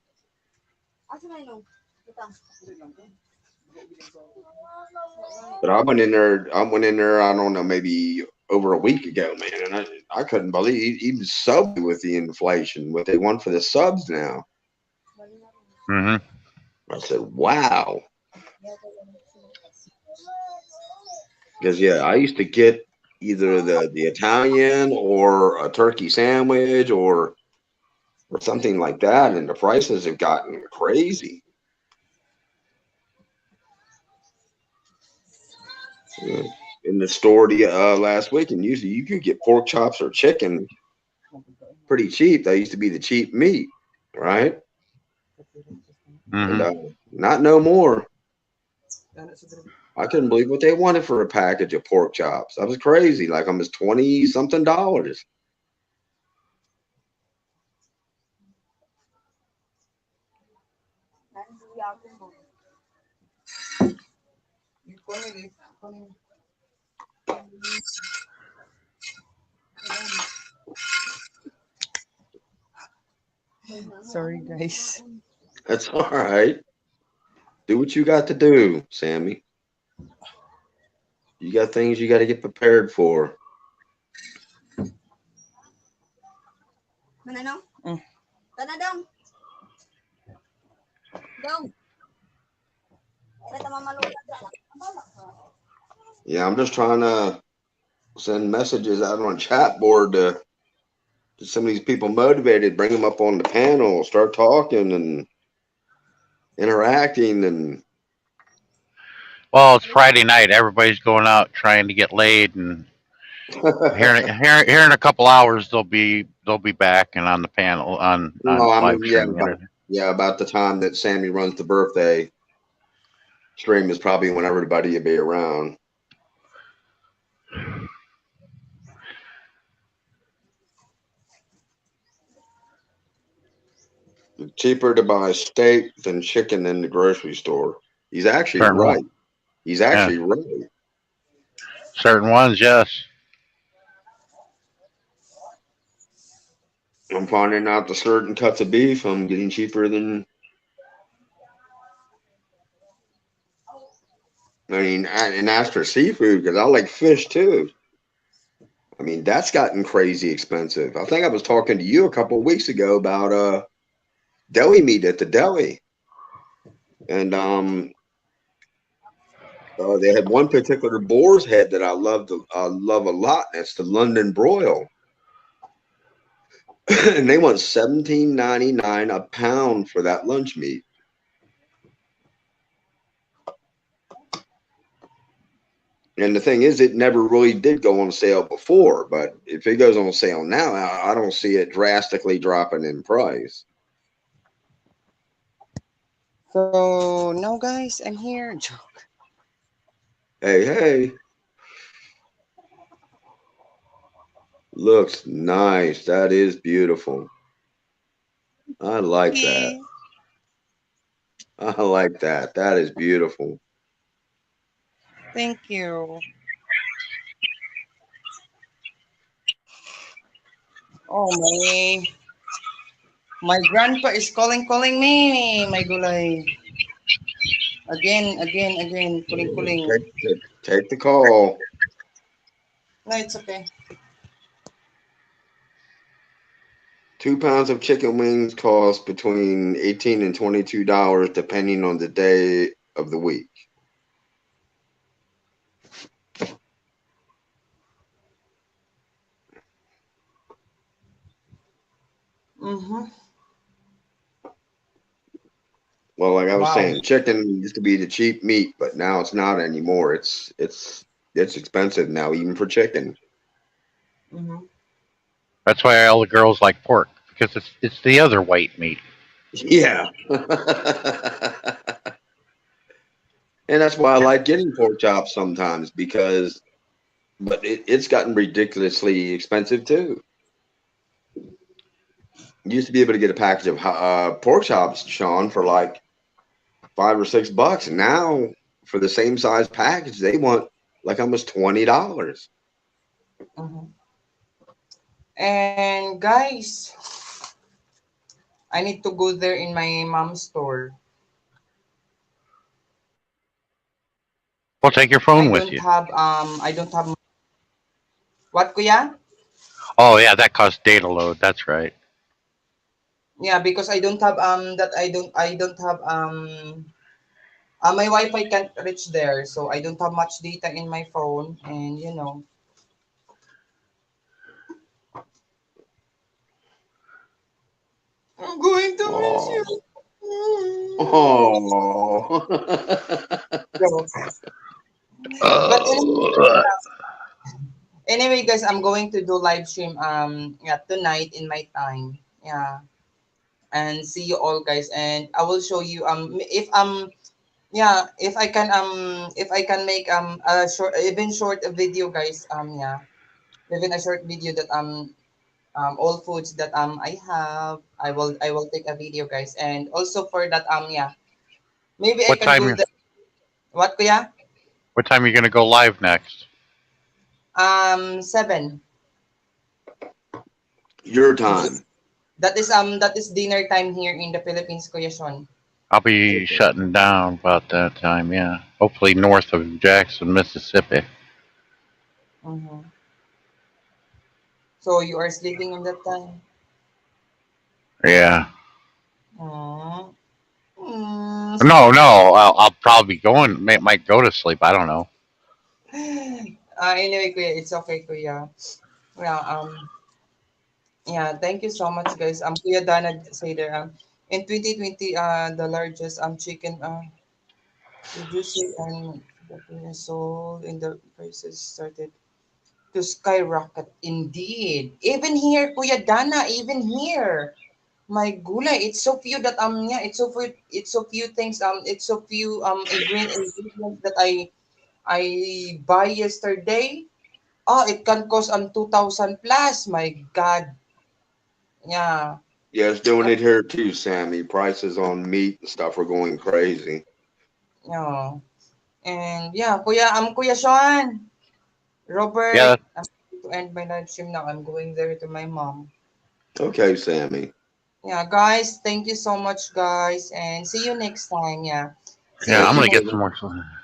But I went in there. I don't know, maybe over a week ago, man, and I couldn't believe even Subway with the inflation, what they want for the subs now. Mm-hmm. I said, wow, because yeah, I used to get either the Italian or a turkey sandwich or something like that, and the prices have gotten crazy. Yeah. In the store last week, and usually you could get pork chops or chicken pretty cheap. That used to be the cheap meat, right? And Mm-hmm. not no more. I couldn't believe what they wanted for a package of pork chops. That was crazy. Like almost 20 something dollars. Sorry, guys. That's all right. Do what you got to do, Sammy. You got things you got to get prepared for. Mananong? Mm. Tana dong. Dong. Ito mamalulat ka. Yeah, I'm just trying to send messages out on chat board to get some of these people motivated, bring them up on the panel, start talking and interacting, and Well, it's Friday night. Everybody's going out trying to get laid, and here in a couple hours they'll be back and on the panel on no, I live mean, streaming. about the time that Sammy runs the birthday stream is probably when everybody will be around. It's cheaper to buy steak than chicken in the grocery store. He's actually Certain one, right. He's yeah, actually right. certain ones, yes. I'm finding out the certain cuts of beef I'm getting cheaper than. I mean, and as for seafood, because I like fish too. I mean, that's gotten crazy expensive. I think I was talking to you a couple of weeks ago about deli meat at the deli, and they had one particular boar's head that I love a lot. That's the London broil, and they want 17.99 a pound for that lunch meat. And the thing is, it never really did go on sale before, but if it goes on sale now, I don't see it drastically dropping in price. So now, guys, I'm here. Hey, hey, looks nice. That is beautiful. I like that. Joking. I like that. That is beautiful. Thank you. Oh, my grandpa is calling me. My gulay. Again. Kuling. Take the call. No, it's okay. 2 pounds of chicken wings cost between $18 and $22, depending on the day of the week. Mm-hmm. Well, like I was Wow. saying, chicken used to be the cheap meat, but now it's not anymore. It's expensive now, even for chicken. Mm-hmm. That's why all the girls like pork because it's the other white meat. Yeah. And that's why I like getting pork chops sometimes because, but it's gotten ridiculously expensive too. You used to be able to get a package of pork chops, Sean, for like $5 or $6. And now for the same size package, they want like almost $20. Mm-hmm. And guys, I need to go there in my mom's store. Well, take your I phone with don't you. have what, kuya? Oh yeah, that costs data load. That's right. Yeah, because I don't have I don't have my Wi-Fi can't reach there, so I don't have much data in my phone, and I'm going to miss Oh. you. Oh. Yes. But Oh, anyway, guys, I'm going to do live stream yeah tonight in my time. Yeah, and see you all, guys, and I will show you if yeah if I can make a short even short video, guys, yeah, even a short video that all foods that I have, I will take a video, guys, and also for that yeah, maybe I what can time go you? the what, kuya? What time are you gonna go live next? 7. Your time. That is dinner time here in the Philippines, Kuya Sean. I'll be Okay. shutting down about that time. Yeah, hopefully north of Jackson, Mississippi. Mm-hmm. So you are sleeping in that time? Yeah. Mm. Mm. No, no. I'll probably be going. Might go to sleep. I don't know. Anyway, Kuya, it's okay, Kuya. Yeah, yeah, thank you so much, guys. Kuya Dana say there, in 2020, the largest chicken producer and the Kuya sold in the prices started to skyrocket. Indeed, even here, Kuya Dana, even here. My gulay, it's so few that yeah, it's so few things it's so few ingredients that I buy yesterday. Oh, it can cost 2,000 plus. My God. Yeah. Yeah, it's doing it here too, Sammy. Prices on meat and stuff are going crazy. Yeah. And yeah, Kuya Sean, Yeah. Robert, I'm going to end my live stream now. I'm going there to my mom. Okay, Sammy. Yeah, guys, thank you so much, guys, and see you next time. Yeah. See Yeah. you Thank I'm in gonna you my for get the some more.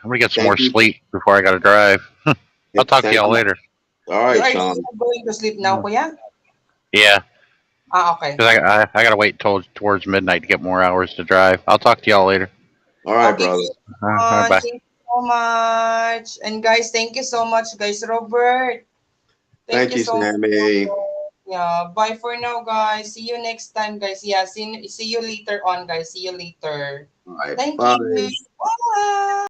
I'm gonna get some thank more you. sleep before I gotta drive. I'll Yep, talk to thank y'all you. later. All you right, are Sean. going to sleep now, Kuya? Yeah, Okay. because I gotta wait till towards midnight to get more hours to drive. I'll talk to y'all later. All right, Okay, brother. All right, bye. thank you so much. And guys, thank you so much, guys. Robert, thank Thank you you, so much. Sammy. Yeah, bye for now, guys. See you next time, guys. Yeah, see you later on, guys. See you later. All right, Thank you. bye. Bye.